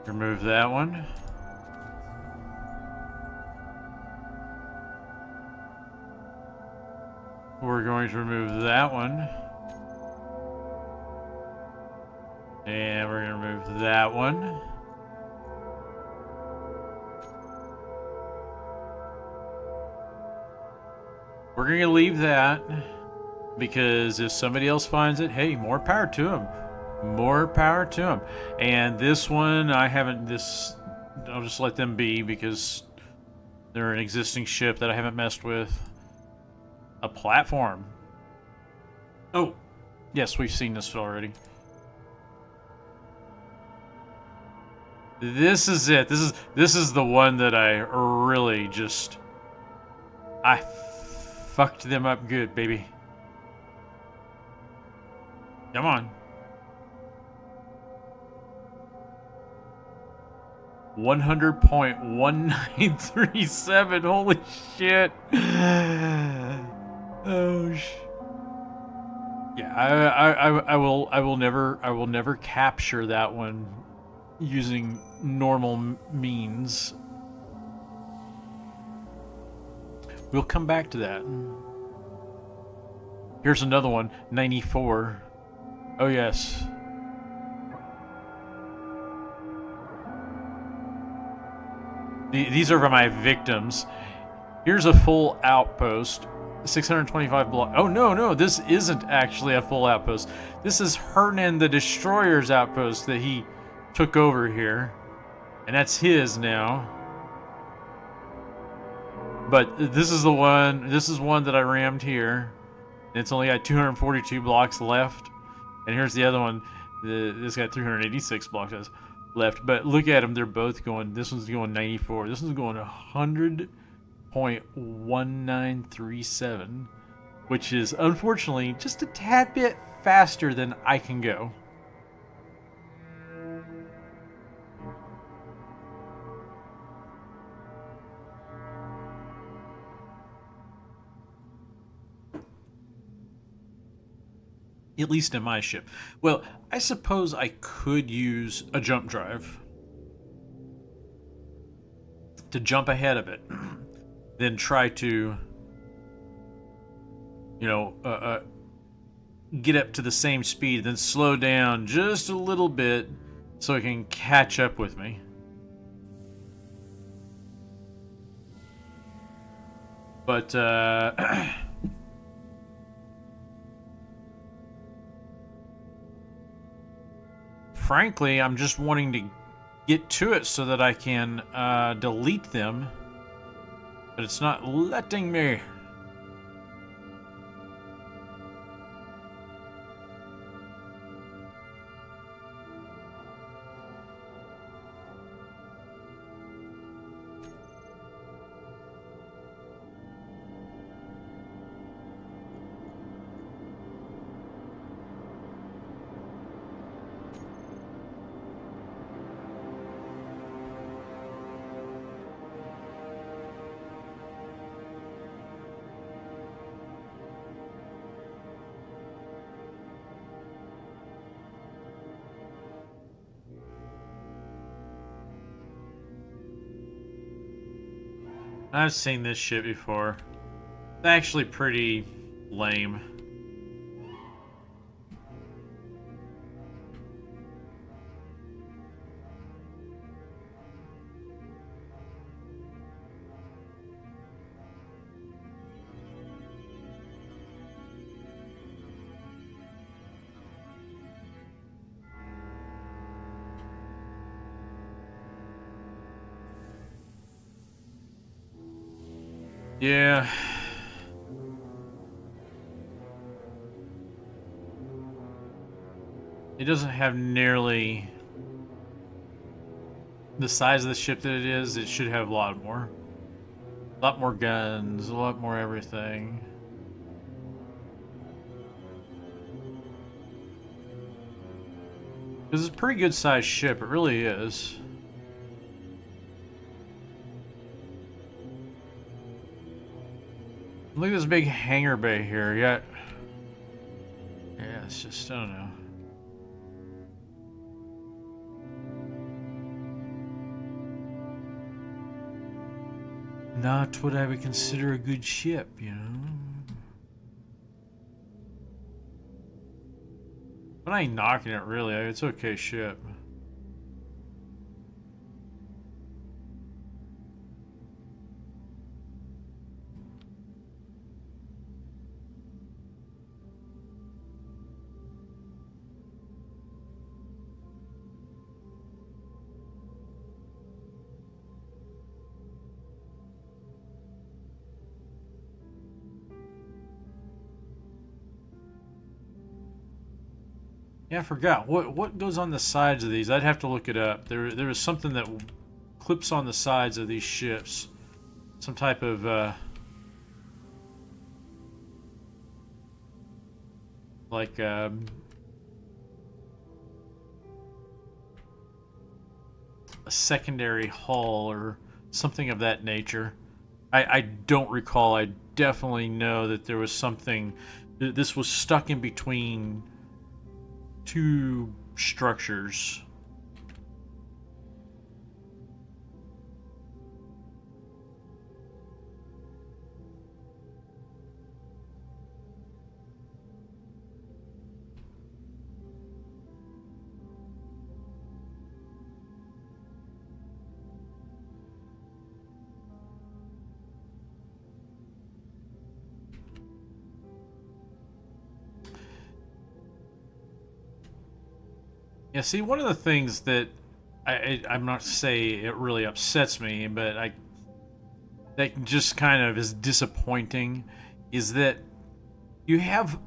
Remove that one. We're going to remove that one. And we're going to remove that one. We're going to leave that because if somebody else finds it, hey, more power to them. More power to them. And this one, I haven't, I'll just let them be because they're an existing ship that I haven't messed with. A platform. Oh, yes, we've seen this already. This is it. This is the one that I really just... I fucked them up good, baby. Come on. 100.1937. Holy shit. Oh yeah, I will never capture that one using normal means. We'll come back to that. Here's another one, 94. Oh yes. These are my victims. Here's a full outpost. 625 block. Oh, no, this isn't actually a full outpost. This is Hernan the Destroyer's outpost that he took over here. And that's his now. But this is the one, this is one that I rammed here. It's only got 242 blocks left. And here's the other one. This got 386 blocks left. But look at them, they're both going, this one's going 94. This one's going 100.1937, which is unfortunately just a tad bit faster than I can go. At least in my ship. Well, I suppose I could use a jump drive to jump ahead of it. Then try to, you know, get up to the same speed, then slow down just a little bit so it can catch up with me. But, frankly, I'm just wanting to get to it so that I can delete them. But it's not letting me. I've seen this shit before. It's actually pretty lame. Yeah. It doesn't have nearly the size of the ship that it is. It should have a lot more. A lot more guns, a lot more everything. This is a pretty good sized ship, it really is. Look at this big hangar bay here. Yeah, it's just, I don't know. Not what I would consider a good ship, you know? But I ain't knocking it, really. It's okay ship. Yeah, I forgot. What goes on the sides of these? I'd have to look it up. There was something that clips on the sides of these ships. Some type of like a secondary hull or something of that nature. I don't recall. I definitely know that there was something. This was stuck in between two structures. Yeah, see, one of the things that I'm not to say it really upsets me, but that just kind of is disappointing, is that you have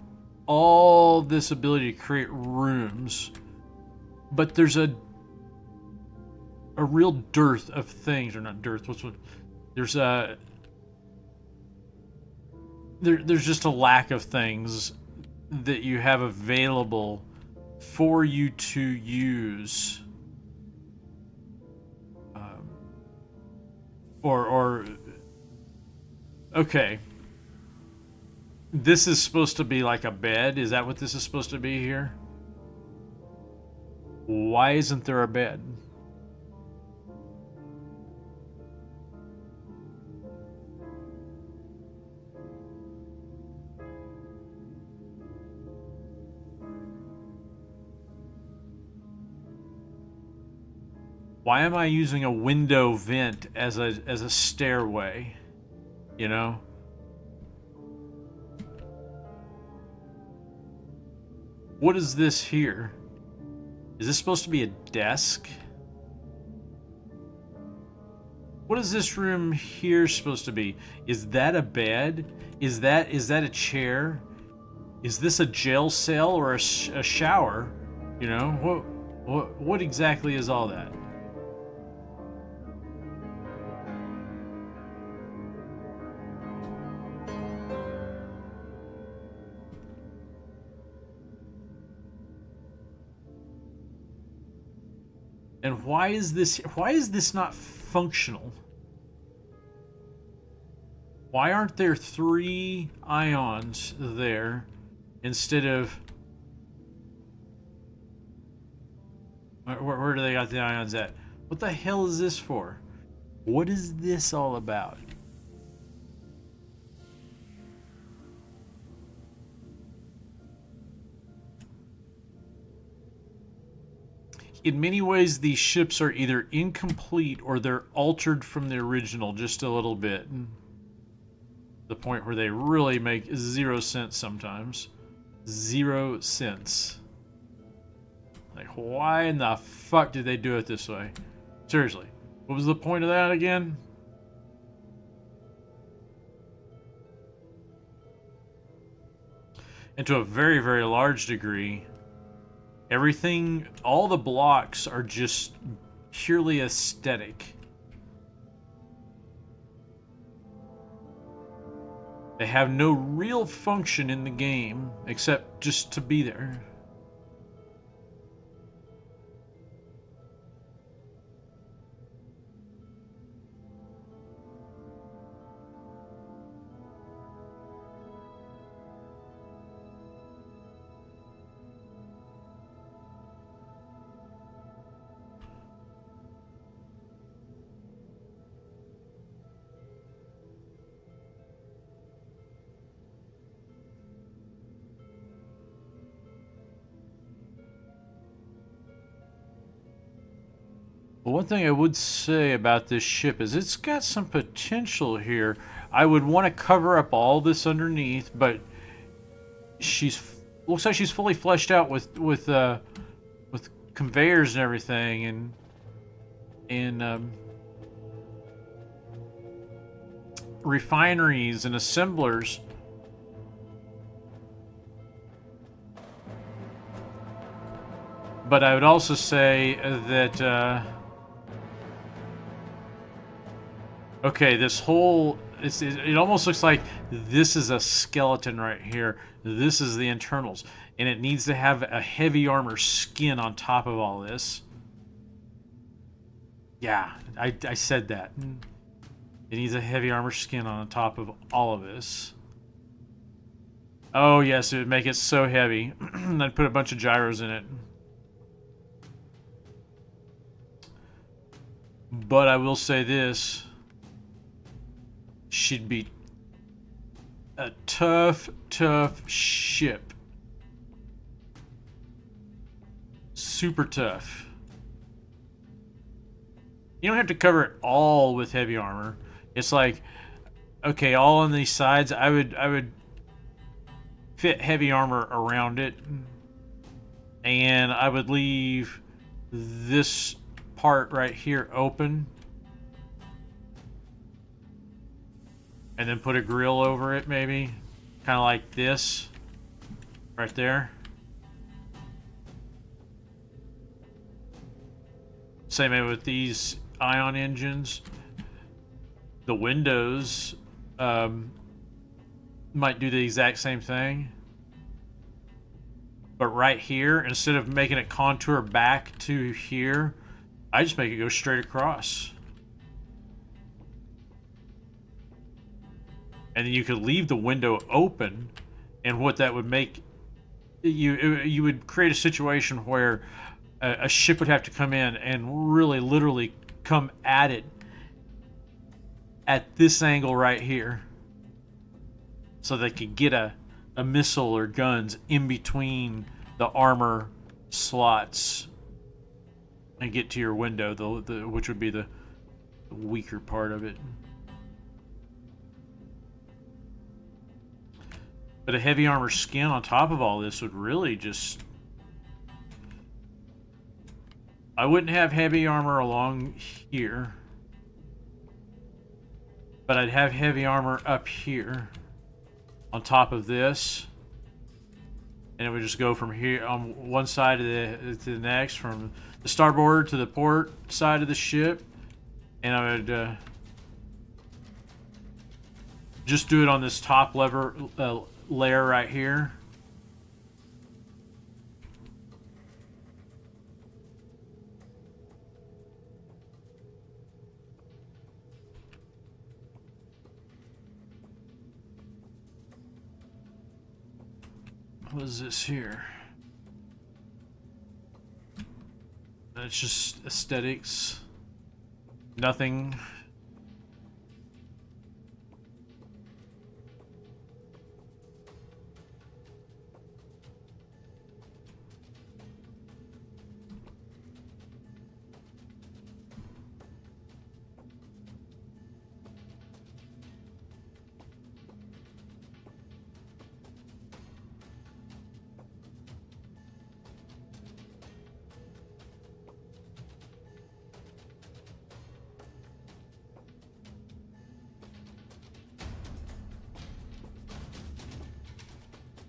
all this ability to create rooms, but there's a real dearth of things, or not dearth. There's a there's just a lack of things that you have available for you to use, okay, this is supposed to be like a bed. Is that what this is supposed to be here? Why isn't there a bed? Why am I using a window vent as a stairway? You know? What is this here? Is this supposed to be a desk? What is this room here supposed to be? Is that a bed? Is that a chair? Is this a jail cell or a shower? You know, what exactly is all that? And why is this not functional? Why aren't there 3 ions there instead of... Where do they got the ions at? What the hell is this for? What is this all about? In many ways, these ships are either incomplete or they're altered from the original just a little bit. The point where they really make 0 sense sometimes. 0 sense. Like, why in the fuck did they do it this way? Seriously. What was the point of that again? And to a very, very large degree, everything, all the blocks are just purely aesthetic. They have no real function in the game except just to be there. But one thing I would say about this ship is it's got some potential here. I would want to cover up all this underneath, but looks like she's fully fleshed out with conveyors and everything, and refineries and assemblers. But I would also say that, okay, this whole, it almost looks like this is a skeleton right here. This is the internals. And it needs to have a heavy armor skin on top of all this. Yeah, I said that. It needs a heavy armor skin on top of all of this. Oh, yes, it would make it so heavy. I'd put a bunch of gyros in it. But I will say this. She'd be a tough, tough ship. Super tough. You don't have to cover it all with heavy armor. It's like, okay, all on these sides, I would fit heavy armor around it, and I would leave this part right here open, and then put a grill over it, maybe, kind of like this, right there. Same way with these ion engines. The windows might do the exact same thing. But right here, instead of making it contour back to here, I just make it go straight across. And then you could leave the window open, and what that would make, you would create a situation where a ship would have to come in and really literally come at it at this angle right here, so they could get a missile or guns in between the armor slots and get to your window, which would be the weaker part of it. But a heavy armor skin on top of all this would really just... I wouldn't have heavy armor along here, but I'd have heavy armor up here on top of this, and it would just go from here on one side to the next, from the starboard to the port side of the ship, and I would just do it on this top layer right here. What is this here? That's just aesthetics. Nothing.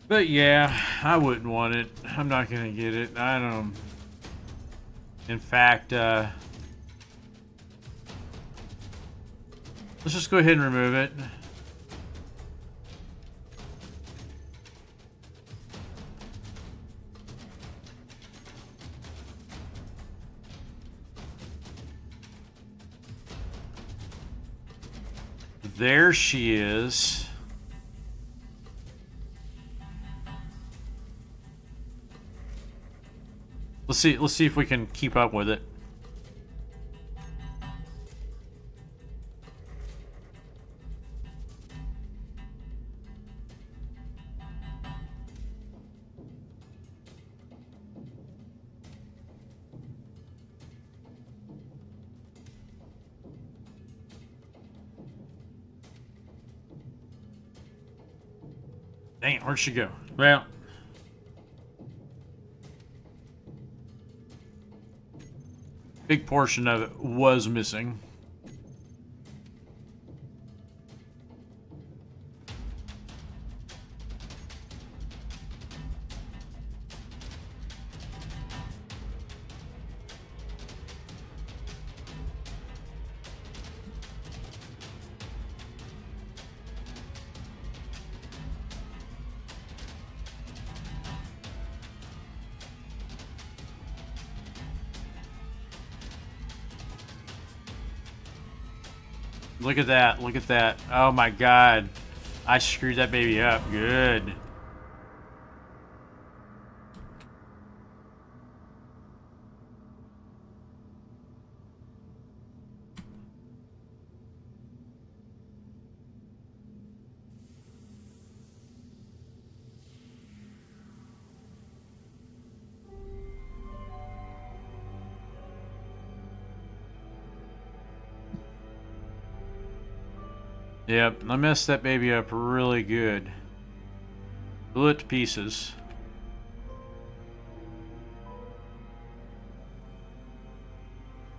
But yeah, I wouldn't want it. I'm not gonna get it. I don't. In fact, let's just go ahead and remove it. There she is. Let's see if we can keep up with it. Dang, where'd she go? Well, big portion of it was missing. Look at that. Look at that. Oh my god. I screwed that baby up. Good. Yep, I messed that baby up really good. Blew it to pieces.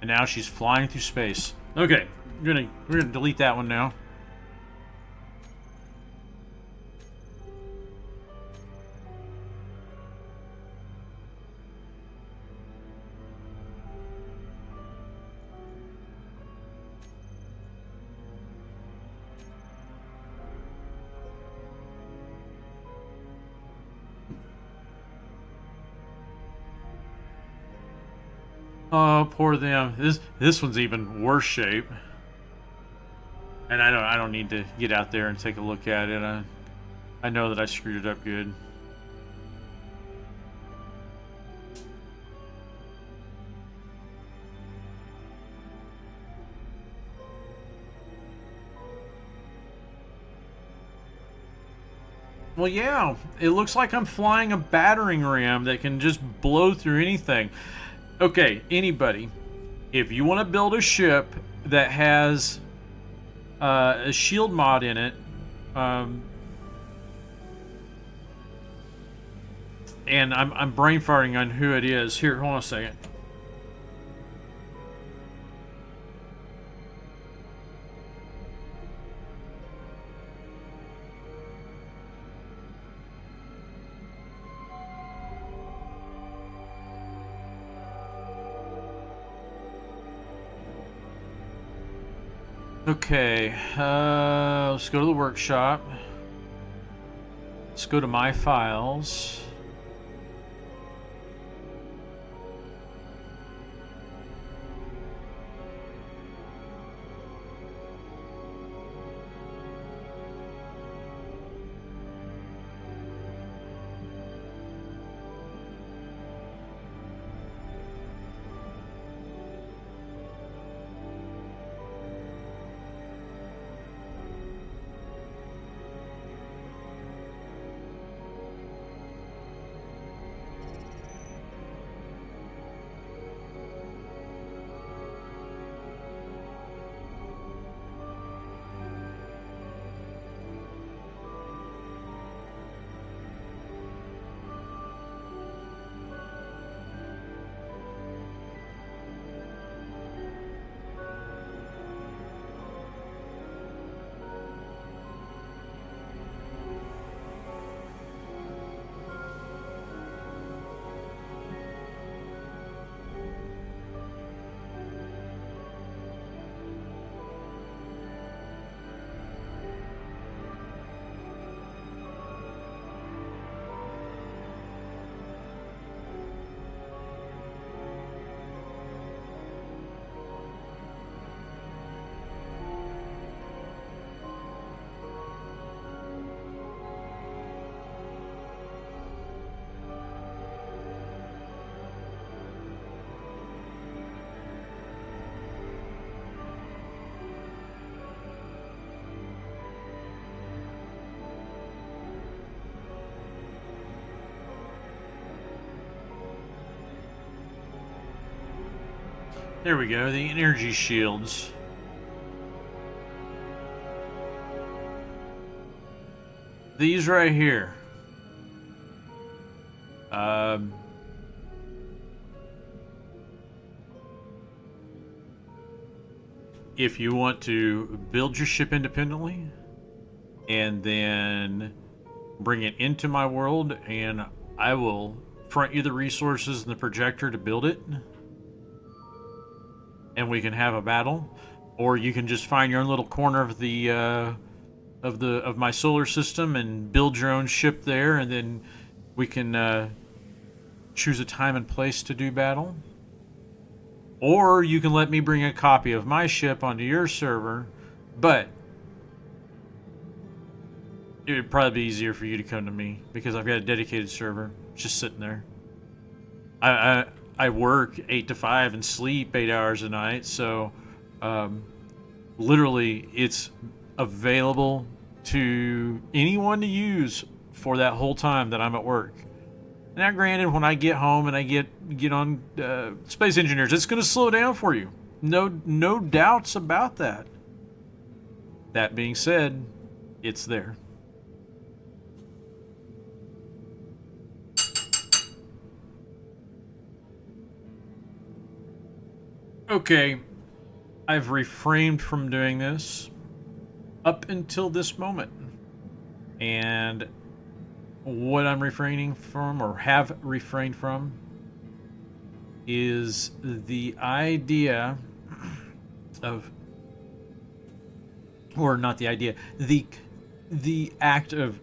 And now she's flying through space. Okay, we're gonna delete that one now. Oh, poor them. This one's even worse shape. And I don't need to get out there and take a look at it. I know that I screwed it up good. Well, yeah, it looks like I'm flying a battering ram that can just blow through anything. Okay, anybody, if you want to build a ship that has a shield mod in it, and I'm brain farting on who it is. Here, hold on a second. Okay, let's go to the workshop. Let's go to my files. There we go, the energy shields. These right here. If you want to build your ship independently and then bring it into my world, and I will front you the resources and the projector to build it, and we can have a battle. Or you can just find your own little corner of the of my solar system and build your own ship there, and then we can choose a time and place to do battle. Or you can let me bring a copy of my ship onto your server, But it would probably be easier for you to come to me because I've got a dedicated server just sitting there. I work 8 to 5 and sleep 8 hours a night, so literally it's available to anyone to use for that whole time that I'm at work. Now, granted, when I get home and I get on Space Engineers, it's going to slow down for you. No doubts about that. That being said, it's there. Okay, I've refrained from doing this up until this moment. And what I'm refraining from, or have refrained from, is the idea of, or not the idea, the act of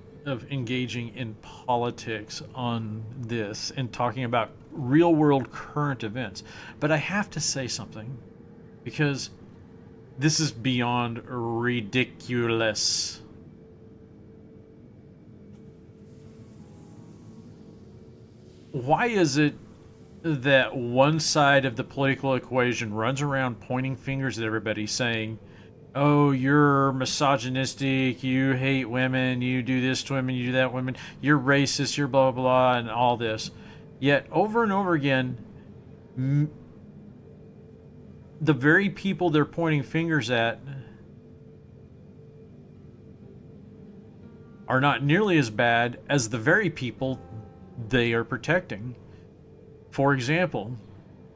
engaging in politics on this and talking about real world current events. But I have to say something, because this is beyond ridiculous. Why is it that one side of the political equation runs around pointing fingers at everybody saying, oh, you're misogynistic, you hate women, you do this to women, you do that to women, you're racist, you're blah, blah, blah, and all this. Yet, over and over again, the very people they're pointing fingers at are not nearly as bad as the very people they are protecting. For example,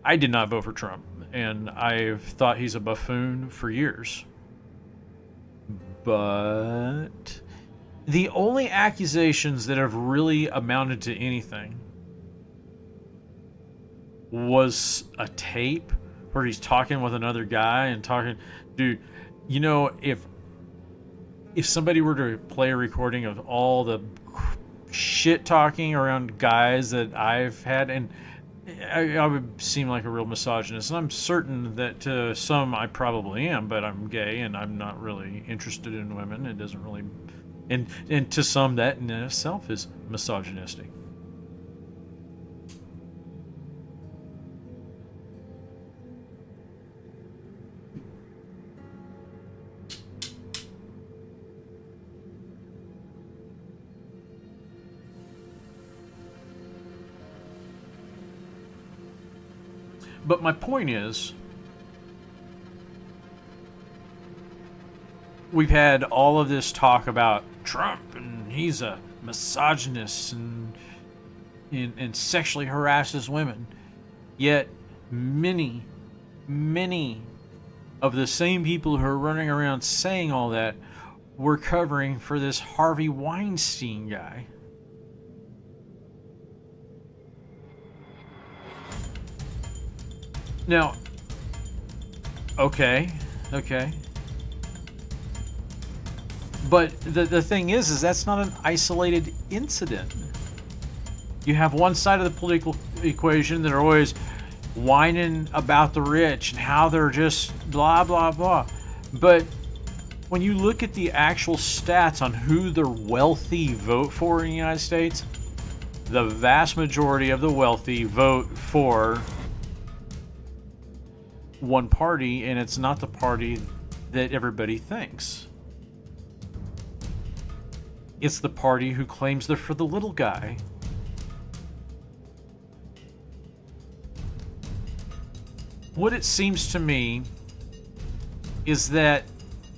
I did not vote for Trump, and I've thought he's a buffoon for years. But the only accusations that have really amounted to anything was a tape where he's talking with another guy and talking, dude, you know, if somebody were to play a recording of all the shit talking around guys that I've had, and I would seem like a real misogynist, and I'm certain that to some I probably am, but I'm gay and I'm not really interested in women. It doesn't really, and to some that in itself is misogynistic. But my point is, we've had all of this talk about Trump, and he's a misogynist and sexually harasses women. Yet many of the same people who are running around saying all that were covering for this Harvey Weinstein guy. Now, okay. But the thing is that's not an isolated incident. You have one side of the political equation that are always whining about the rich and how they're just blah, blah, blah. But when you look at the actual stats on who the wealthy vote for in the United States, the vast majority of the wealthy vote for one party, and it's not the party that everybody thinks. It's the party who claims they're for the little guy. What it seems to me is that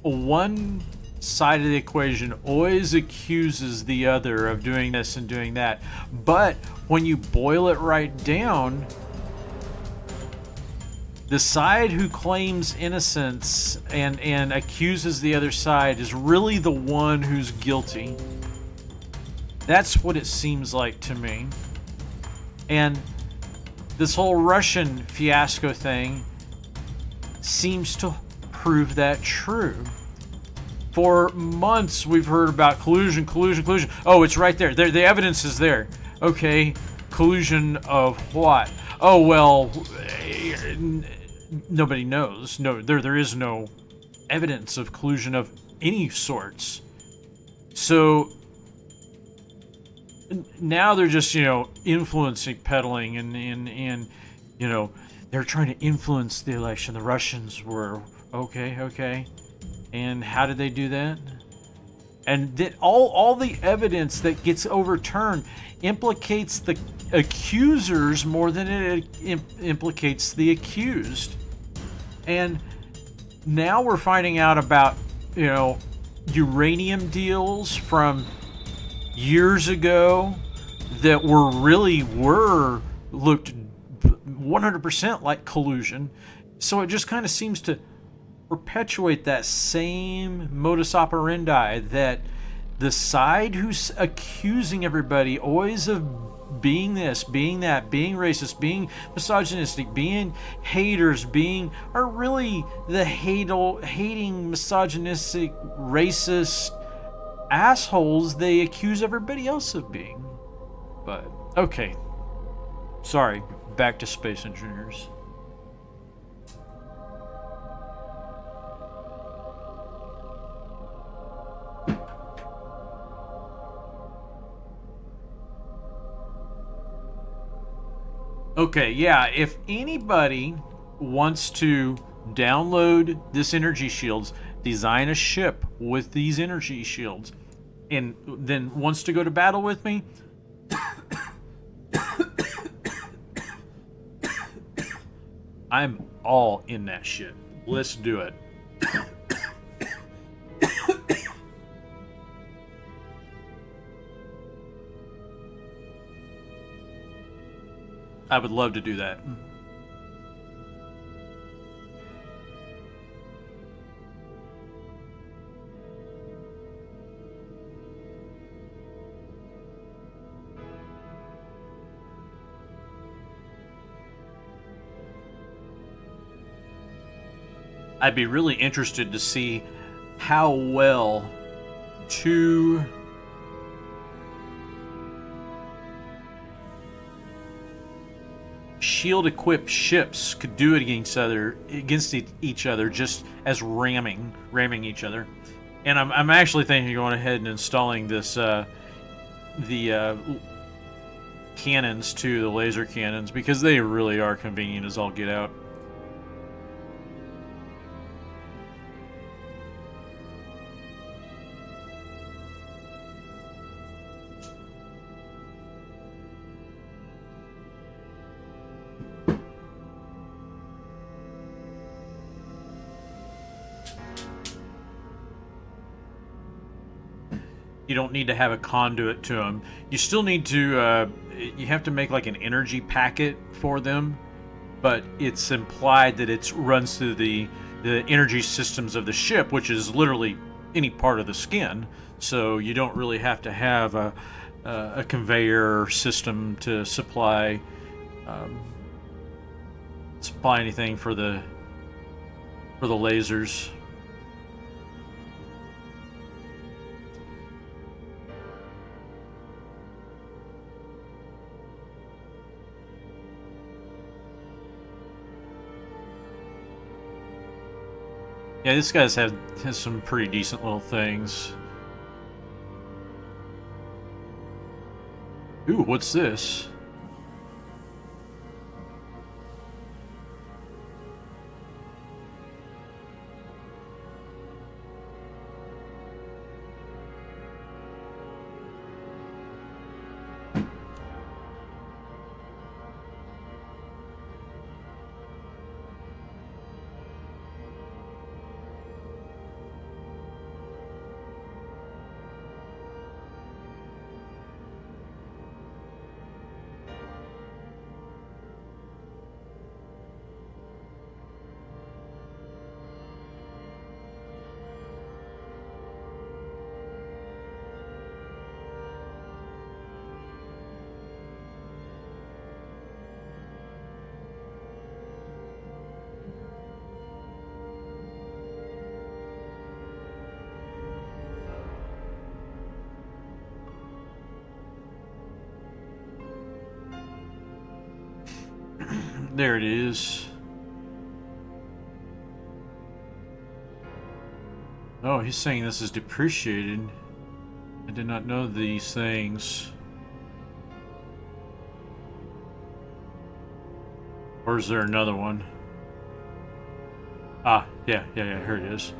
one side of the equation always accuses the other of doing this and doing that. But when you boil it right down, the side who claims innocence and accuses the other side is really the one who's guilty. That's what it seems like to me. And this whole Russian fiasco thing seems to prove that true. For months we've heard about collusion. Oh, it's right there. The evidence is there. Okay, collusion of what? Oh, well, nobody knows. No, there is no evidence of collusion of any sorts. So now they're just, you know, influencing, peddling, and you know, they're trying to influence the election. The Russians were, okay. And how did they do that? And then all the evidence that gets overturned implicates the accusers more than it implicates the accused. And now we're finding out about, you know, uranium deals from years ago that looked 100% like collusion. So it just kind of seems to perpetuate that same modus operandi, that the side who's accusing everybody always of being this, being that, being racist, being misogynistic, being haters, are really the hating, misogynistic, racist assholes they accuse everybody else of being. But okay, sorry, back to Space Engineers. Okay, yeah, if anybody wants to download this energy shields, design a ship with these energy shields, and then wants to go to battle with me, I'm all in that shit. Let's do it. I would love to do that. I'd be really interested to see how well two shield-equipped ships could do it against each other, just as ramming each other. And I'm actually thinking of going ahead and installing this the cannons too, the laser cannons, because they really are convenient as all get out. You don't need to have a conduit to them. You still need to, you have to make like an energy packet for them, but it's implied that it runs through the energy systems of the ship, which is literally any part of the skin. So you don't really have to have a conveyor system to supply anything for the lasers. Yeah, this guy's has some pretty decent little things. Ooh, what's this? There it is. Oh, he's saying this is depreciated. I did not know these things. Or is there another one? Ah, yeah, here it is.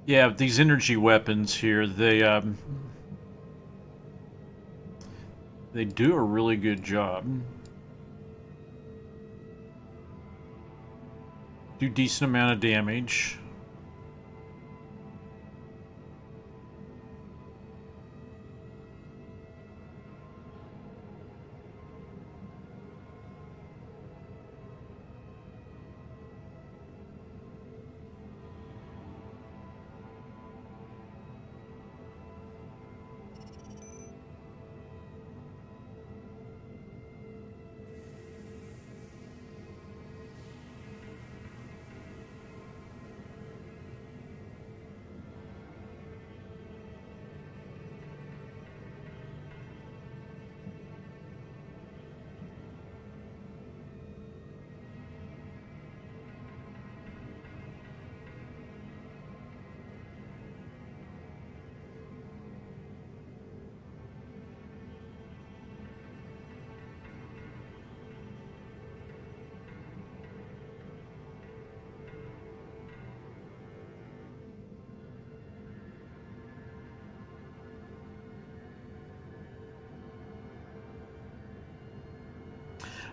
Yeah, these energy weapons here, they do a really good job. Do decent amount of damage.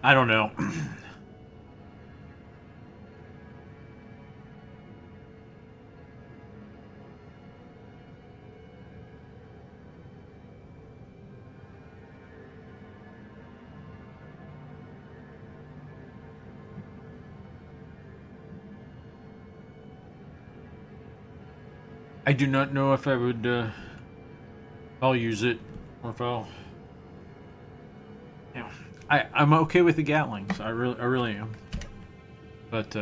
I don't know. I do not know if I would, I'll use it, or if I'll, you know, I'm okay with the Gatlings. I really am. But,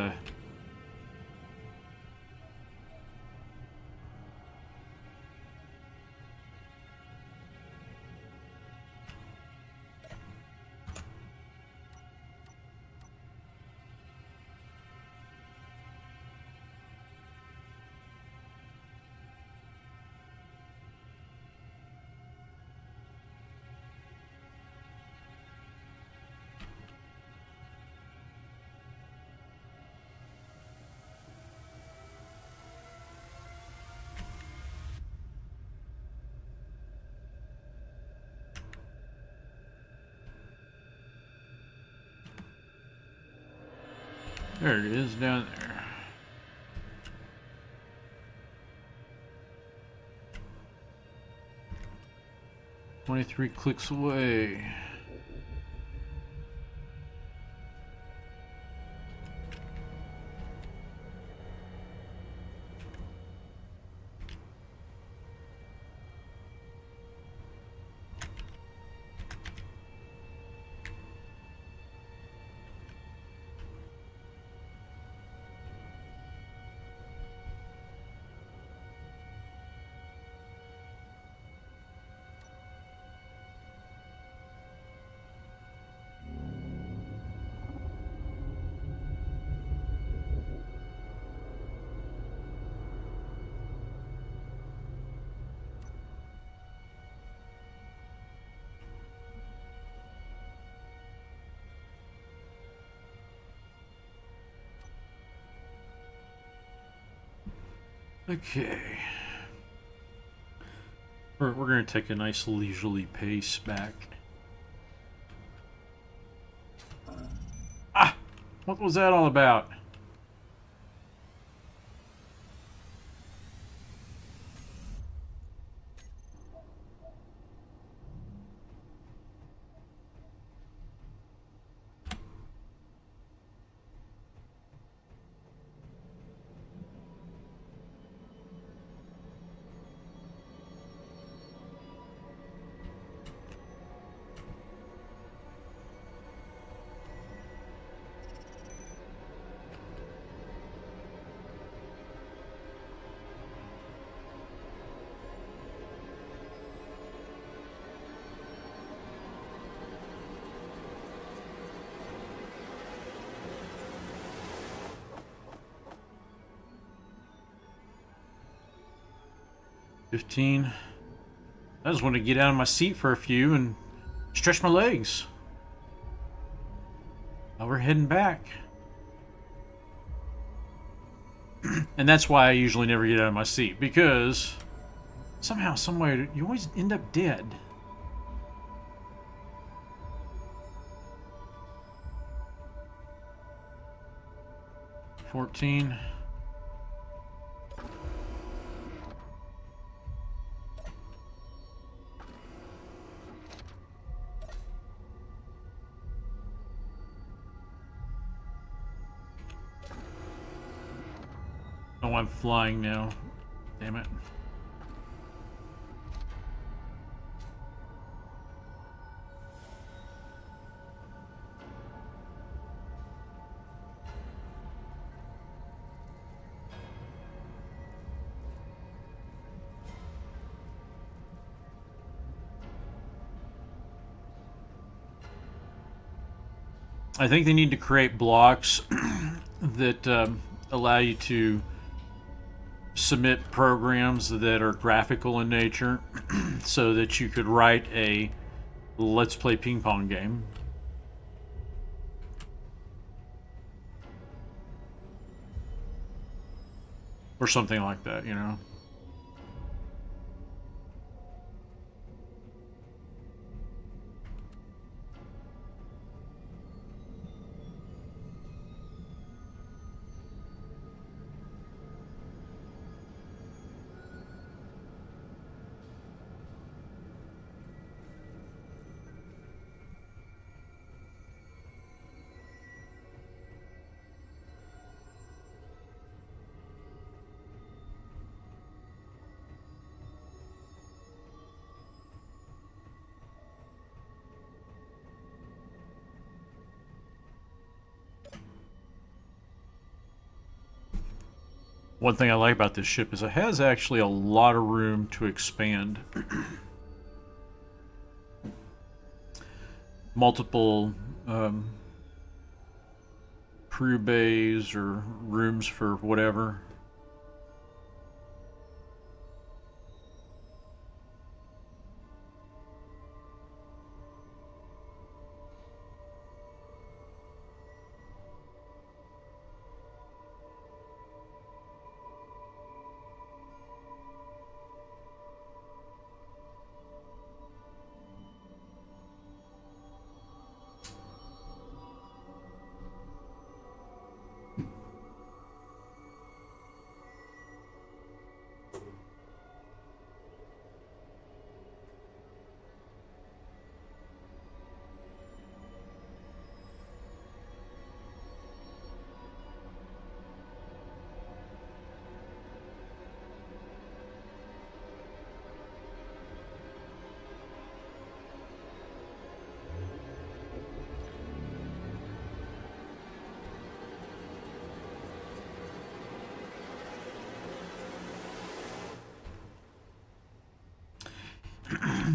there it is down there. "23 clicks away." Okay. We're going to take a nice leisurely pace back. Ah! What was that all about? $15. I just want to get out of my seat for a few and stretch my legs. Now we're heading back. And that's why I usually never get out of my seat, because somehow, someway, you always end up dead. $14. Oh, I'm flying now. Damn it. I think they need to create blocks that allow you to submit programs that are graphical in nature so that you could write a let's play ping pong game. Or something like that, you know? One thing I like about this ship is it has actually a lot of room to expand. Multiple crew bays or rooms for whatever.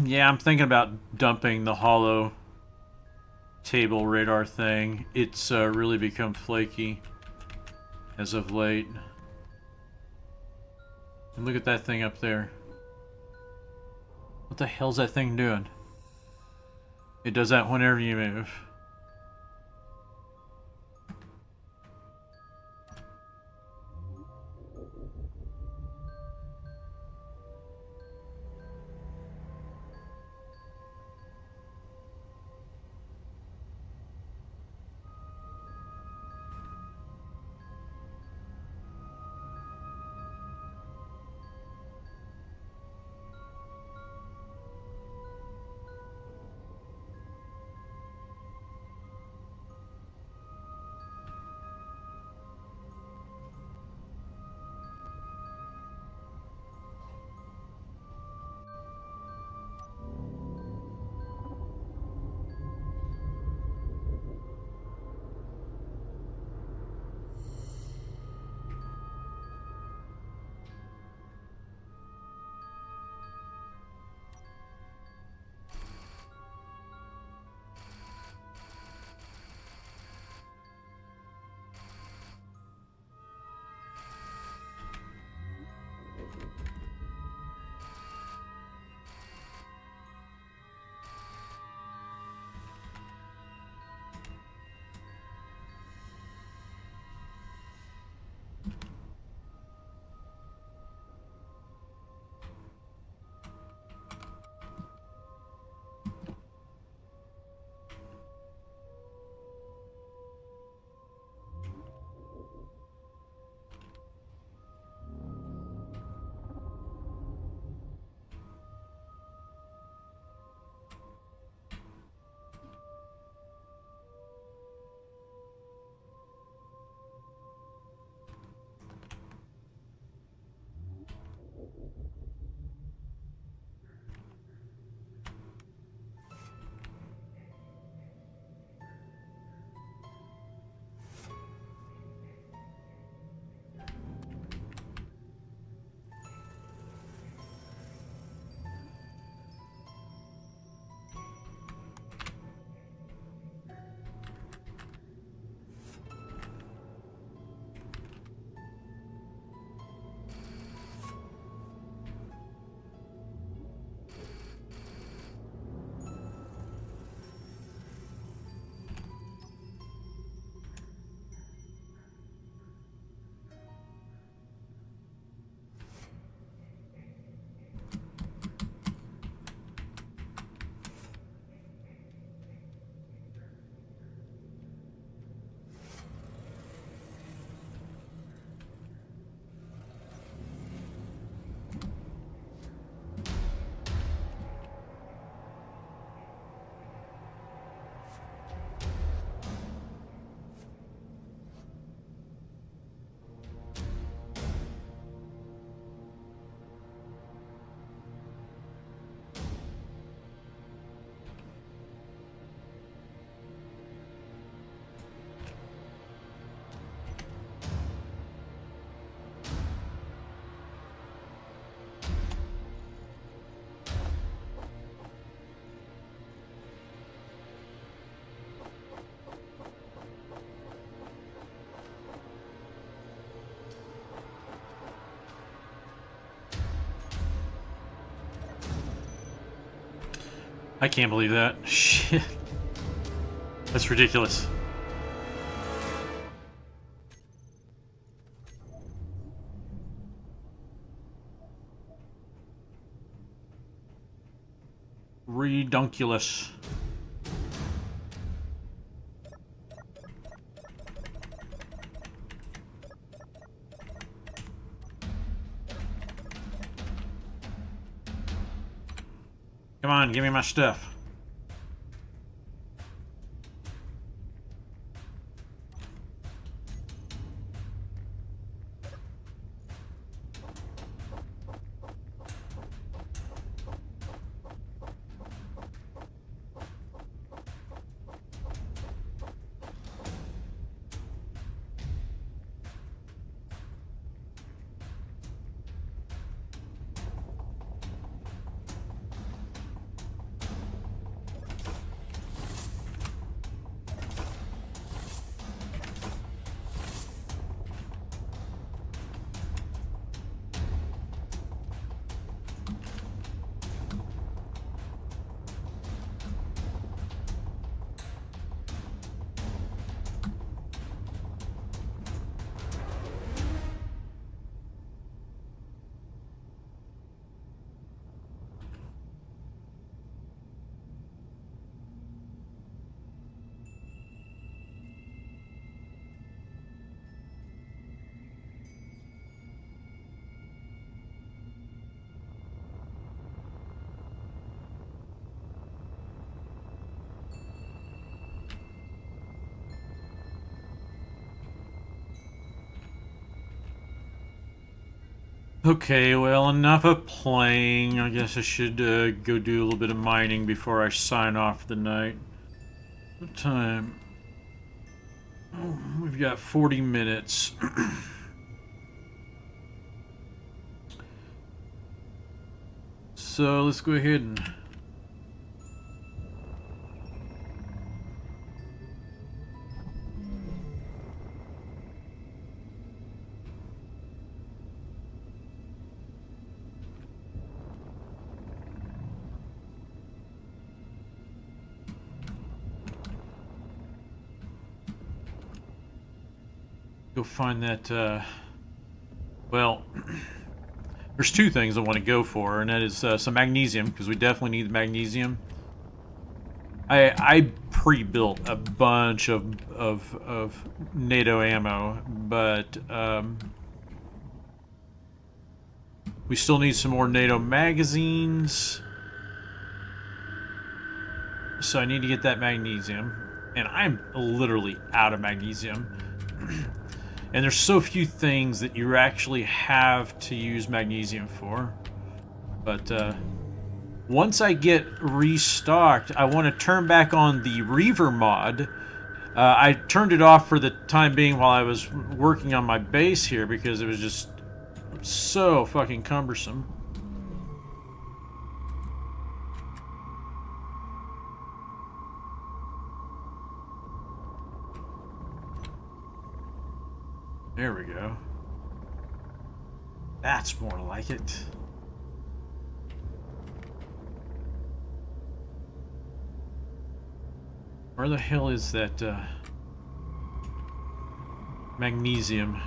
Yeah, I'm thinking about dumping the hollow table radar thing. It's really become flaky as of late. And look at that thing up there. What the hell's that thing doing? It does that whenever you move. I can't believe that. Shit. That's ridiculous. Redunculous. Come on, give me my stuff. Okay, well, enough of playing. I guess I should go do a little bit of mining before I sign off for the night. What time? Oh, we've got 40 minutes. So let's go ahead and... go find that, well, there's two things I want to go for, and that is some magnesium, because we definitely need the magnesium. I pre-built a bunch of NATO ammo, but we still need some more NATO magazines. So I need to get that magnesium, and I'm literally out of magnesium. And there's so few things that you actually have to use magnesium for. But once I get restocked, I want to turn back on the Reaver mod. I turned it off for the time being while I was working on my base here because it was just so fucking cumbersome. There we go. That's more like it. Where the hell is that magnesium?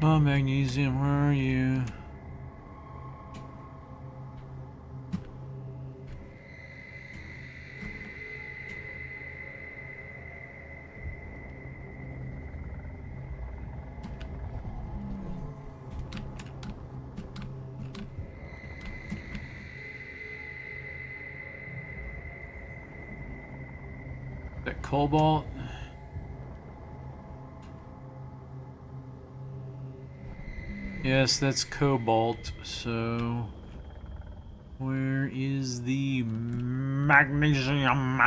Come on, magnesium, where are you? That cobalt. Yes, that's cobalt. So, where is the magnesium?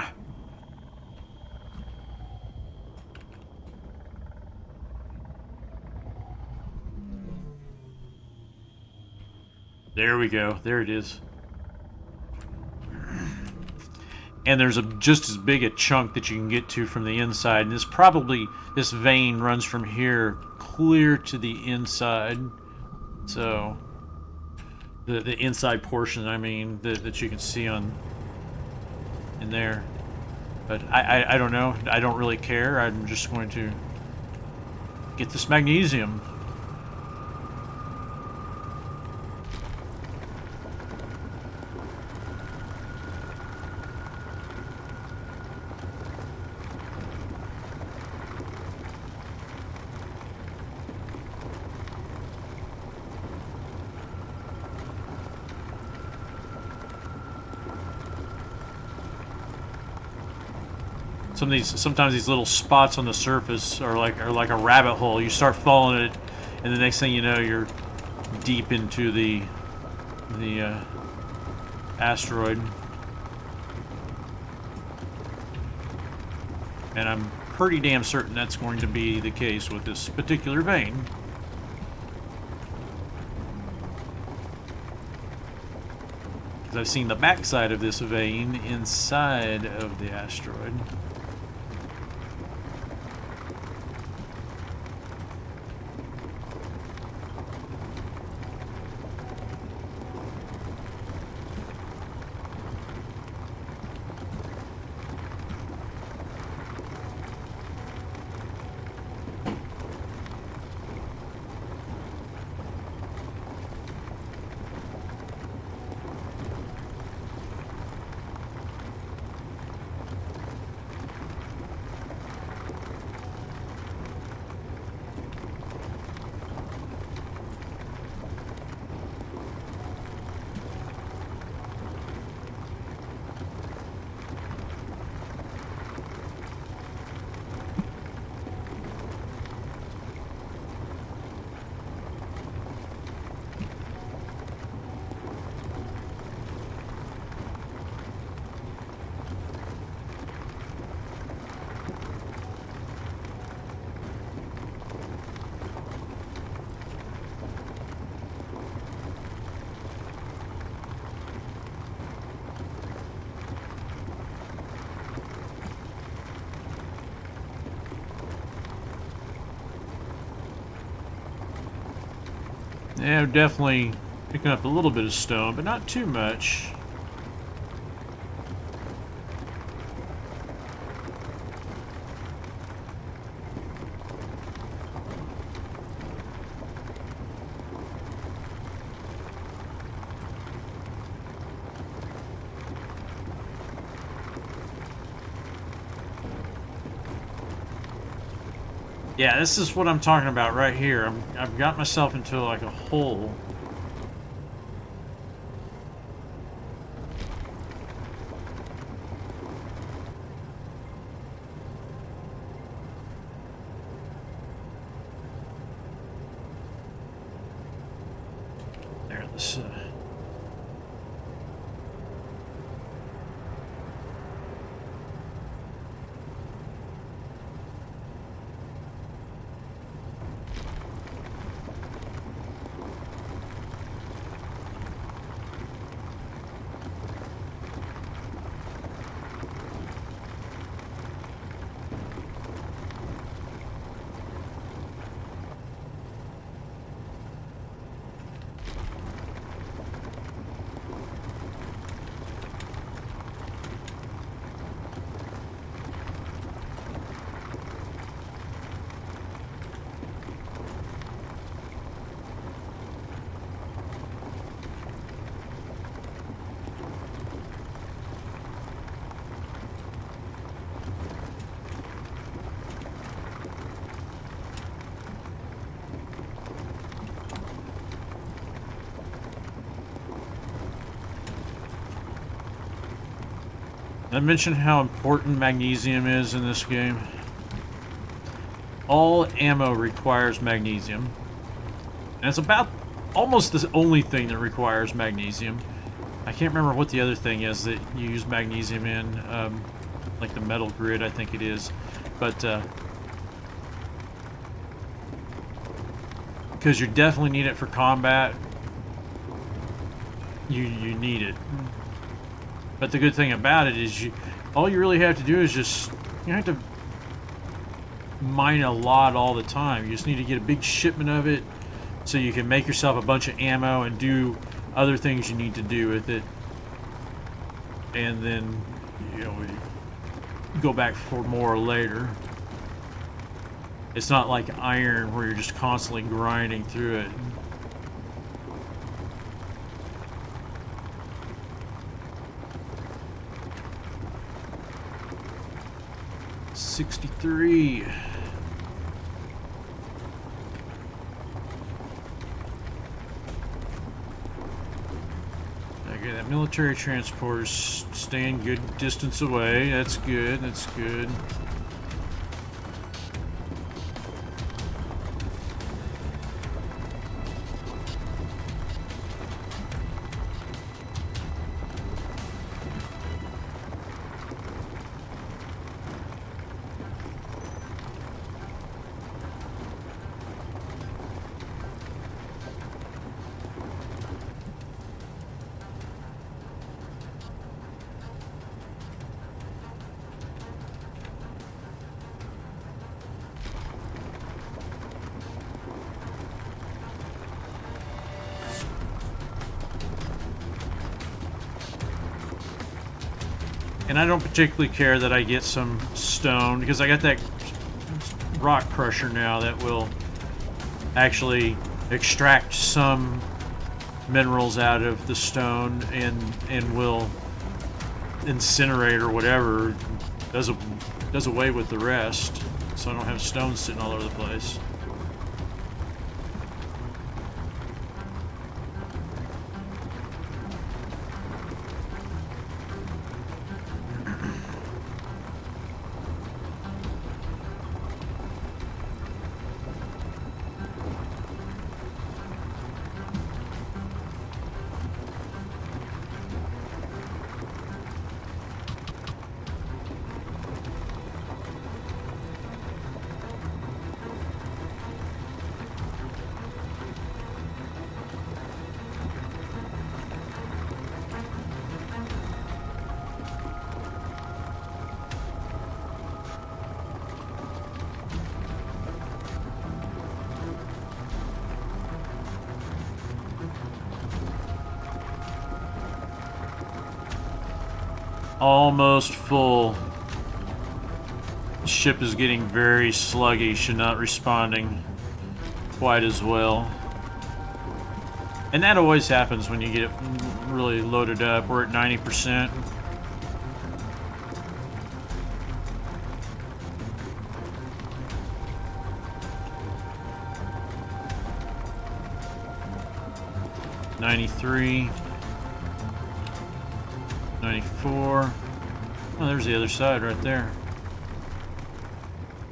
There we go. There it is. And there's just as big a chunk that you can get to from the inside. And this vein runs from here clear to the inside. So, the inside portion, I mean, that you can see in there. But I don't know. I don't really care. I'm just going to get this magnesium. Sometimes these little spots on the surface are like a rabbit hole. You start following it, and the next thing you know, you're deep into the asteroid. And I'm pretty damn certain that's going to be the case with this particular vein. Because I've seen the backside of this vein inside of the asteroid. Yeah, I'm definitely picking up a little bit of stone, but not too much. Yeah, this is what I'm talking about right here. I've got myself into like a hole. There, this. I mentioned how important magnesium is in this game. All ammo requires magnesium. And it's about almost the only thing that requires magnesium. I can't remember what the other thing is that you use magnesium in. Like the metal grid, I think it is. But, because you definitely need it for combat. You need it. But the good thing about it is all you really have to do is just, you don't have to mine a lot all the time. You just need to get a big shipment of it so you can make yourself a bunch of ammo and do other things you need to do with it. And then, you know, go back for more later. It's not like iron where you're just constantly grinding through it. $63. Okay, that military transporter's staying good distance away. That's good, that's good. And I don't particularly care that I get some stone, because I got that rock crusher now that will actually extract some minerals out of the stone and will incinerate or whatever, does away with the rest, so I don't have stones sitting all over the place. Almost full. The ship is getting very sluggish and not responding quite as well. And that always happens when you get it really loaded up. We're at 90%. $93. 94. Oh, there's the other side right there.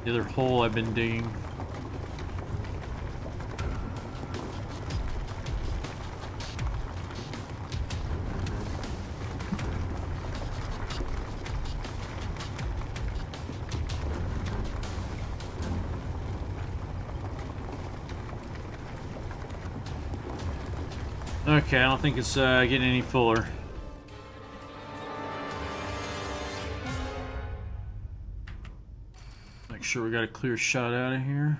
The other hole I've been digging. Okay, I don't think it's getting any fuller. Make sure we got a clear shot out of here.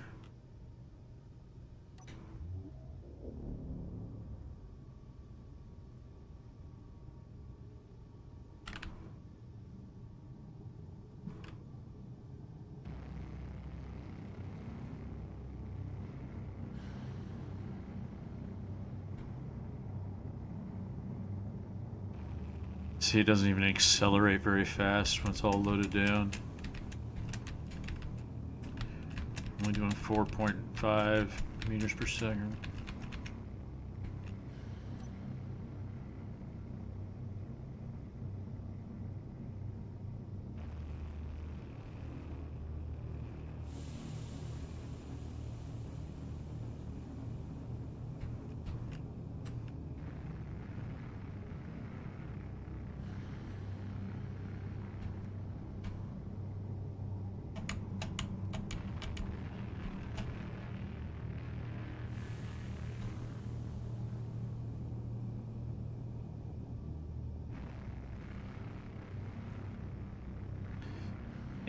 See, it doesn't even accelerate very fast when it's all loaded down. Only doing 4.5 meters per second.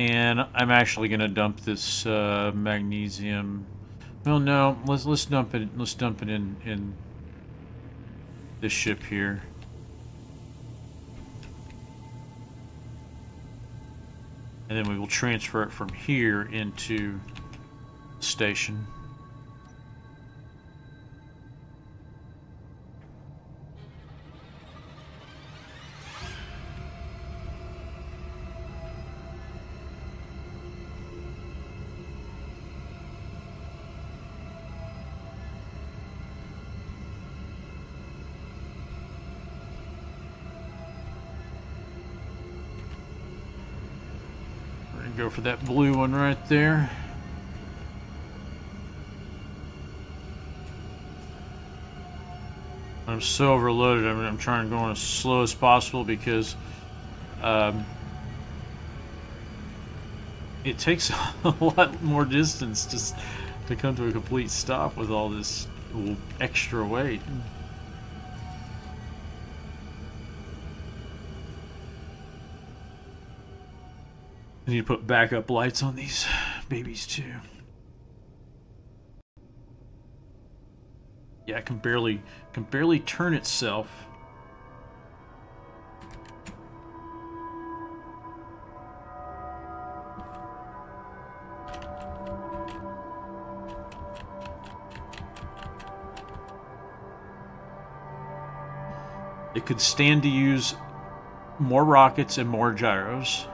And I'm actually gonna dump this magnesium. Well, no, let's dump it. Let's dump it in this ship here. And then we will transfer it from here into the station. Go for that blue one right there. I'm so overloaded. I'm trying to go on as slow as possible because it takes a lot more distance just to come to a complete stop with all this extra weight. I need to put backup lights on these babies too. Yeah, it can barely turn itself. It could stand to use more rockets and more gyros.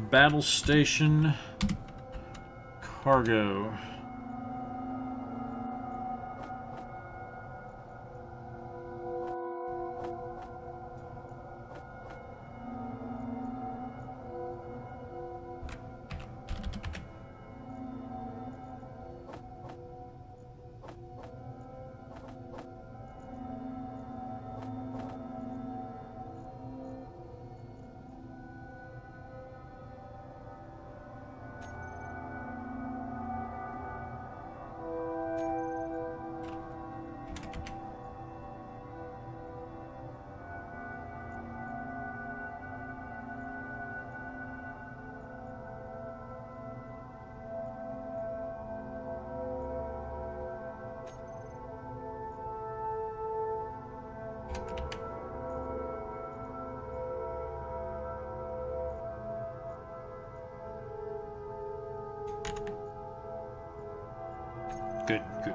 Battle station cargo. Good, good.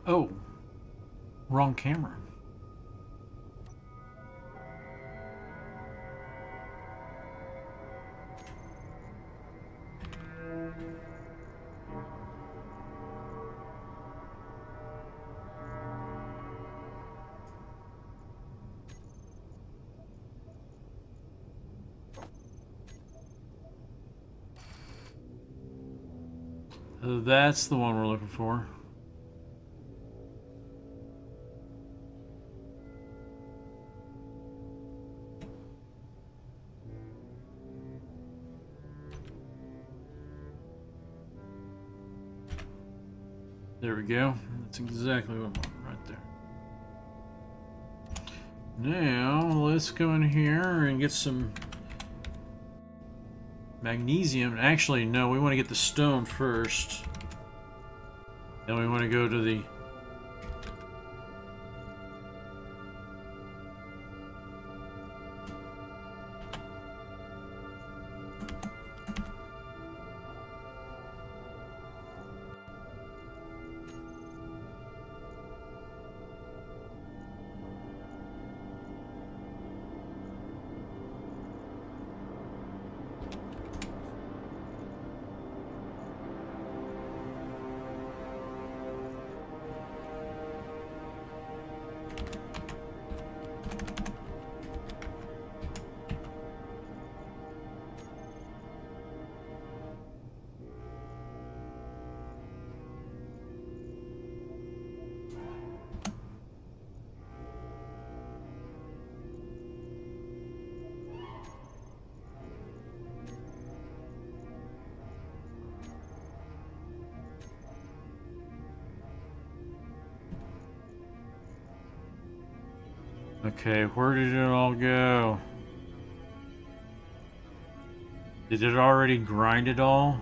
Oh, wrong camera. That's the one we're looking for. There we go. That's exactly what I want right there. Now, let's go in here and get some magnesium. Actually, no, we want to get the stone first. Then we want to go to the... Okay, where did it all go? Did it already grind it all?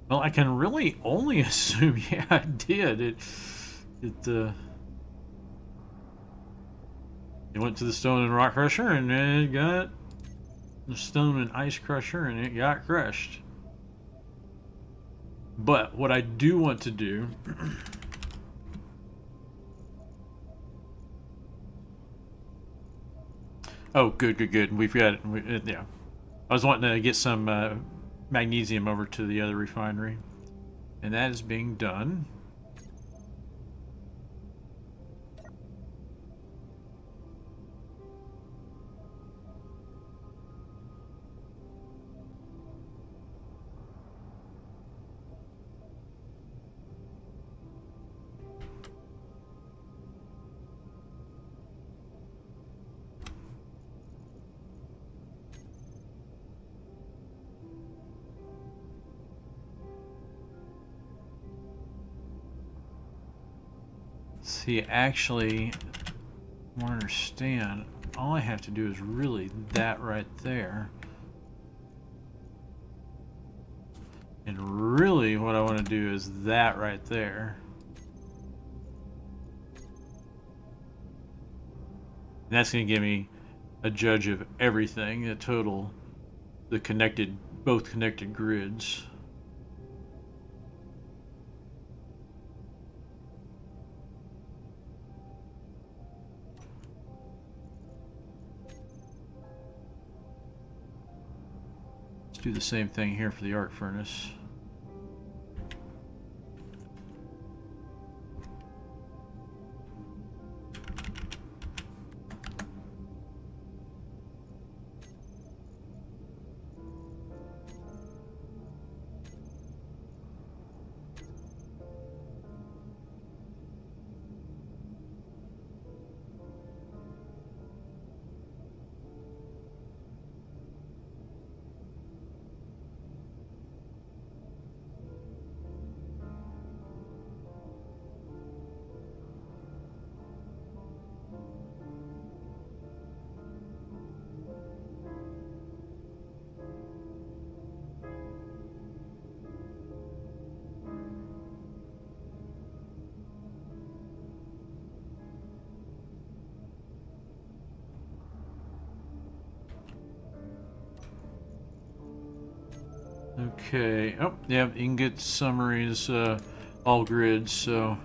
Well, I can really only assume, yeah, I did. It went to the stone and rock crusher, and it got the stone and ice crusher, and it got crushed. But what I do want to do... Oh, good, good, good. We've got... yeah. I was wanting to get some magnesium over to the other refinery. And that is being done. See, actually, I want to understand, all I have to do is really that right there. And really what I want to do is that right there. And that's going to give me a judge of everything, a total, the connected, both connected grids. Do the same thing here for the arc furnace. Okay. Oh, yeah, you can get summaries, all grids, so...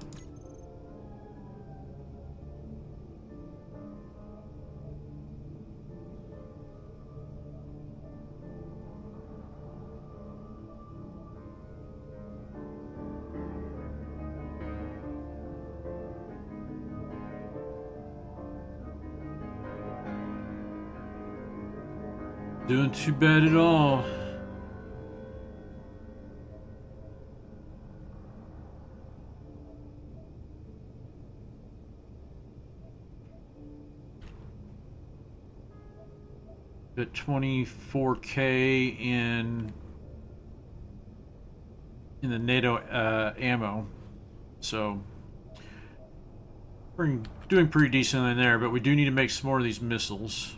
Doing too bad at all. Got 24K in the NATO ammo, so we're doing pretty decent in there. But we do need to make some more of these missiles.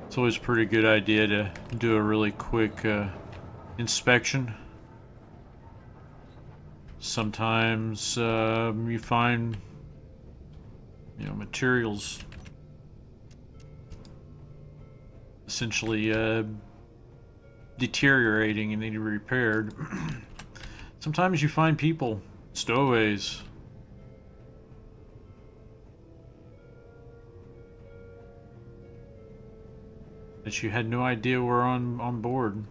It's always a pretty good idea to do a really quick inspection. Sometimes you find, materials essentially deteriorating and need to be repaired. Sometimes you find people, stowaways. That you had no idea were on board.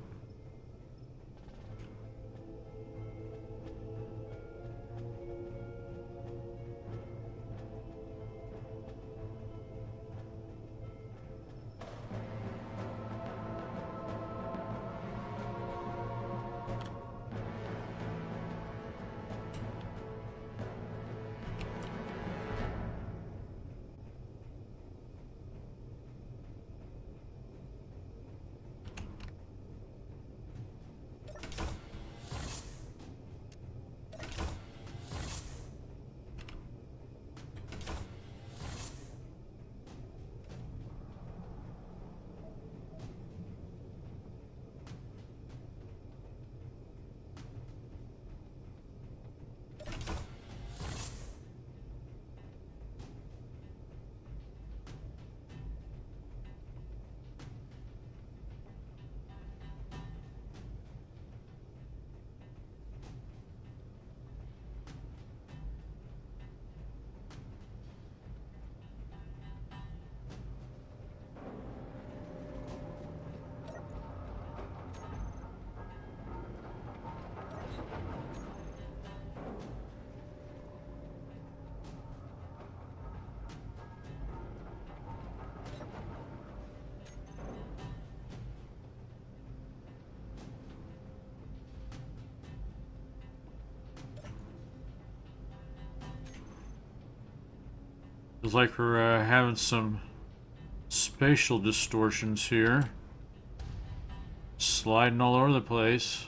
Looks like we're having some spatial distortions here. Sliding all over the place.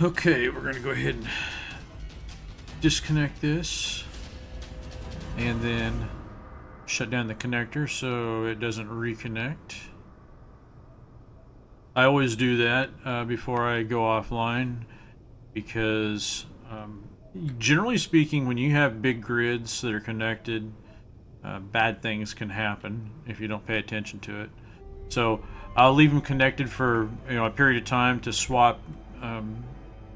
Okay, we're going to go ahead and disconnect this and then shut down the connector so it doesn't reconnect. I always do that before I go offline because generally speaking, when you have big grids that are connected, bad things can happen if you don't pay attention to it. So I'll leave them connected for a period of time to swap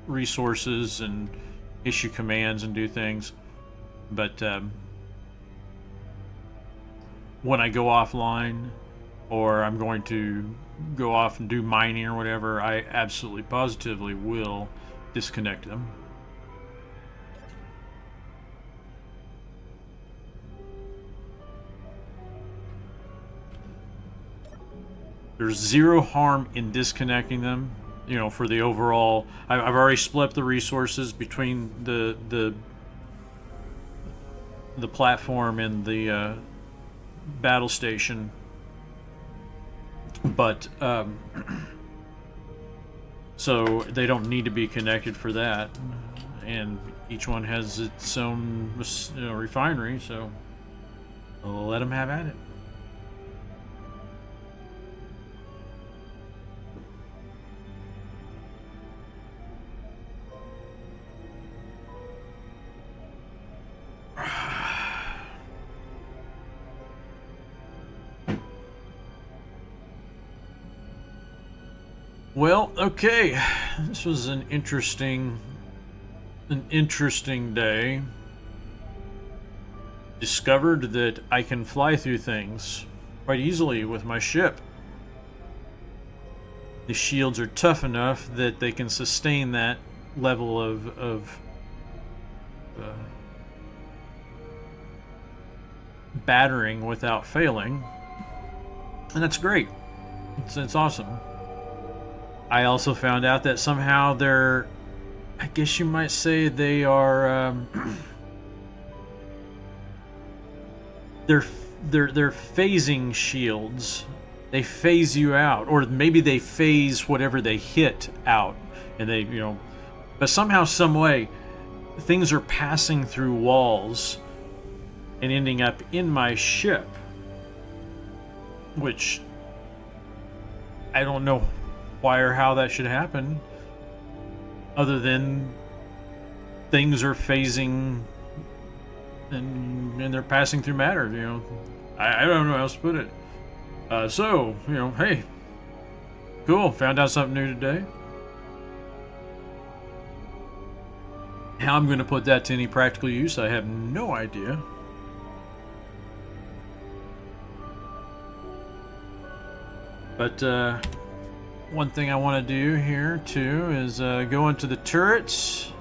resources and issue commands and do things. But when I go offline or I'm going to go off and do mining or whatever, I absolutely positively will disconnect them. There's zero harm in disconnecting them, for the overall. I've already split the resources between the platform and the battle station, but so they don't need to be connected for that, and each one has its own refinery, so I'll let them have at it. Well, okay, this was an interesting day. Discovered that I can fly through things quite easily with my ship. The shields are tough enough that they can sustain that level of battering without failing, and that's great. It's awesome. I also found out that somehow they're, I guess you might say they are, they're phasing shields. They phase you out, or maybe they phase whatever they hit out, and they, but somehow, some way, things are passing through walls and ending up in my ship, which I don't know why or how that should happen, other than things are phasing and they're passing through matter. I don't know how else to put it. So hey, cool, found out something new today. How I'm going to put that to any practical use, I have no idea. But one thing I want to do here too is go into the turrets.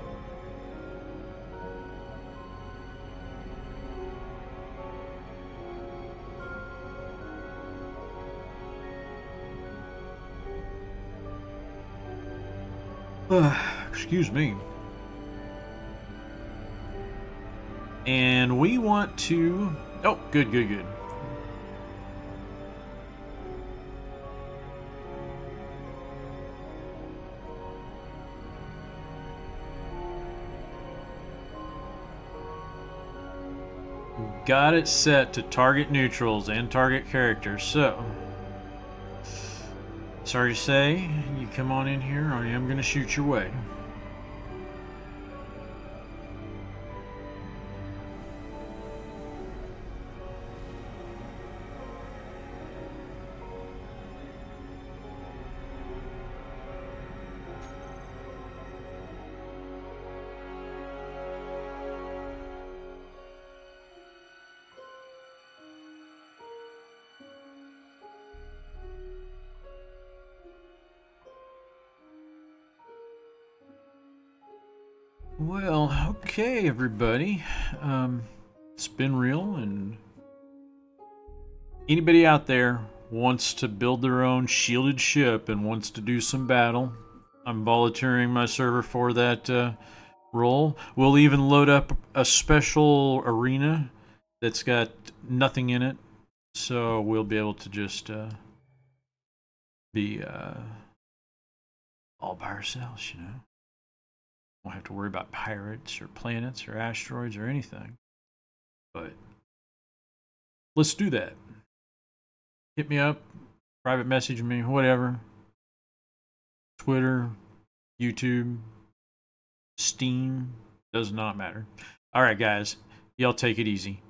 Excuse me. And we want to... Oh, good. Got it set to target neutrals and target characters, so... Sorry to say, you come on in here, I am going to shoot your way. Well, okay, everybody. It's been real, and anybody out there wants to build their own shielded ship and wants to do some battle, I'm volunteering my server for that role. We'll even load up a special arena that's got nothing in it, so we'll be able to just be all by ourselves, Won't have to worry about pirates or planets or asteroids or anything. But let's do that. Hit me up, private message me, whatever. Twitter, YouTube, Steam, does not matter. All right, guys, y'all take it easy.